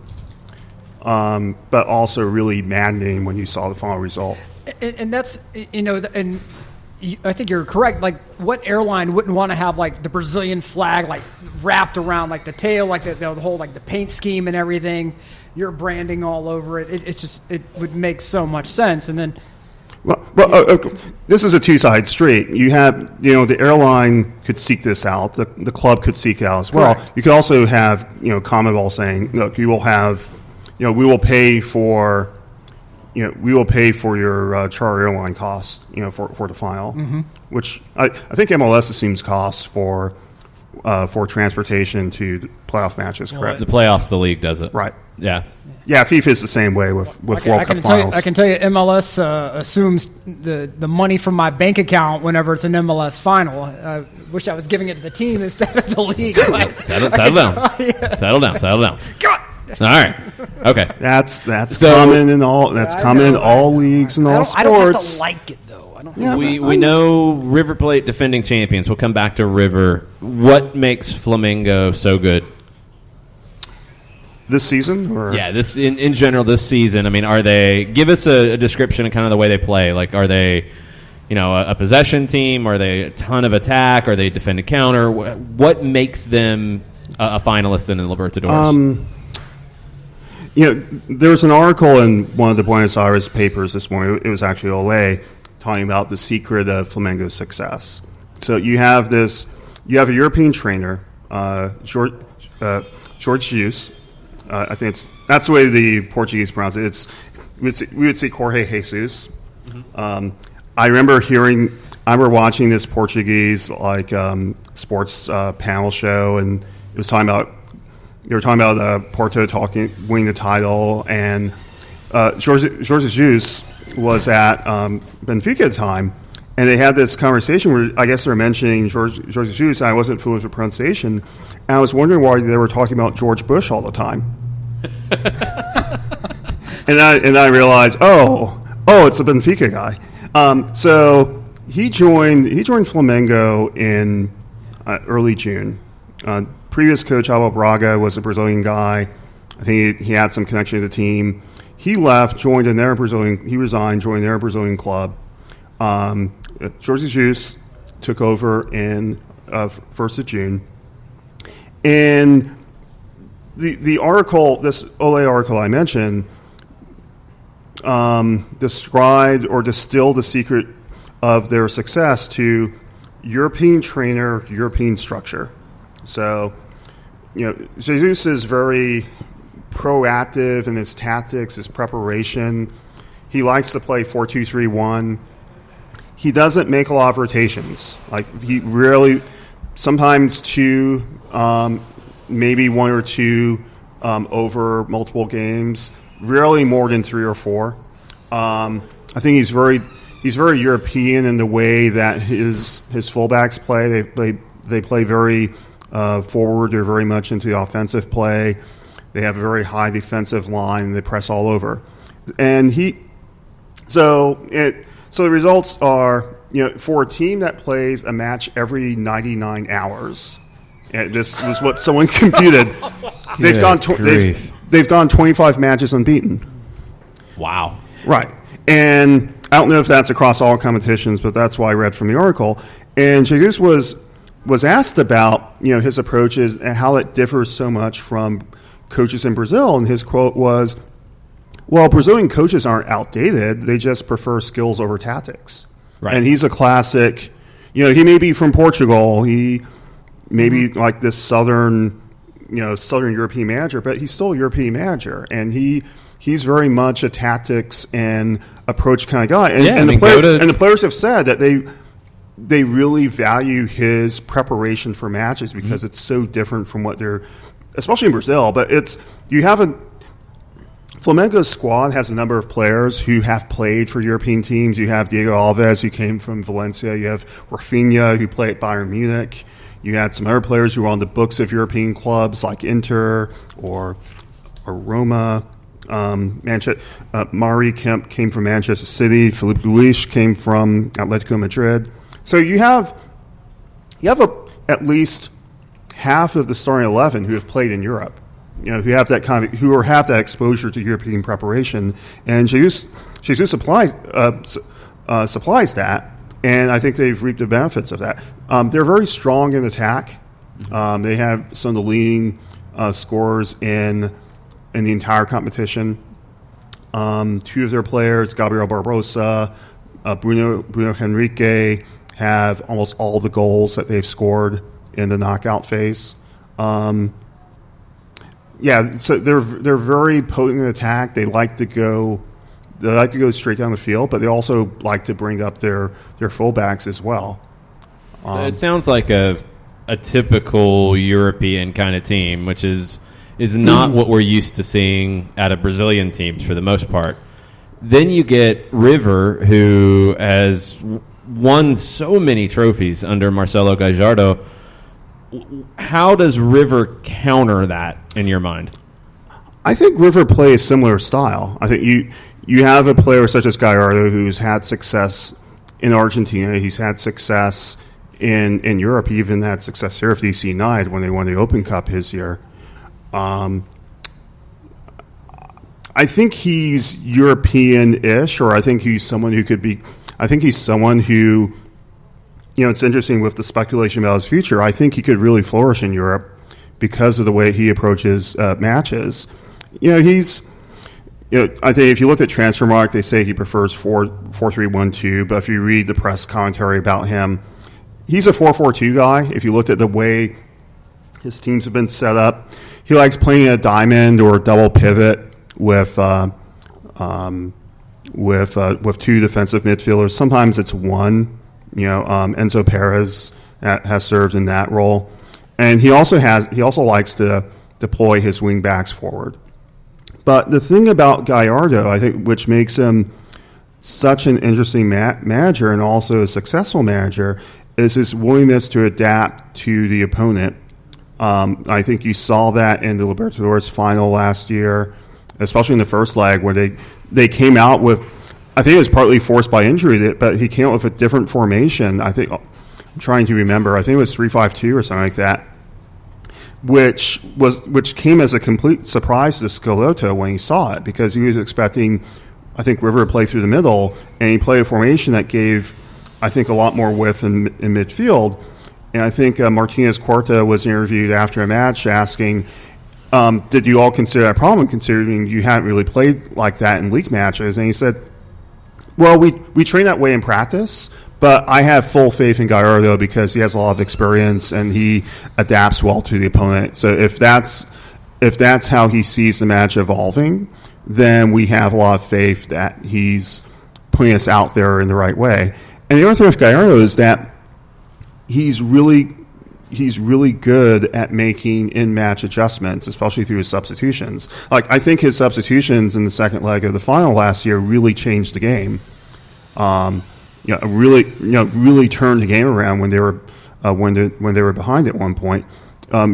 but also really maddening when you saw the final result. And that's, and I think you're correct. Like, what airline wouldn't want to have like the Brazilian flag like wrapped around like the tail, like the whole like the paint scheme and everything, your branding all over it. It would make so much sense. And then, this is a two-sided street. You have, the airline could seek this out. The club could seek it out as well. Correct. You could also have, CONMEBOL saying, look, we will pay for, we will pay for your charter airline costs, for the final, which I think MLS assumes costs for transportation to the playoff matches, correct? The playoffs, the league does it. Right. Yeah. Yeah, FIFA is the same way with World Cup finals. I can tell you, MLS assumes the money from my bank account whenever it's an MLS final. I wish I was giving it to the team instead of the league. Settle down. Settle down. God. All right. Okay. That's common in all. That's common in all leagues and all sports. I don't have to like it though. I don't. We know River Plate defending champions. We'll come back to River. What makes Flamengo so good? This season? Or? Yeah, this in general this season. I mean, are they? Give us a description of kind of the way they play. Like, are they, a possession team? Are they a ton of attack? Are they defend and counter? What makes them a finalist in the Libertadores? There's an article in one of the Buenos Aires papers this morning. It was actually Olé talking about the secret of Flamengo's success. So you have a European trainer, Jorge Jesus. I think that's the way the Portuguese pronounce it. We would say Jorge Jesus. Mm-hmm. I remember watching this Portuguese sports panel show, and it was talking about Porto winning the title, and Jorge Jesus was at Benfica at the time, and they had this conversation where I guess they were mentioning Jorge Jesus, and I wasn't fluent with pronunciation, and I was wondering why they were talking about George Bush all the time. and I realized, it's a Benfica guy. So he joined Flamengo in early June. Previous coach Abel Braga was a Brazilian guy. I think he had some connection to the team. He left, he resigned, joined their Brazilian club. Jorge Jesus took over in 1st of June. And the article, this Olé article I mentioned, described or distilled the secret of their success to European trainer, European structure. So, Jesus is very proactive in his tactics, his preparation. He likes to play 4-2-3-1. He doesn't make a lot of rotations. Like, he rarely, sometimes two, maybe one or two over multiple games. Rarely more than 3 or 4. I think he's very European in the way that his fullbacks play. They play very forward. They're very much into the offensive play. They have a very high defensive line. They press all over, and so the results are, for a team that plays a match every 99 hours. This was what someone computed. They've gone 25 matches unbeaten. Wow. Right. And I don't know if that's across all competitions, but that's why I read from the article. And Jesus was asked about, his approaches and how it differs so much from coaches in Brazil. And his quote was, well, Brazilian coaches aren't outdated. They just prefer skills over tactics. Right. And he's a classic, he may be from Portugal. He may be like this Southern European manager, but he's still a European manager. And he's very much a tactics and approach kind of guy. And the players have said that they really value his preparation for matches because it's so different from what they're, especially in Brazil. But Flamengo's squad has a number of players who have played for European teams. You have Diego Alves, who came from Valencia. You have Rafinha, who played at Bayern Munich. You had some other players who were on the books of European clubs like Inter or Roma. Mari Kemp came from Manchester City. Philippe Luis came from Atletico Madrid. So you have at least half of the starting 11 who have played in Europe. Who have that have that exposure to European preparation, and Jesus supplies that, and I think they've reaped the benefits of that. They're very strong in attack. They have some of the leading scorers in the entire competition. Two of their players, Gabriel Barbosa, Bruno Henrique, have almost all the goals that they've scored in the knockout phase. So they're very potent in attack. They like to go straight down the field, but they also like to bring up their fullbacks as well. So it sounds like a typical European kind of team, which is not what we're used to seeing out of Brazilian teams for the most part. Then you get River, who has won so many trophies under Marcelo Gallardo. How does River counter that in your mind? I think River play a similar style. I think you have a player such as Gallardo who's had success in Argentina. He's had success in Europe. He even had success here with DC United when they won the Open Cup his year. I think he's European-ish, or I think he's someone who could be. I think he's someone who, it's interesting with the speculation about his future. I think he could really flourish in Europe because of the way he approaches matches. I think if you look at Transfermarkt, they say he prefers 4-3-1-2, but if you read the press commentary about him, he's a 4-4-2 guy. If you looked at the way his teams have been set up, he likes playing a diamond or a double pivot with two defensive midfielders. Sometimes it's one. Enzo Perez has served in that role, and he also likes to deploy his wing backs forward. But the thing about Gallardo, I think, which makes him such an interesting manager and also a successful manager, is his willingness to adapt to the opponent. I think you saw that in the Libertadores final last year, especially in the first leg, where they came out with, I think it was partly forced by injury, but he came out with a different formation. I'm trying to remember. I think it was 3-5-2 or something like that, which came as a complete surprise to Schelotto when he saw it, because he was expecting, I think, River to play through the middle, and he played a formation that gave, I think, a lot more width in midfield. And I think Martinez Corta was interviewed after a match asking, did you all consider that a problem, considering you hadn't really played like that in league matches? And he said, well, we train that way in practice, but I have full faith in Gallardo because he has a lot of experience and he adapts well to the opponent. So if that's how he sees the match evolving, then we have a lot of faith that he's putting us out there in the right way. And the other thing with Gallardo is that he's really good at making in-match adjustments, especially through his substitutions. Like, I think his substitutions in the second leg of the final last year really changed the game. Really turned the game around when they were behind at one point.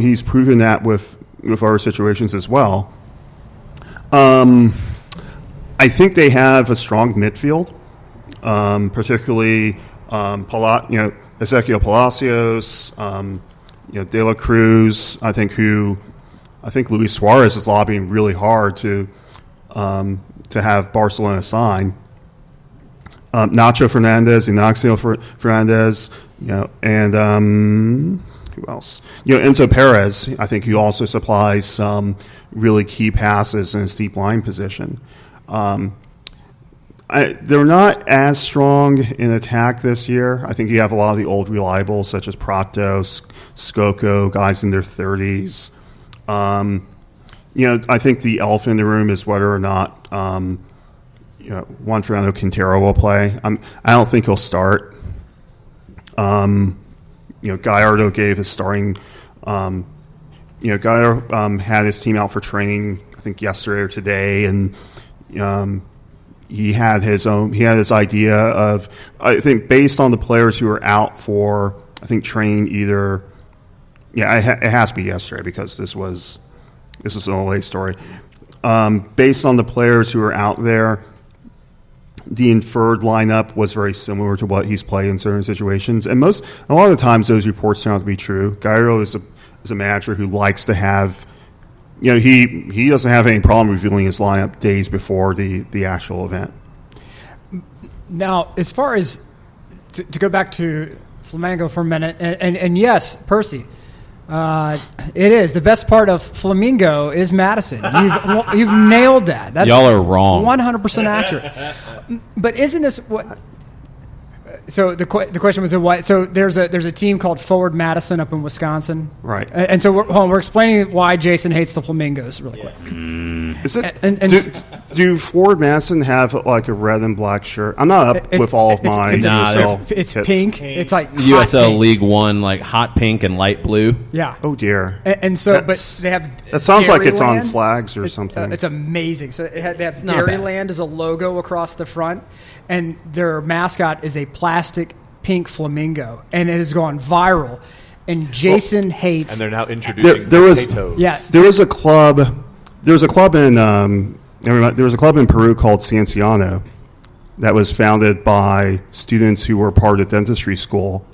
He's proven that with other situations as well. I think they have a strong midfield, particularly Ezequiel Palacios, De La Cruz. I think Luis Suarez is lobbying really hard to have Barcelona sign. Nacho Fernandez, Ignacio Fernandez, and who else? Enzo Perez. I think he also supplies some really key passes in his deep line position. They're not as strong in attack this year. I think you have a lot of the old reliables, such as Prato, Skoko, guys in their 30s. I think the elephant in the room is whether or not Juan Fernando Quintero will play. I don't think he'll start. Gallardo gave his starting. Gallardo had his team out for training, I think yesterday or today, and he had his idea of, I think, based on the players who were out for, I think, training either. Yeah, it has to be yesterday because this was an late story. based on the players who are out there, the inferred lineup was very similar to what he's played in certain situations. And a lot of the times those reports turn out to be true. Gairo is a manager who likes to have, he doesn't have any problem revealing his lineup days before the actual event. Now, as far as to go back to Flamengo for a minute, and yes, Percy, it is. The best part of Flamingo is Madison. You've nailed that. Y'all are wrong. 100% accurate. But isn't this what? So the question was why? So there's a team called Forward Madison up in Wisconsin, right? And so we're explaining why Jason hates the Flamingos really quick. Is it? Do Forward Madison have like a red and black shirt? I'm not up with all of my. It's pink. It's like USL pink. League One, like hot pink and light blue. Yeah. Oh dear. And so, but they have. That sounds like it's on Dairyland. flags or something. It's amazing. So they have not bad. Dairyland as a logo across the front, and their mascot is a plastic pink flamingo, and it has gone viral. And Jason hates. And they're now introducing there was potatoes. Yeah. There was a club. There was a club in. There was a club in Peru called Cienciano that was founded by students who were part of dentistry school,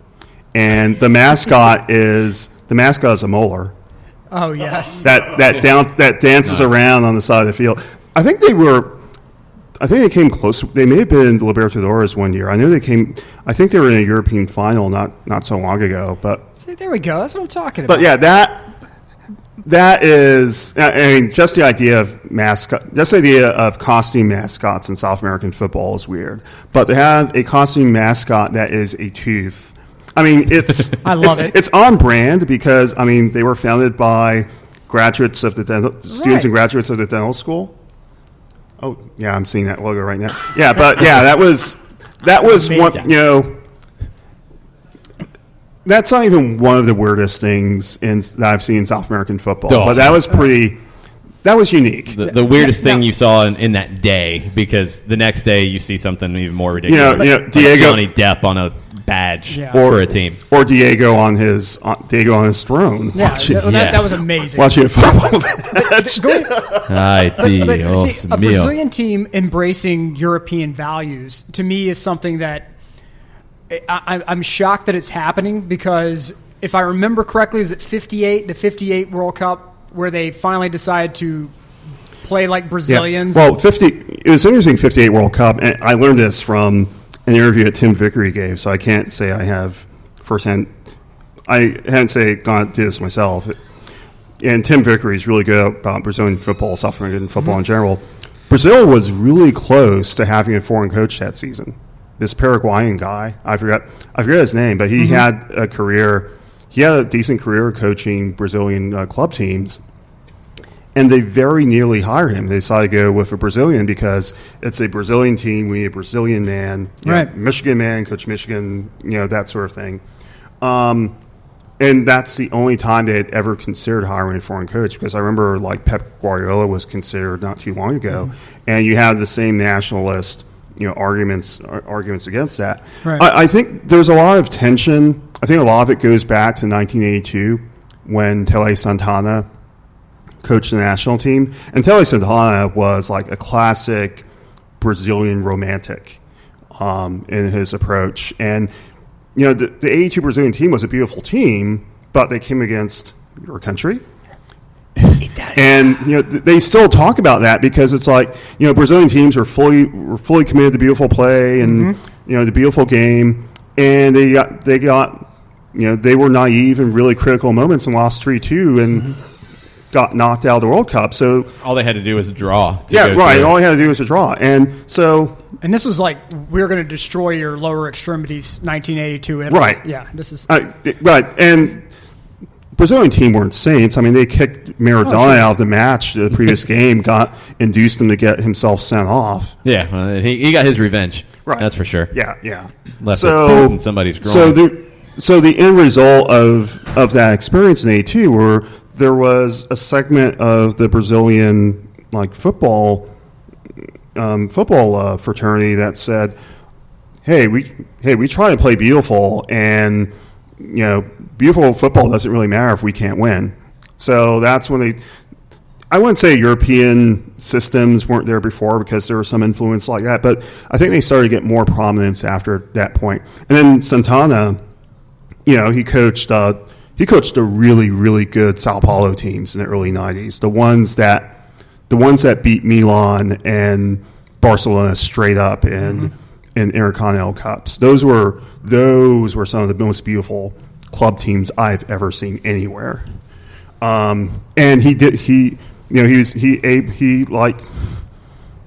and the mascot is a molar. Oh yes. That dances around on the side of the field. I think they came close. They may have been Libertadores one year. I know they came. I think they were in a European final not so long ago. But See, there we go. That's what I'm talking about. But yeah, that is. I mean, just the idea of costume mascots in South American football is weird. But to have a costume mascot that is a tooth. I mean, I love it. It's on brand because they were founded by graduates of students and graduates of the dental school. Oh yeah, I'm seeing that logo right now. Yeah, but yeah, that was one. That's not even one of the weirdest things that I've seen in South American football. Oh. But that was unique. The weirdest thing you saw in that day, because the next day you see something even more ridiculous. Like Diego, Johnny Depp on a badge for a team, or Diego on his throne. Yeah, that was amazing. Watching a football match. A Brazilian team embracing European values to me is something that I'm shocked that it's happening, because if I remember correctly, is it the 58 World Cup where they finally decided to play like Brazilians? Yeah. Well, it was interesting, 58 World Cup, and I learned this from an interview that Tim Vickery gave, so I can't say I have firsthand. I haven't gone to do this myself. And Tim Vickery is really good about Brazilian football, South American football in general. Brazil was really close to having a foreign coach that season. This Paraguayan guy, I forget his name, but he had a career. He had a decent career coaching Brazilian club teams, and they very nearly hired him. They decided to go with a Brazilian because it's a Brazilian team. We need a Brazilian man, Michigan man, coach Michigan, that sort of thing. And that's the only time they had ever considered hiring a foreign coach, because I remember Pep Guardiola was considered not too long ago, and you have the same nationalist arguments against that. Right. I think there's a lot of tension. I think a lot of it goes back to 1982 when Tele Santana coached the national team. And Tele Santana was like a classic Brazilian romantic in his approach. And, the 82 Brazilian team was a beautiful team, but they came against your country. And they still talk about that because it's like Brazilian teams were fully committed to beautiful play and the beautiful game, and they got they were naive in really critical moments and lost 3-2 and got knocked out of the World Cup. So all they had to do was draw. All they had to do was a draw, and this was like, we're going to destroy your lower extremities, 1982. Italy. Right. Yeah. This is right and. Brazilian team weren't saints. I mean, they kicked Maradona out of the match the previous game, induced him to get himself sent off. Yeah, he got his revenge. Right. That's for sure. Yeah. Left a boot in somebody's groin. So the end result of that experience in '82, where there was a segment of the Brazilian football fraternity that said, "Hey, we try to play beautiful, and beautiful football doesn't really matter if we can't win." So that's when I wouldn't say European systems weren't there before because there was some influence like that, but I think they started to get more prominence after that point. And then Santana, he coached the really, really good Sao Paulo teams in the early 90s, the ones that beat Milan and Barcelona straight up in Intercontinental Cups. Those were some of the most beautiful club teams I've ever seen anywhere. And he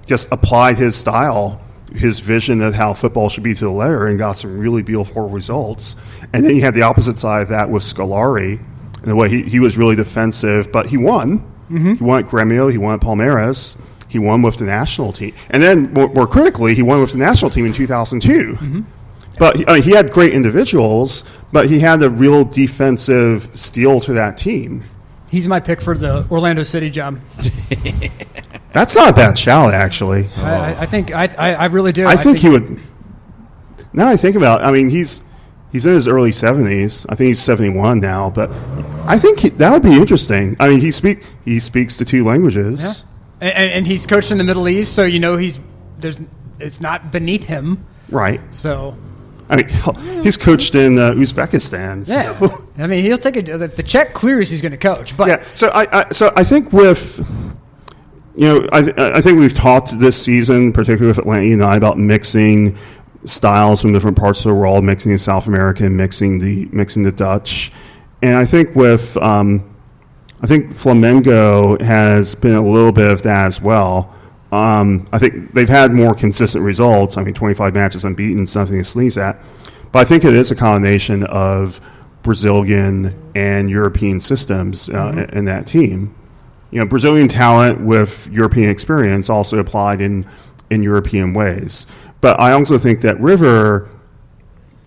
just applied his style, his vision of how football should be to the letter, and got some really beautiful results. And then you had the opposite side of that with Scolari. In the way he was really defensive, but he won. Mm-hmm. He won at Gremio. He won at Palmeiras. He won with the national team. And then, more critically, he won with the national team in 2002. Mm-hmm. But he had great individuals, but he had a real defensive steel to that team. He's my pick for the Orlando City job. That's not a bad shout, actually. I think I really do. I think he would. Now I think about it, I mean, he's in his early 70s. I think he's 71 now, but I think that would be interesting. I mean, he speaks the two languages. Yeah. And he's coached in the Middle East, so it's not beneath him. Right. So I mean, he's coached in Uzbekistan. So. Yeah, I mean, he'll take if the check clears, he's going to coach. But yeah, so I think with I think we've talked this season, particularly with Atlanta United, about mixing styles from different parts of the world, mixing the South American, mixing the Dutch, and I think with I think Flamengo has been a little bit of that as well. I think they've had more consistent results. I mean, 25 matches unbeaten, something to sneeze at. But I think it is a combination of Brazilian and European systems in that team. Brazilian talent with European experience also applied in European ways. But I also think that River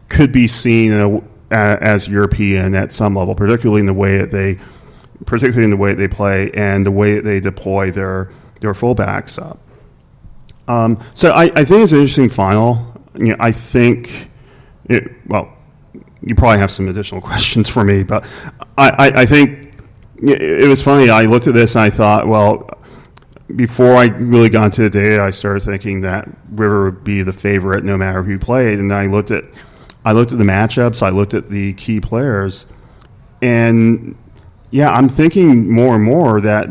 could be seen as European at some level, particularly in the way that they play and the way that they deploy their fullbacks up. So I think it's an interesting final. I think you probably have some additional questions for me, but I think it was funny. I looked at this and I thought, well, before I really got into the data, I started thinking that River would be the favorite no matter who played, and then I looked at the matchups, I looked at the key players, and I'm thinking more and more that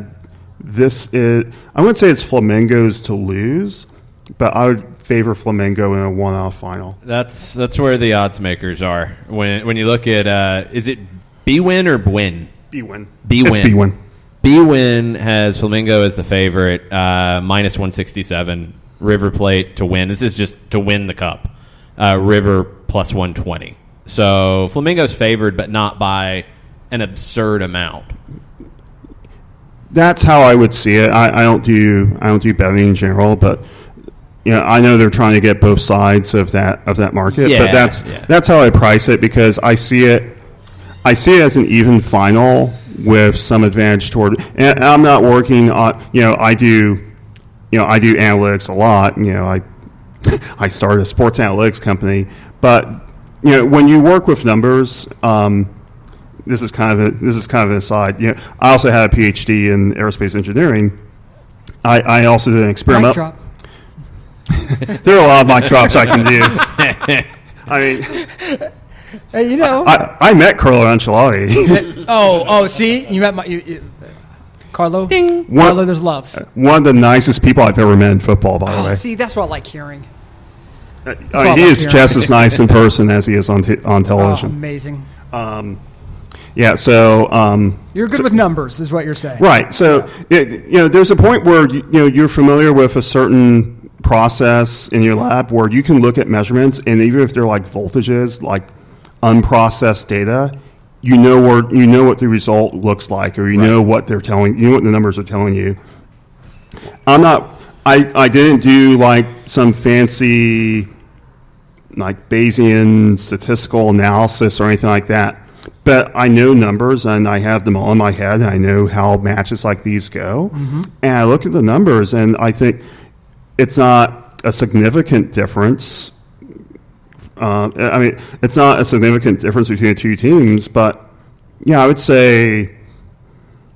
this is, I wouldn't say it's Flamengo's to lose, but I would favor Flamengo in a one-off final. That's where the odds makers are. When you look at, is it B-Win or Bwin? B-Win. B-Win. It's B-Win. B-Win has Flamengo as the favorite, minus 167. River Plate to win. This is just to win the cup. River plus 120. So Flamengo's favored, but not by an absurd amount. That's how I would see it. I don't do betting in general, but I know they're trying to get both sides of that market. Yeah, but that's how I price it, because I see it as an even final with some advantage toward. And I'm not working on. I do analytics a lot. I started a sports analytics company, but when you work with numbers. This is kind of an aside. I also had a PhD in aerospace engineering. I also did an experiment. Mic drop. There are a lot of mic drops I can do. I mean, hey, I met Carlo Ancelotti. See, you met Carlo. Ding. Carlo, there's love. One of the nicest people I've ever met in football, by the way. See, that's what I like hearing. He is just as nice in person as he is on television. Amazing. Yeah, so you're good with numbers, is what you're saying, right? So there's a point where you're familiar with a certain process in your lab where you can look at measurements, and even if they're like voltages, like unprocessed data, you know what the result looks like, or you know what they're telling you, what the numbers are telling you. I didn't do like some fancy like Bayesian statistical analysis or anything like that. But I know numbers, and I have them all in my head, and I know how matches like these go. Mm-hmm. And I look at the numbers, and I think it's not a significant difference. It's not a significant difference between the two teams, but I would say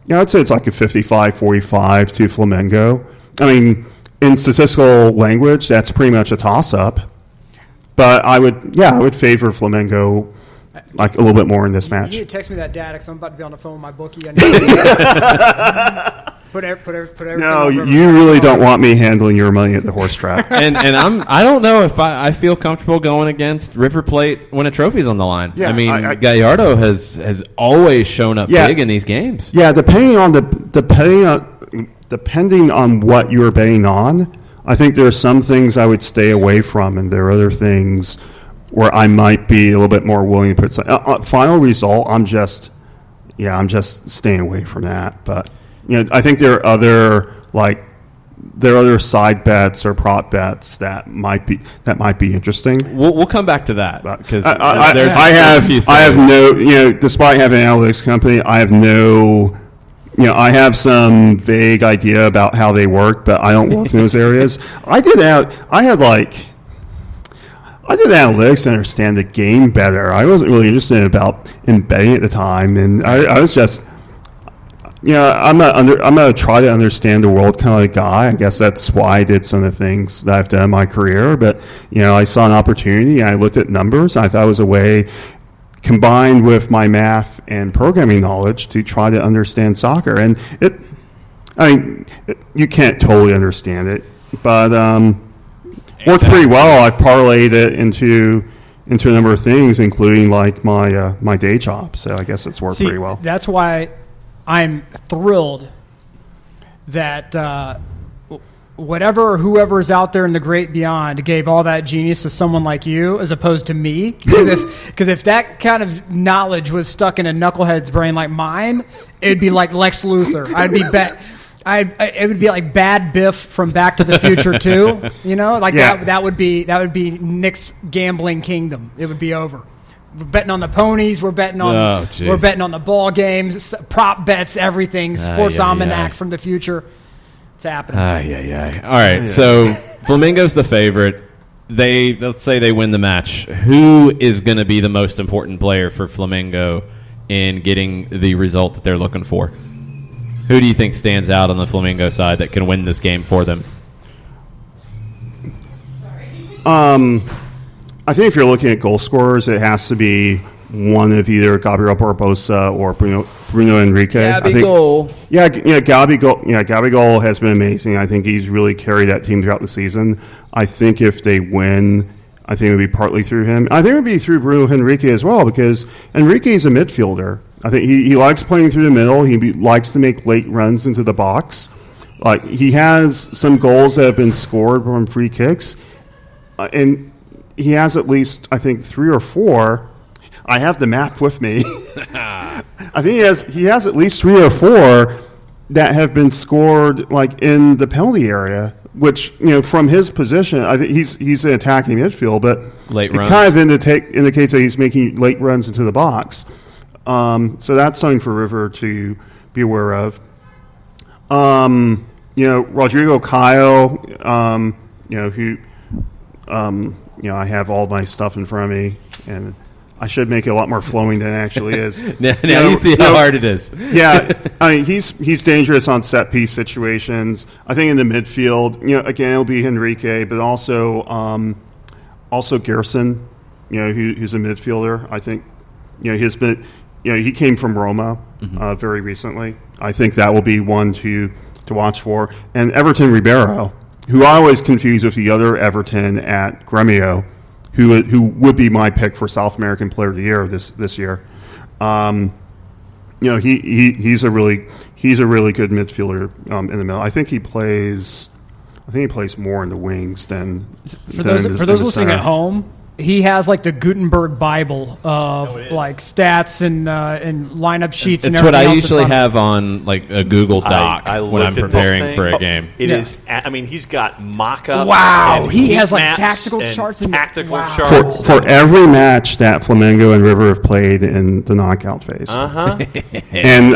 Yeah, I'd say it's like a 55-45 to Flamengo. I mean, in statistical language, that's pretty much a toss-up. But I would favor Flamengo like a little bit more in this match. You need to text me that data because I'm about to be on the phone with my bookie. I need to put everything. No, on you really don't want me handling your money at the horse track. and I don't know if I feel comfortable going against River Plate when a trophy's on the line. Yeah, I mean, I Gallardo has always shown up big in these games. Yeah, depending on what you're betting on, I think there are some things I would stay away from, and there are other things where I might be a little bit more willing to put. Final result, I'm just staying away from that. But I think there are other side bets or prop bets that might be interesting. We'll come back to that because I have no, despite having an analytics company, I have no. I have some vague idea about how they work, but I don't work in those areas. I did analytics to understand the game better. I wasn't really interested in betting at the time, and I was just, I'm gonna try to understand the world kind of guy. I guess that's why I did some of the things that I've done in my career. But I saw an opportunity, and I looked at numbers. I thought it was a way, combined with my math and programming knowledge, to try to understand soccer. And you can't totally understand it, but worked pretty well. I've parlayed it into a number of things, including like my day job. So I guess it's worked pretty well. That's why I'm thrilled that whoever is out there in the great beyond gave all that genius to someone like you as opposed to me. Because if that kind of knowledge was stuck in a knucklehead's brain like mine, it'd be like Lex Luthor. It would be like Bad Biff from Back to the Future 2. That would be Nick's gambling kingdom. It would be over. We're betting on the ponies. We're betting on the ball games, prop bets, everything. Sports almanac from the future. It's happening. All right, so Flamengo's the favorite. Let's say they win the match. Who is going to be the most important player for Flamengo in getting the result that they're looking for? Who do you think stands out on the Flamengo side that can win this game for them? I think if you're looking at goal scorers, it has to be one of either Gabriel Barbosa or Bruno Henrique. Gabigol. Gabigol has been amazing. I think he's really carried that team throughout the season. I think if they win, I think it would be partly through him. I think it would be through Bruno Henrique as well, because Henrique is a midfielder. I think he likes playing through the middle. He likes to make late runs into the box. Like, he has some goals that have been scored from free kicks, and he has at least, I think, 3 or 4. I have the map with me. I think he has at least 3 or 4 that have been scored like in the penalty area, which from his position, I think he's an attacking midfield, but late runs. Kind of indicates that he's making late runs into the box. So that's something for River to be aware of. Rodrigo Caio, who I have all my stuff in front of me, and I should make it a lot more flowing than it actually is. now you see how hard it is. Yeah, I mean, he's dangerous on set piece situations. I think in the midfield, again, it'll be Henrique, but also Gerson, who's a midfielder. I think, he's been, he came from Roma very recently. I think that will be one to watch for. And Everton Ribeiro, who I always confuse with the other Everton at Gremio, who would be my pick for South American Player of the Year this year. He's a really good midfielder in the middle. I think he plays more in the wings than for those listening at home. He has like the Gutenberg Bible of like stats and lineup sheets. It's and what everything I else usually in front of have on like a Google Doc I when I'm looked at this preparing thing. for a game. It is. I mean, he's got mock-ups. Wow, and he heat has, like, maps tactical and charts and- Tactical wow. charts. for every match that Flamengo and River have played in the knockout phase. Uh-huh. And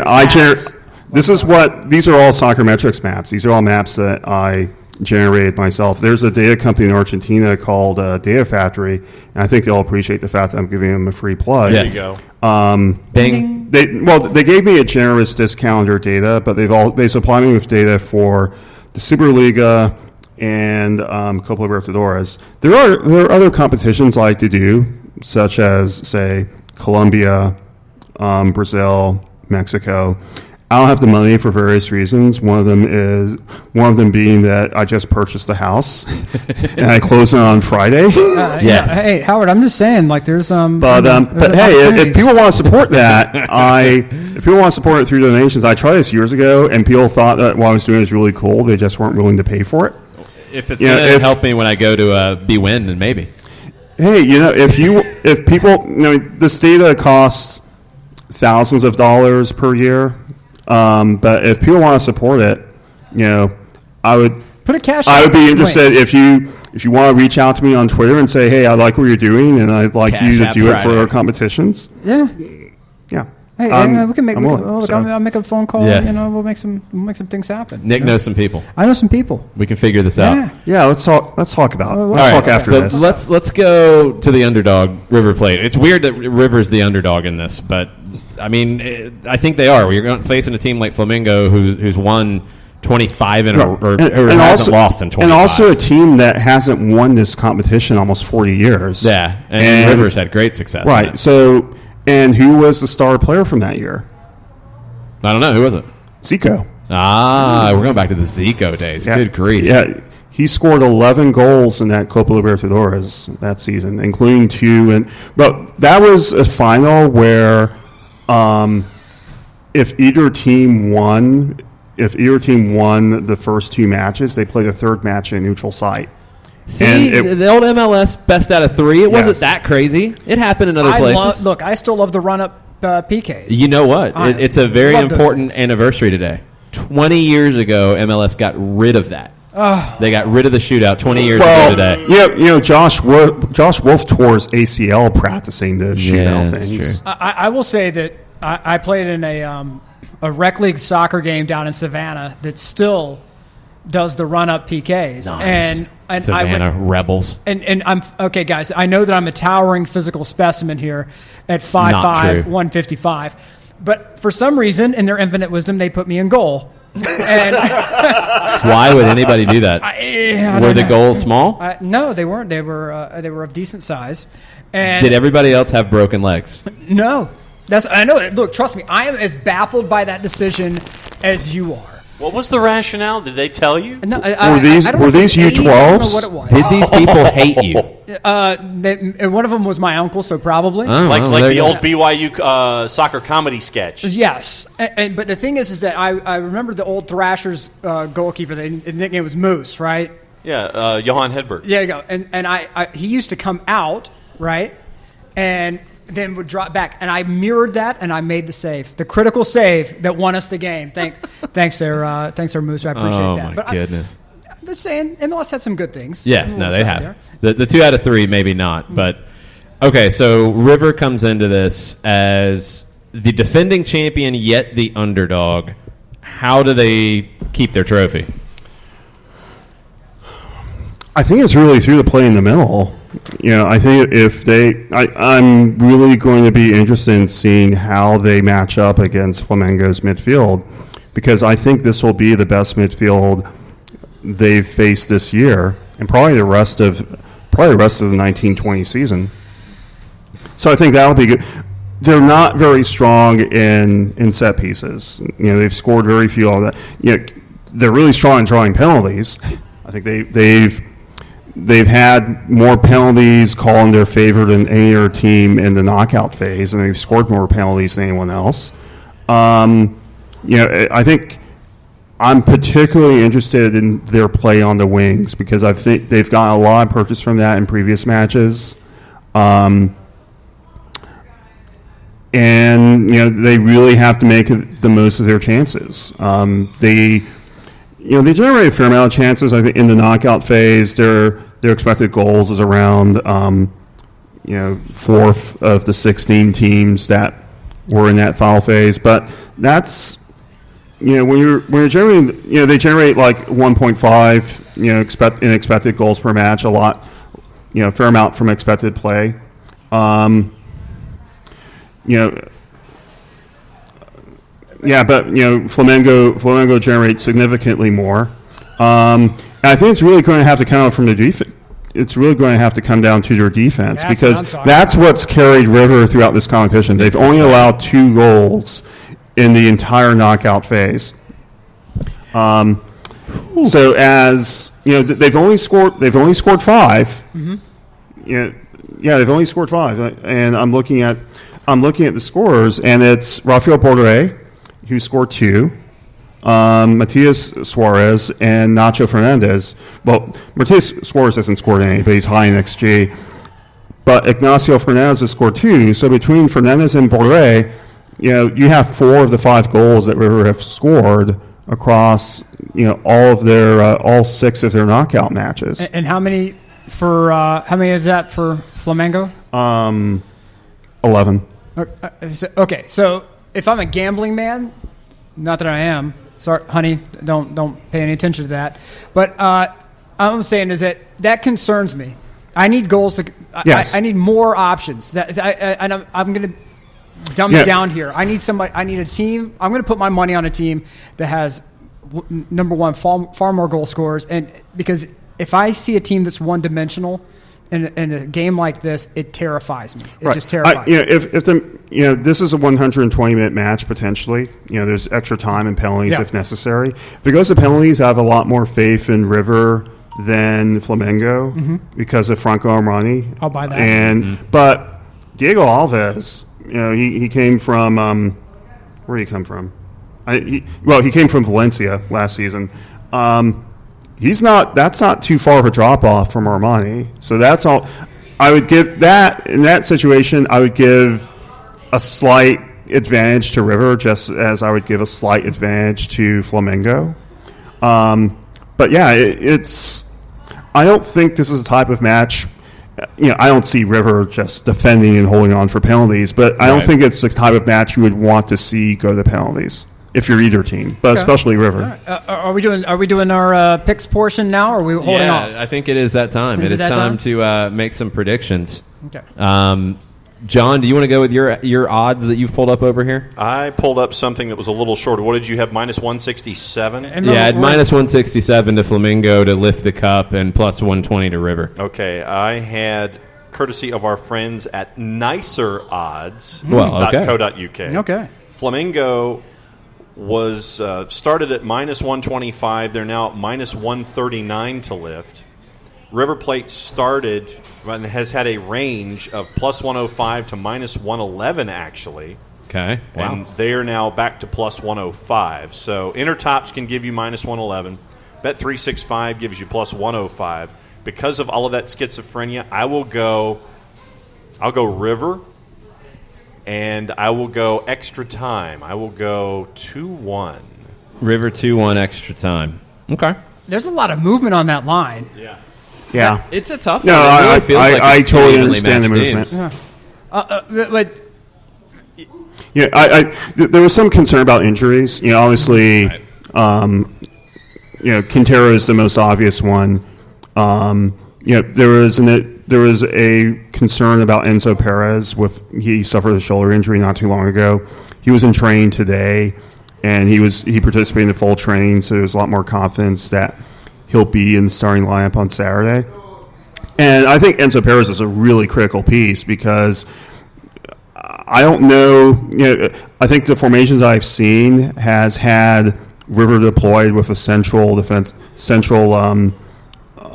these are all soccer metrics maps. These are all maps that I generated myself. There's a data company in Argentina called Data Factory, and I think they'll appreciate the fact that I'm giving them a free plug. Yes. There you go. Bing. They gave me a generous discount on their data, but they supply me with data for the Superliga and Copa Libertadores. There are other competitions I like to do, such as, say, Colombia, Brazil, Mexico. I don't have the money for various reasons. One of them being that I just purchased the house and I close it on Friday. Yes. Hey, Howard, I'm just saying, like, there's But hey, if people want to support that, if people want to support it through donations, I tried this years ago, and people thought that what I was doing was really cool. They just weren't willing to pay for it. If it's going to help me when I go to BWin, then maybe. Hey, if people, this data costs thousands of dollars per year. But if people want to support it, I would put a cash. I would be interested if you want to reach out to me on Twitter and say, hey, I like what you're doing, and I'd like Cash you to App do Friday. it for our competitions. Yeah. Yeah. Hey, we can make. I'll make a phone call. Yes. We'll make some things happen. Nick knows some people. I know some people. We can figure this out. Yeah. Yeah, let's talk about it. All Let's All talk right, after so this. let's go to the underdog, River Plate. It's weird that River's the underdog in this, but I mean, I think they are. We're facing a team like Flamengo, who's won 25 in or hasn't lost in 25. And also a team that hasn't won this competition almost 40 years. Yeah, and River's had great success. in Right. it. So, and who was the star player from that year? I don't know. Who was it? Zico. We're going back to the Zico days. Yeah. Good grief. Yeah, he scored 11 goals in that Copa Libertadores that season, including 2. But that was a final where if either team won the first 2 matches, they played a third match in a neutral site. See, the old MLS best out of 3, it wasn't Yes. that crazy. It happened in other places. Look, I still love the run-up PKs. You know what? It's a very love those important things. anniversary today. 20 years ago, MLS got rid of that. They got rid of the shootout 20 years ago today. Yeah, Josh Wolf tore his ACL practicing the shootout that's things. true. I will say that I played in a rec league soccer game down in Savannah that still does the run-up PKs. Nice. And Savannah Rebels. And I'm okay, guys. I know that I'm a towering physical specimen here at Not 5'5", true. 155. But for some reason, in their infinite wisdom, they put me in goal. And Why would anybody do that? I Were don't the know. goals small? No, they weren't. They were of decent size. And Did everybody else have broken legs? No, I know. Look, trust me. I am as baffled by that decision as you are. What was the rationale? Did they tell you? No, Were these I don't know if it's age, I don't know U12s? what it was. Did these people hate you? One of them was my uncle, so probably. Oh, Like well, there the you old go. BYU soccer comedy sketch. Yes, but the thing is that I remember the old Thrashers goalkeeper. The nickname was Moose, right? Yeah, Johan Hedberg. There you go. And he used to come out, right, and then would drop back, and I mirrored that, and I made the save, the critical save that won us the game. Thanks there, Moose. I appreciate Oh, that. my goodness. I'm just saying, MLS had some good things. Yes, no, they There. have. The 2 out of 3, maybe not. But, okay, so River comes into this as the defending champion, yet the underdog. How do they keep their trophy? I think it's really through the play in the middle. I think I'm really going to be interested in seeing how they match up against Flamengo's midfield, because I think this will be the best midfield they've faced this year, and probably the rest of the 1920 season. So I think that'll be good. They're not very strong in set pieces. They've scored very few of that. They're really strong in drawing penalties. I think they've had more penalties called in their favor than any other team in the knockout phase, and they've scored more penalties than anyone else. I think I'm particularly interested in their play on the wings, because I think they've gotten a lot of purchase from that in previous matches. And they really have to make the most of their chances. They generate a fair amount of chances. I think in the knockout phase, their expected goals is around 4th of the 16 teams that were in that final phase. But that's when you're generating, they generate like 1.5 in expected goals per match, a lot, fair amount from expected play. But Flamengo generates significantly more. And I think it's really going to have to come from the defense. It's really going to have to come down to their defense, because that's what's carried River throughout this competition. They've only allowed 2 goals in the entire knockout phase. So as they've only scored 5. Mm-hmm. They've only scored 5, and I'm looking at the scorers, and it's Rafael Borré, who scored 2. Matias Suarez and Nacho Fernandez. Well, Matias Suarez hasn't scored any, but he's high in XG. But Ignacio Fernandez has scored 2. So between Fernandez and Borré, you have 4 of the 5 goals that River have scored across all 6 of their knockout matches. And how many is that for Flamengo? 11. Okay, so if I'm a gambling man, not that I am. Sorry, honey, don't pay any attention to that. But all I'm saying is that concerns me. I need goals to. Yes. I need more options. I'm going to dumb it down here. I need somebody. I need a team. I'm going to put my money on a team that has number one far more goal scorers, and because if I see a team that's one dimensional in a game like this, it terrifies me. It just terrifies me. If this is a 120-minute match potentially. There's extra time and penalties if necessary. If it goes to penalties, I have a lot more faith in River than Flamengo because of Franco Armani. I'll buy that. But Diego Alves, he came from where did he come from? He came from Valencia last season. That's not too far of a drop off from Armani. So that's all. I would give that in that situation. I would give a slight advantage to River, just as I would give a slight advantage to Flamengo. But yeah, it's. I don't think this is a type of match. I don't see River just defending and holding on for penalties, but I don't think it's the type of match you would want to see go to penalties if you're either team, but especially River. Right. Are we doing our picks portion now, or are we holding off? I think it is that time. It is time to make some predictions. Okay. John, do you want to go with your odds that you've pulled up over here? I pulled up something that was a little shorter. What did you have? Minus 167? At minus 167 to Flamengo to lift the cup and plus 120 to River. Okay. I had, courtesy of our friends at Nicer Odds. .co.uk. Okay. Flamengo was started at minus 125. They're now at minus 139 to lift. River Plate started and has had a range of plus 105 to minus 111, actually. Okay. Wow. And they are now back to plus 105. So Intertops can give you minus 111. Bet365 gives you plus 105. Because of all of that schizophrenia, I'll go River, and I will go extra time. I will go 2-1. River 2-1 extra time. Okay. There's a lot of movement on that line. Yeah. It's a tough one. No, I totally understand the movement. There was some concern about injuries. Obviously, Quintero is the most obvious one. There was a concern about Enzo Perez. He suffered a shoulder injury not too long ago. He was in training today, and he participated in full training, so there's a lot more confidence that he'll be in the starting lineup on Saturday. And I think Enzo Perez is a really critical piece because I don't know. I think the formations I've seen has had River deployed with a central holding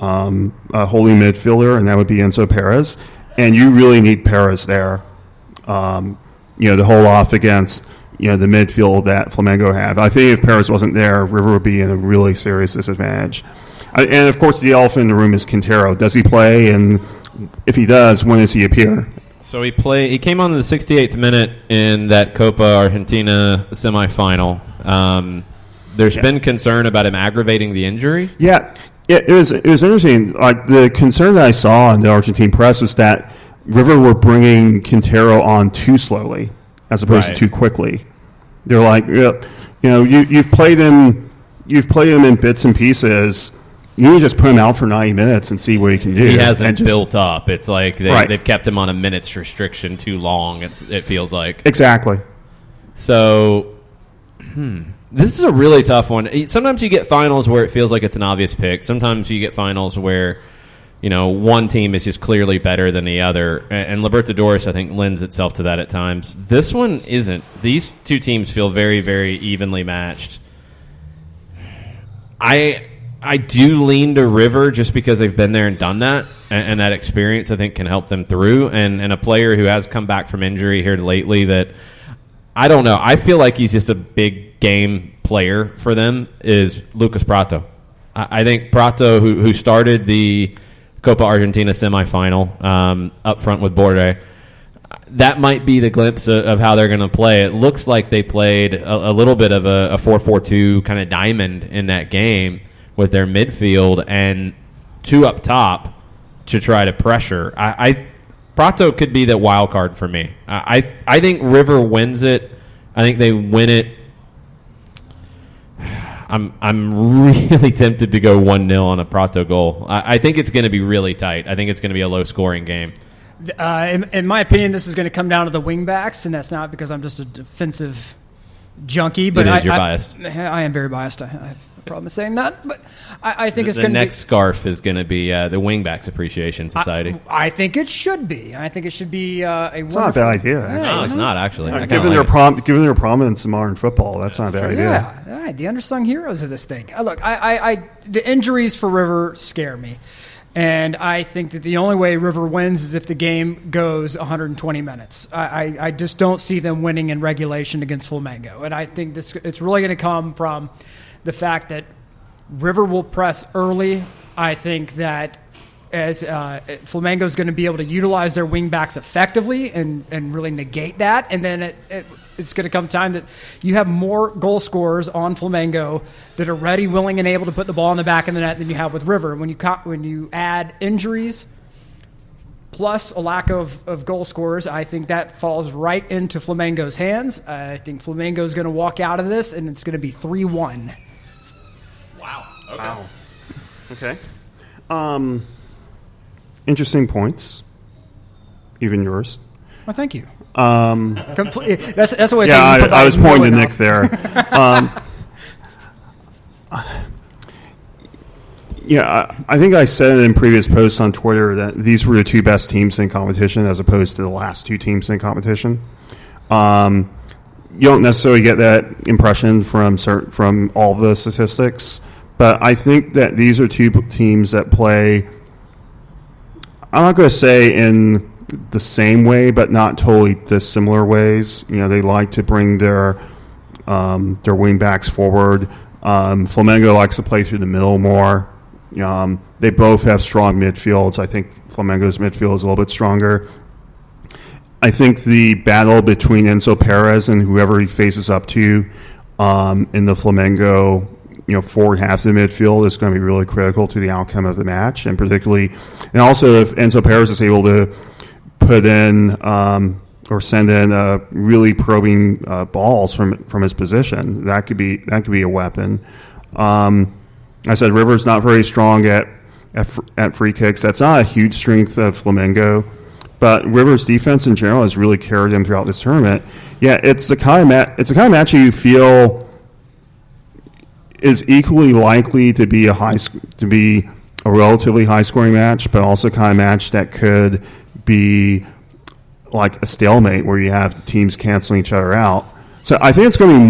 midfielder, and that would be Enzo Perez. And you really need Perez there, to hold off against the midfield that Flamengo have. I think if Perez wasn't there, River would be in a really serious disadvantage. And of course, the elephant in the room is Quintero. Does he play? And if he does, when does he appear? So he came on in the 68th minute in that Copa Argentina semifinal. There's been concern about him aggravating the injury. Yeah, it was interesting. Like the concern that I saw in the Argentine press was that River were bringing Quintero on too slowly as opposed to too quickly. They're like, you've played him in bits and pieces. you just put him out for 90 minutes and see what he can do. He hasn't built up. It's like they've kept him on a minutes restriction too long, it feels like. Exactly. So, this is a really tough one. Sometimes you get finals where it feels like it's an obvious pick. Sometimes you get finals where, one team is just clearly better than the other. And Libertadores, I think, lends itself to that at times. This one isn't. These two teams feel very, very evenly matched. I do lean to River just because they've been there and done that, and that experience I think can help them through. And a player who has come back from injury here lately that I don't know. I feel like he's just a big game player for them is Lucas Prato. I think Prato, who started the Copa Argentina semifinal up front with Borre, that might be the glimpse of how they're going to play. It looks like they played a little bit of a 4-4-2 kind of diamond in that game with their midfield and two up top to try to pressure. Prato could be the wild card for me. I think River wins it. I think they win it. I'm really tempted to go 1-0 on a Prato goal. I think it's going to be really tight. I think it's going to be a low-scoring game. In my opinion, this is going to come down to the wingbacks, and that's not because I'm just a defensive junkie. But you're biased. I am very biased. I have a problem saying that, but I think it's going to be... The next scarf is going to be the Wingbacks Appreciation Society. I think it should be. I think it should be a It's not a bad idea, actually. No, it's not, actually. Given their prominence in modern football, that's not a bad idea. Yeah, the unsung heroes of this thing. Look, the injuries for River scare me. And I think that the only way River wins is if the game goes 120 minutes. I just don't see them winning in regulation against Flamengo. And I think it's really going to come from the fact that River will press early. I think that as Flamengo is going to be able to utilize their wingbacks effectively and really negate that. And then it's going to come time that you have more goal scorers on Flamengo that are ready, willing, and able to put the ball in the back of the net than you have with River. When you add injuries plus a lack of goal scorers, I think that falls right into Flamengo's hands. I think Flamengo is going to walk out of this, and it's going to be 3-1. Wow. Okay. Wow. Okay. Interesting points. Even yours. Well, thank you. That's the way. Yeah, I was pointing to Nick there. I think I said in previous posts on Twitter that these were the two best teams in competition as opposed to the last two teams in competition. You don't necessarily get that impression from all the statistics, but I think that these are two teams that play, I'm not going to say in the same way, but not totally dissimilar ways. They like to bring their wing backs forward. Flamengo likes to play through the middle more. They both have strong midfields. I think Flamengo's midfield is a little bit stronger. I think the battle between Enzo Perez and whoever he faces up to in the Flamengo forward half of the midfield is going to be really critical to the outcome of the match, and also if Enzo Perez is able to put in or send in really probing balls from his position, that could be a weapon. I said River's not very strong at free kicks. That's not a huge strength of Flamengo, but River's defense in general has really carried him throughout this tournament. Yeah, it's the kind of match you feel is equally likely to be a relatively high scoring match, but also kind of match that could be like a stalemate where you have the teams canceling each other out. So I think it's going to be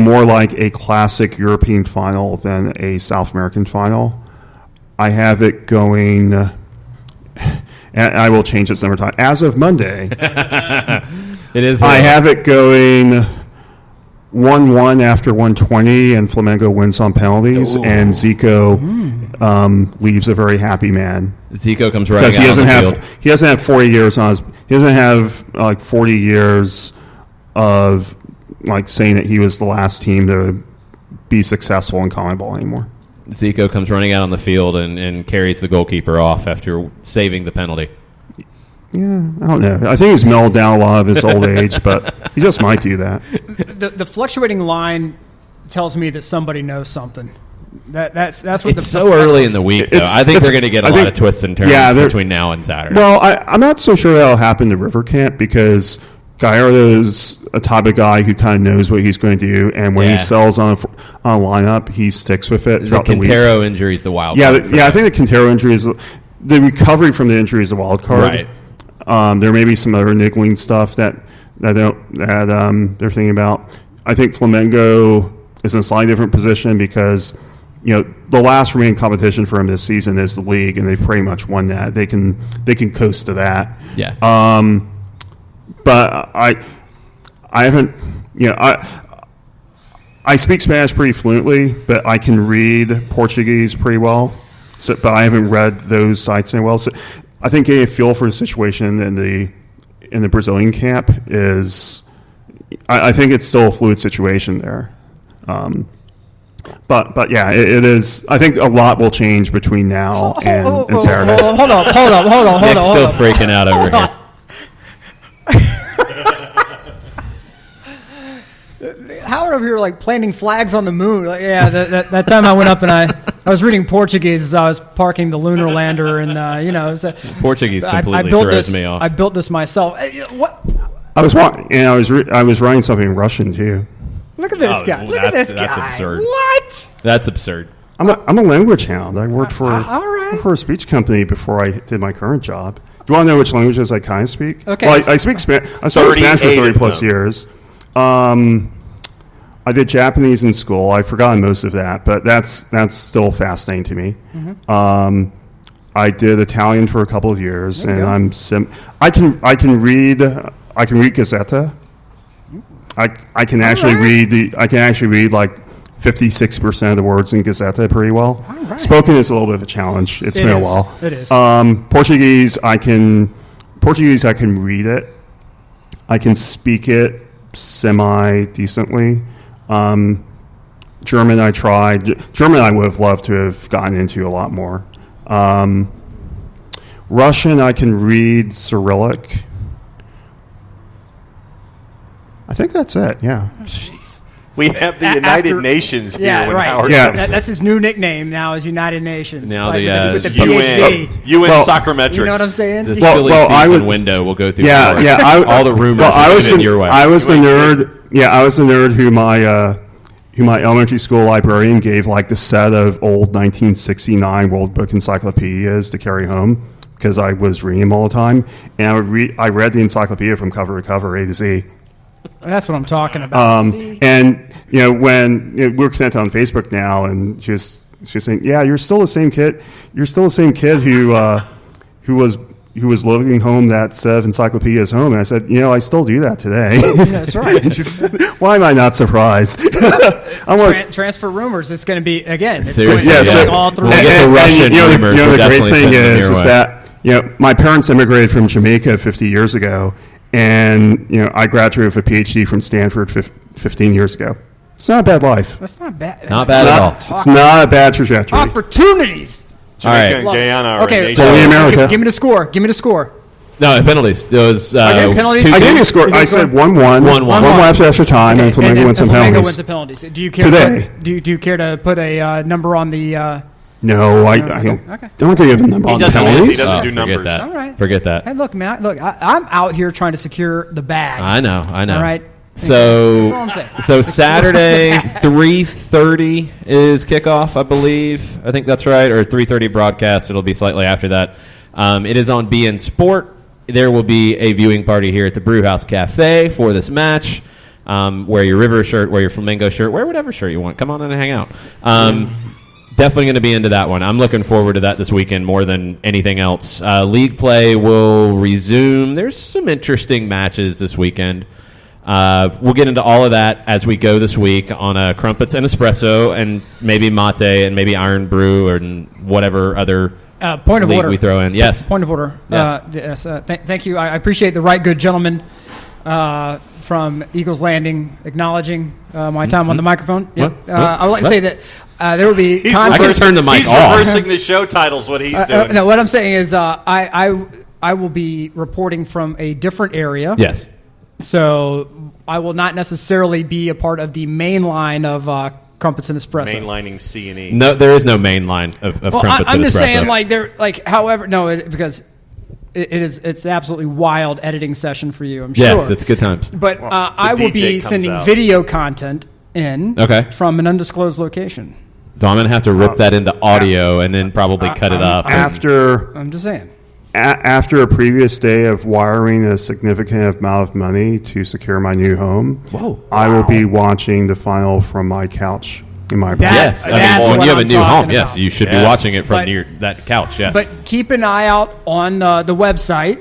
more like a classic European final than a South American final. I have it going, and I will change this number of times. As of Monday, it is. I have it going 1-1 after 120, and Flamengo wins on penalties, and Zico leaves a very happy man. Zico comes right because he doesn't have 40 years on his. He doesn't have like 40 years of like saying that he was the last team to be successful in CONMEBOL anymore. Zico comes running out on the field and carries the goalkeeper off after saving the penalty. Yeah, I don't know. I think he's mellowed down a lot of his old age, but he just might do that. The fluctuating line tells me that somebody knows something. That's what It's so early in the week, though. I think we're going to get a lot of twists and turns between now and Saturday. Well, I'm not so sure that'll happen to River Camp because Gallardo's a type of guy who kind of knows what he's going to do, and when he sells on a lineup, he sticks with it throughout the week. The Quintero injury is the wild card. I think the Quintero injury is the recovery from the injury is the wild card. Right. There may be some other niggling stuff that they're thinking about. I think Flamengo is in a slightly different position because the last remaining competition for him this season is the league, and they've pretty much won that. They can coast to that. Yeah. But I haven't. I speak Spanish pretty fluently, but I can read Portuguese pretty well. So, but I haven't read those sites very well. So I think getting a feel for the situation in the Brazilian camp is. I think it's still a fluid situation there. But yeah, it is. I think a lot will change between now and Saturday. Hold on. Nick's still freaking out over here. Howard over here like planting flags on the moon. Like, that time I went up and I was reading Portuguese as I was parking the lunar lander, and Portuguese completely throws me off. I built this myself. What? I was writing something in Russian too. Look at this guy. Look at this guy. That's absurd. What? That's absurd. I'm a language hound. I worked for a speech company before I did my current job. Do you want to know which languages I kind of speak? Okay. Well, I speak Spanish. I studied Spanish for 30 plus years. I did Japanese in school. I've forgotten most of that, but that's still fascinating to me. Mm-hmm. I did Italian for a couple of years, and I can read Gazzetta. I can actually read like 56% of the words in Gazzetta pretty well. Right. Spoken is a little bit of a challenge. It's been a while. It is. Portuguese I can read it. I can speak it semi decently. German I tried. German I would have loved to have gotten into a lot more. Russian I can read Cyrillic. I think that's it. Yeah. Jeez. We have the United Nations here. Howard. That's his new nickname now is United Nations. Now with the PhD. UN Sachrometrics. You know what I'm saying? The silly season window will go through. All the rumors. I was your way. I was the nerd. Yeah, I was the nerd who my elementary school librarian gave like the set of old 1969 World Book encyclopedias to carry home because I was reading them all the time, and I read the encyclopedia from cover to cover, A to Z. That's what I'm talking about. And when we're connected on Facebook now, and she's saying, "Yeah, you're still the same kid. You're still the same kid who was loading home that set of encyclopedias home." And I said, "I still do that today." That's right. And she said, "Why am I not surprised?" Transfer rumors. It's going to be again. Seriously, all through. We'll get the Russian rumors. The great thing is that my parents immigrated from Jamaica 50 years ago. And, I graduated with a PhD from Stanford 15 years ago. It's not a bad life. That's not bad. Not bad at all. It's not a bad trajectory. Opportunities. Jamaica and Guyana are okay, so America. Give me the score. No, penalties. There was penalties. I gave you a score. I said 1-1. 1-1 after extra time, and Flamengo wins some penalties. Flamengo wins the penalties. Do you care today? Do you care to put a number on the... No, I don't give a number on the penalties. He doesn't do numbers. All right. Forget that. Hey, look, man. I'm out here trying to secure the bag. I know. All right. So, that's all I'm saying. So Saturday, 3:30 is kickoff, I believe. I think that's right, or 3:30 broadcast. It'll be slightly after that. It is on BN Sport. There will be a viewing party here at the Brewhouse Cafe for this match. Wear your River shirt, wear your Flamengo shirt, wear whatever shirt you want. Come on in and hang out. Definitely going to be into that one. I'm looking forward to that this weekend more than anything else. League play will resume. There's some interesting matches this weekend. We'll get into all of that as we go this week on Crumpets and Espresso and maybe Mate and maybe Iron Brew or whatever other point of league order we throw in. Yes. Point of order. Yes. Thank you. I appreciate the right good gentleman from Eagles Landing acknowledging my time on the microphone. Yep. I would like to say that there will be... I can turn the mic off. He's reversing the show titles, what he's doing. No, what I'm saying is I will be reporting from a different area. Yes. So I will not necessarily be a part of the main line of Crumpets and Espresso. Mainlining C and E. No, there is no main line of Crumpets I'm and just Espresso. saying, like they're like, however, no, because it's an absolutely wild editing session for you. I'm sure. Yes, it's good times. But I will DJ be comes sending out. video content in from an undisclosed location. So I'm going to have to rip that into audio and then probably cut it up. I'm just saying. After a previous day of wiring a significant amount of money to secure my new home, I will be watching the final from my couch in my apartment. Yes, I That's mean, when what you have a I'm new talking home, yes, about. you should be Yes. watching it from But- that couch. Yes, But keep an eye out on the website,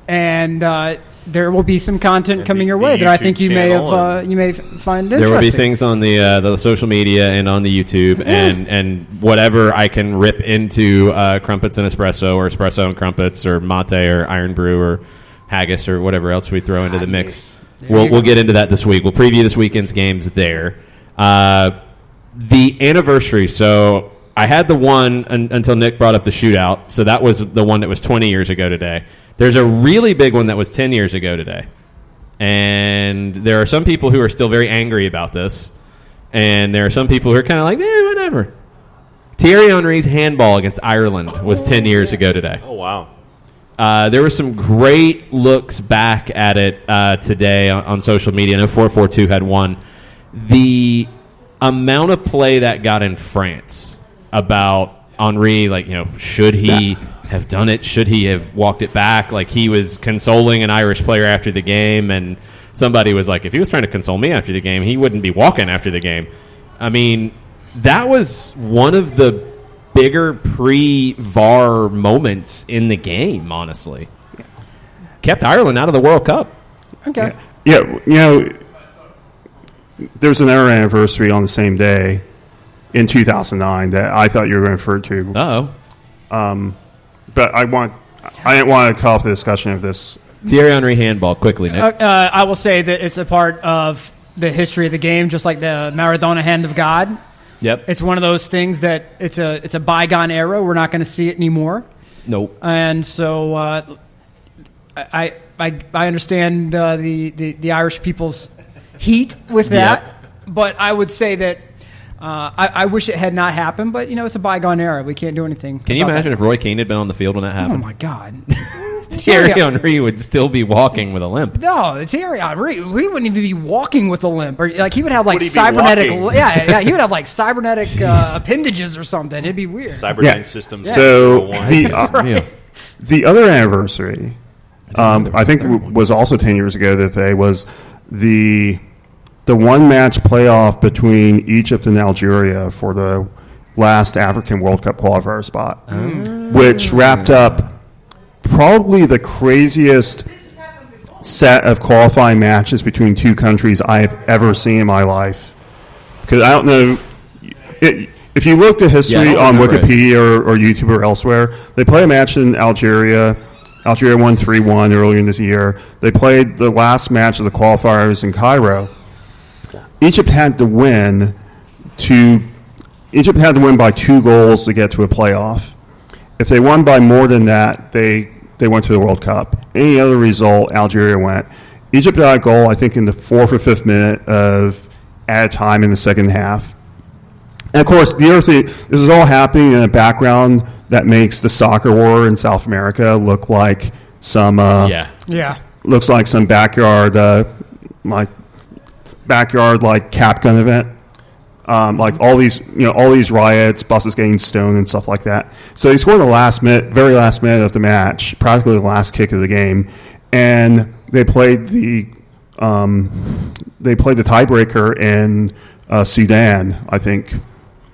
and there will be some content coming your the way that I YouTube think you may channel have you may find interesting. there will be things on the social media and on the YouTube and whatever I can rip into Crumpets and Espresso or Espresso and Crumpets or Mate or Iron Brew or Haggis or whatever else we throw into the mix. We'll get into that this week. We'll preview this weekend's games there. The anniversary. So I had the one until Nick brought up the shootout. So that was the one that was 20 years ago today. There's a really big one that was 10 years ago today. And there are some people who are still very angry about this. And there are some people who are kind of like, whatever. Thierry Henry's handball against Ireland was 10 years ago today. Oh, wow. There were some great looks back at it today on social media. I know 442 had one. The amount of play that got in France about Henry, should he have done it? Should he have walked it back? Like, he was consoling an Irish player after the game, and somebody was like, if he was trying to console me after the game, he wouldn't be walking after the game. I mean, that was one of the bigger pre-VAR moments in the game, honestly. Kept Ireland out of the World Cup. Okay. Yeah, there's another anniversary on the same day in 2009 that I thought you were going to refer to. Uh-oh. But I didn't want to cut off the discussion of this. Thierry Henry handball, quickly, Nick. I will say that it's a part of the history of the game, just like the Maradona hand of God. Yep. It's one of those things that it's a bygone era. We're not going to see it anymore. Nope. And so I understand the Irish people's heat with that, but I would say that I wish it had not happened. But it's a bygone era. We can't do anything. Can you about imagine that. if Roy Keane had been on the field when that Oh happened? my God! Thierry Henry would still be walking with a limp. No, Thierry Henry, he wouldn't even be walking with a limp, or like he would have like Would he be cybernetic. walking? Yeah, he would have like cybernetic appendages or something. It'd be weird. Cyberdyne Systems. So 01. Yeah. the other anniversary, I think was also 10 years ago that day, was the one-match playoff between Egypt and Algeria for the last African World Cup qualifier spot, which wrapped up probably the craziest set of qualifying matches between two countries I have ever seen in my life. Because I don't know, if you look at history I on don't remember Wikipedia or YouTube or elsewhere, they play a match in Algeria. Algeria won 3-1 earlier in this year. They played the last match of the qualifiers in Cairo. Egypt had to win by 2 goals to get to a playoff. If they won by more than that, they went to the World Cup. Any other result, Algeria went. Egypt got a goal, I think, in the 4th or 5th minute of added time in the second half. And, of course, the other thing, this is all happening in a background that makes the soccer war in South America look like some looks like some backyard cap gun event. Like all these riots, buses getting stoned and stuff like that. So he scored the very last minute of the match, practically the last kick of the game, and they played the tiebreaker in Sudan, I think,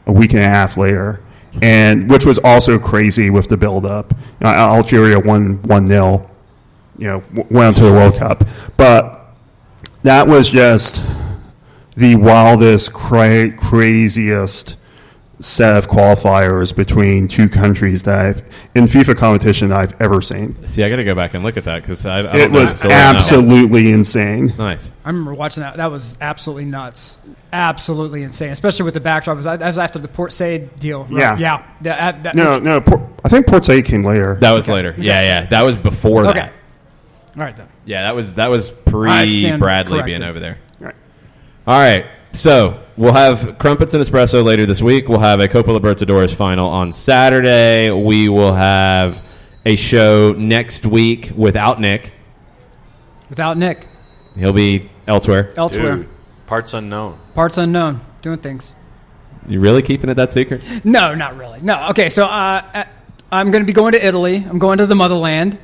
a week and a half later, and which was also crazy with the build-up. Algeria won 1-0, went on to the World Cup, but that was just the wildest, craziest set of qualifiers between two countries that in FIFA competition I've ever seen. See, I got to go back and look at that because I don't It know was the story enough. absolutely insane. Nice. I remember watching that. That was absolutely nuts. Absolutely insane, especially with the backdrop. That was after the Port Said deal. Right? Yeah. No. I think Port Said came later. That was later. Yeah. That was before Okay. that. All right, then. Yeah, that was I stand pre-Bradley corrected. being over there. Right. All right. So we'll have Crumpets and Espresso later this week. We'll have a Copa Libertadores final on Saturday. We will have a show next week without Nick. Without Nick. He'll be elsewhere. Dude, parts unknown. Parts unknown. Doing things. You really keeping it that secret? No, not really. No. Okay, so I'm going to be going to Italy. I'm going to the motherland.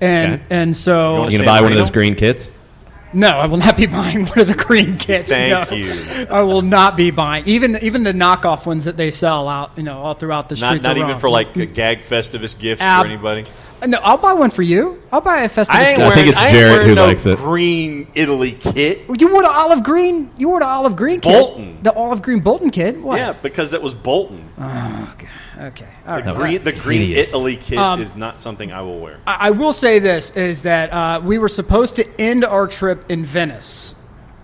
And so... You going to buy one of those green kits? No, I will not be buying one of the green kits. Thank no. you. I will not be buying even the knockoff ones that they sell out, all throughout the streets. Not of even Rome. for like a gag Festivus gifts for anybody. No, I'll buy one for you. I'll buy a Festivus gift. I think it's Jared who likes it. Green Italy kit. You wore the olive green. You wore the olive green kit. Bolton. The olive green Bolton kit. What? Yeah, because it was Bolton. Oh, okay. All right. The green hideous. Italy kit is not something I will wear. I will say this is that we were supposed to end our trip in Venice,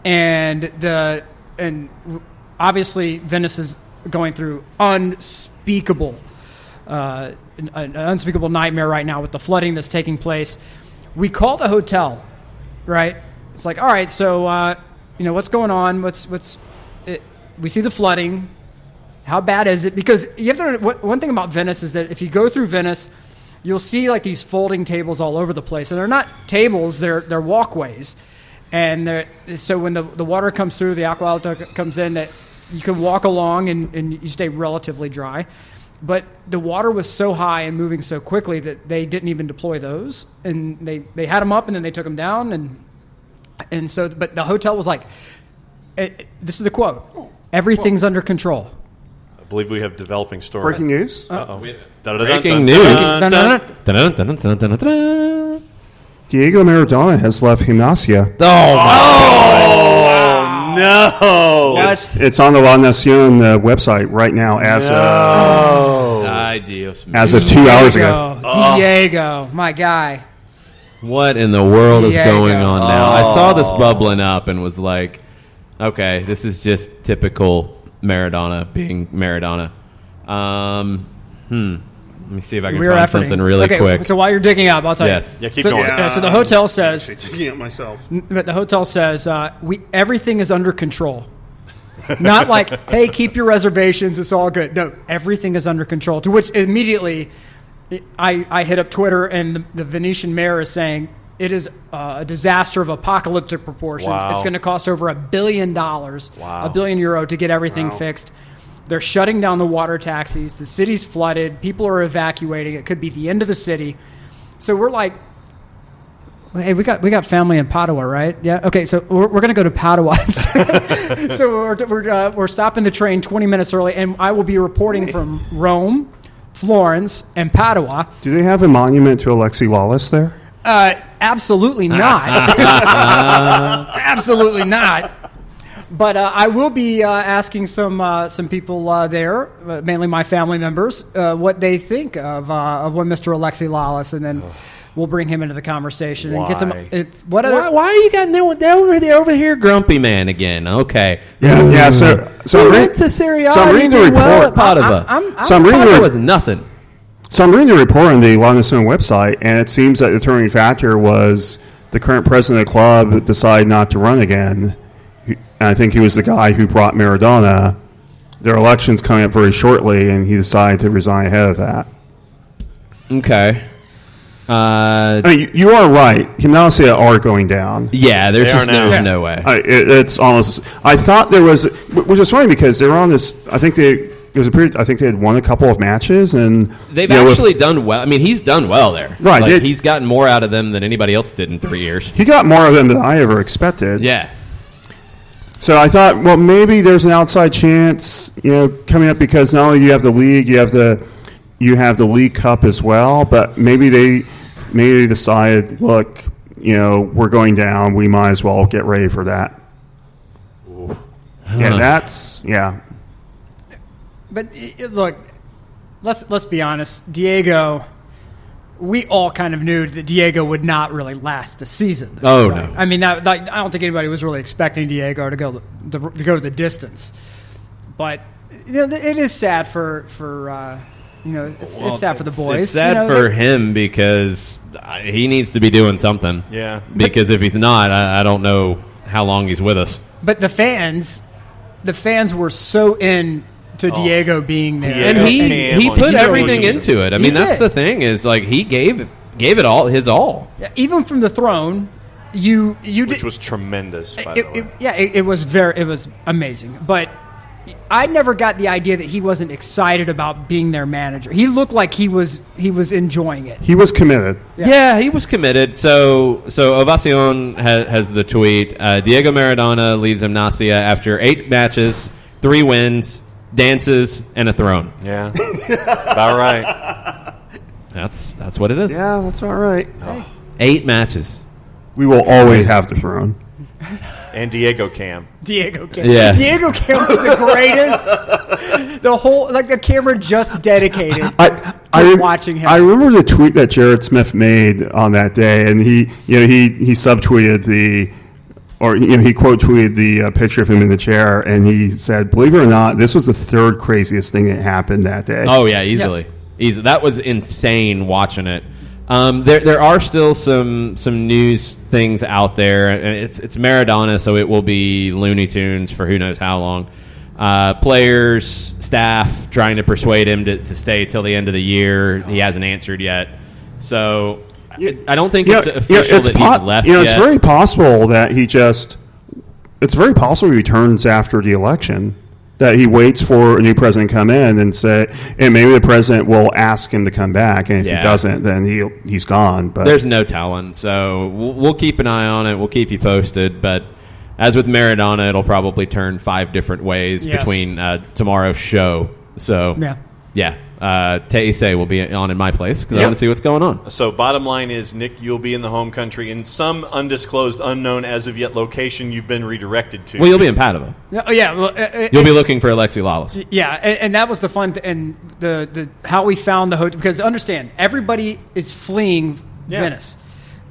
and obviously Venice is going through unspeakable. An unspeakable nightmare right now with the flooding that's taking place. We called a hotel, right? It's like, all right, so what's going on? We see the flooding. How bad is it? Because you have to know, one thing about Venice is that if you go through Venice, you'll see like these folding tables all over the place, and they're not tables; they're walkways. And so when the water comes through, the acqua alta comes in, that you can walk along and you stay relatively dry. But the water was so high and moving so quickly that they didn't even deploy those, and they had them up and then they took them down, and so. But the hotel was like, this is the quote: "Everything's under control." I believe we have developing story. Breaking news. Breaking news. Diego Maradona has left Gimnasia. Oh, no! It's on the La Nacion website right now as of 2 hours ago. Diego, my guy. What in the world is going on now? I saw this bubbling up and was like, okay, this is just typical Maradona being Maradona. Let me see if I can find something really quick. So while you're digging up, I'll tell you. Yeah, keep going. So the hotel says... Digging up myself. But the hotel says, everything is under control. Not like, hey, keep your reservations, it's all good. No, everything is under control. To which immediately I hit up Twitter, and the Venetian mayor is saying it is a disaster of apocalyptic proportions. Wow. It's going to cost over $1 billion, €1 billion to get everything fixed. They're shutting down the water taxis. The city's flooded. People are evacuating. It could be the end of the city. So we're like, hey, we got family in Padua, right? Yeah. Okay. So we're going to go to Padua. So we're stopping the train 20 minutes early, and I will be reporting from Rome, Florence, and Padua. Do they have a monument to Alexi Lawless there? Absolutely not. Absolutely not. But I will be asking some people there, mainly my family members, what they think of one Mr. Alexi Lawless, and then we'll bring him into the conversation and get some. Why are you got over here, grumpy man again? Okay, Yeah. So we went to Serie A. So I'm reading the report. Well at Padova. Padova was nothing. So I'm reading the report on the La Nacion website, and it seems that the determining factor was the current president of the club decided not to run again. And I think he was the guy who brought Maradona. Their election's coming up very shortly, and he decided to resign ahead of that. Okay. I mean, you are right. Gimnasia are going down. Yeah, there's no way. It's almost. I thought there was, which is funny because they were on this. I think there was a period. I think they had won a couple of matches, and they've actually done well. I mean, he's done well there. Right, like, he's gotten more out of them than anybody else did in 3 years. He got more of them than I ever expected. Yeah. So I thought, well, maybe there's an outside chance, coming up, because not only you have the league, you have the League Cup as well. But maybe they decided, look, we're going down. We might as well get ready for that. Yeah, But look, let's be honest, Diego. We all kind of knew that Diego would not really last the season. Oh, right? no. I mean, I don't think anybody was really expecting Diego to go the distance. But it is sad for it's sad for the boys. It's sad for him because he needs to be doing something. Yeah. Because if he's not, I don't know how long he's with us. But the fans the fans were so in to Diego being there, and he put everything into it. I mean, that's the thing is like he gave it all, his all. Yeah, even from the throne, which was tremendous. By the way. It was amazing. But I never got the idea that he wasn't excited about being their manager. He looked like he was enjoying it. He was committed. Yeah, he was committed. So Ovacion has the tweet. Diego Maradona leaves Gimnasia after 8 matches, 3 wins, dances, and a throne. Yeah, about right. That's what it is. Yeah, that's all right. Oh. 8 matches. We will always have the throne. And Diego Cam. Yes. Diego Cam was the greatest. The camera just dedicated to watching him. I remember the tweet that Jared Smith made on that day, and he subtweeted he quote tweeted the picture of him in the chair, and he said, "Believe it or not, this was the 3rd craziest thing that happened that day." Oh yeah, easily. That was insane watching it. There are still some news things out there, and it's Maradona, so it will be Looney Tunes for who knows how long. Players, staff trying to persuade him to stay till the end of the year. He hasn't answered yet, so I don't think it's official that he's left yet. It's very possible that it's very possible he returns after the election. That he waits for a new president to come in and maybe the president will ask him to come back, and if he doesn't, then he's gone. But there's no telling, so we'll keep an eye on it. We'll keep you posted. But as with Maradona, it'll probably turn 5 different ways between tomorrow's show. So Teise will be on in my place because I want to see what's going on. So bottom line is, Nick, you'll be in the home country in some undisclosed, unknown as of yet location you've been redirected to. Well, you'll be in Padova. You'll be looking for Alexi Lalas. Yeah, and that was the fun and the how we found the hotel, because understand everybody is fleeing Venice,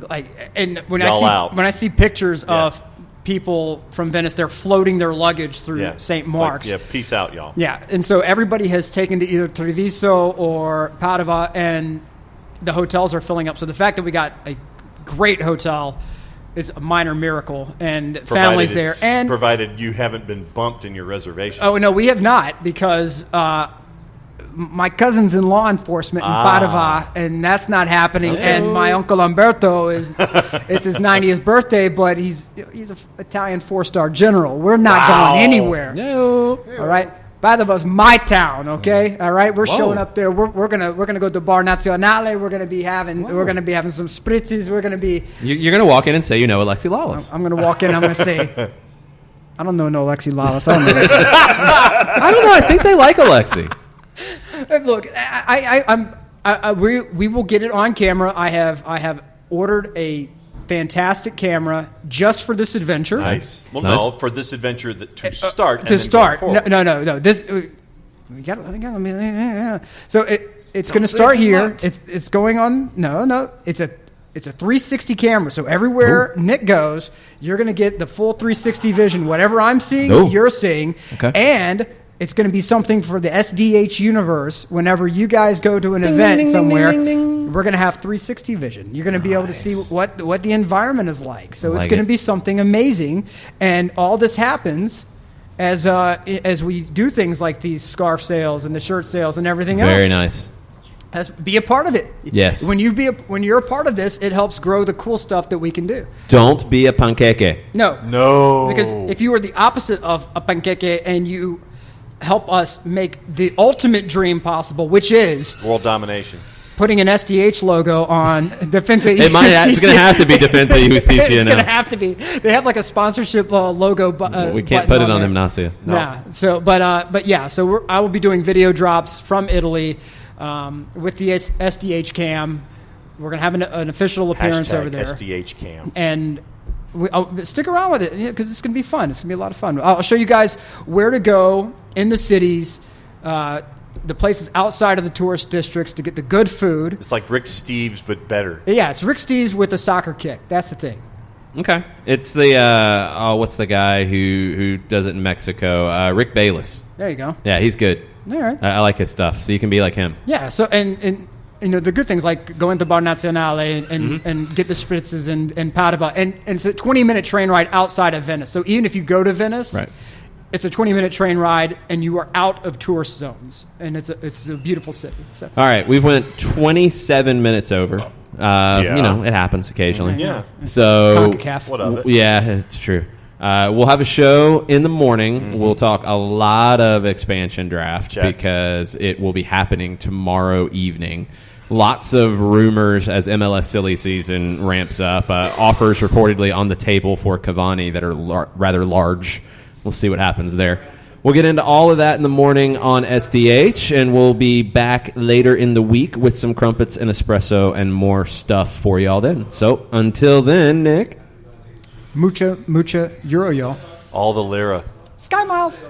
when I see pictures of people from Venice, they're floating their luggage through St. Mark's. Peace out, y'all. Yeah, and so everybody has taken to either Treviso or Padova, and the hotels are filling up. So the fact that we got a great hotel is a minor miracle, and families there. And provided you haven't been bumped in your reservation. Oh, no, we have not, because my cousin's in law enforcement in Padova, and that's not happening. Hello. And my uncle Umberto it's his 90th birthday, but he's an Italian 4-star general. We're not going anywhere. No. All right. Padova's my town. Okay. All right. We're showing up there. We're gonna go to Bar Nazionale. We're gonna be having some spritzes. We're gonna be. You're gonna walk in and say you know Alexi Lalas. I'm gonna walk in. I'm gonna say. I don't know Alexi Lalas. I don't know. I think they like Alexi. Look, we will get it on camera. I have ordered a fantastic camera just for this adventure. Nice. Well, no, for this adventure to start. To start. No. This we got. So it's going to start here. It's going on. No. It's a 360 camera. So everywhere Nick goes, you're going to get the full 360 vision. Whatever I'm seeing, you're seeing, and it's going to be something for the SDH universe. Whenever you guys go to an event somewhere, we're going to have 360 vision. You're going to be able to see what the environment is like. So it's going to be something amazing. And all this happens as we do things like these scarf sales and the shirt sales and everything else. Very nice. Be a part of it. Yes. When you're a part of this, it helps grow the cool stuff that we can do. Don't be a panqueque. No. Because if you were the opposite of a panqueque and you help us make the ultimate dream possible, which is world domination, putting an SDH logo on Defensa It's going to have to be Defensa Justicia. It's going to have to be. They have like a sponsorship logo. We can't put it on Gimnasia. No. Yeah. So, but yeah. So I will be doing video drops from Italy with the SDH cam. We're going to have an official appearance over there. SDH cam. And stick around with it because it's going to be fun. It's going to be a lot of fun. I'll show you guys where to go in the cities, the places outside of the tourist districts to get the good food. It's like Rick Steves, but better. Yeah, it's Rick Steves with a soccer kick. That's the thing. Okay. It's the, what's the guy who does it in Mexico? Rick Bayless. There you go. Yeah, he's good. All right. I like his stuff, so you can be like him. Yeah, so, and you know, the good things like going to Bar Nazionale and get the spritzes and Padova. And it's a 20-minute train ride outside of Venice. So even if you go to Venice, It's a 20-minute train ride, and you are out of tourist zones, and it's a beautiful city. So. All right, we've went 27 minutes over. It happens occasionally. Yeah. So CONCACAF. What of it? Yeah, it's true. We'll have a show in the morning. We'll talk a lot of expansion draft because it will be happening tomorrow evening. Lots of rumors as MLS silly season ramps up. Offers reportedly on the table for Cavani that are rather large. We'll see what happens there. We'll get into all of that in the morning on SDH, and we'll be back later in the week with some crumpets and espresso and more stuff for y'all then. So until then, Nick. Mucha Euro, y'all. All the lira. Sky Miles.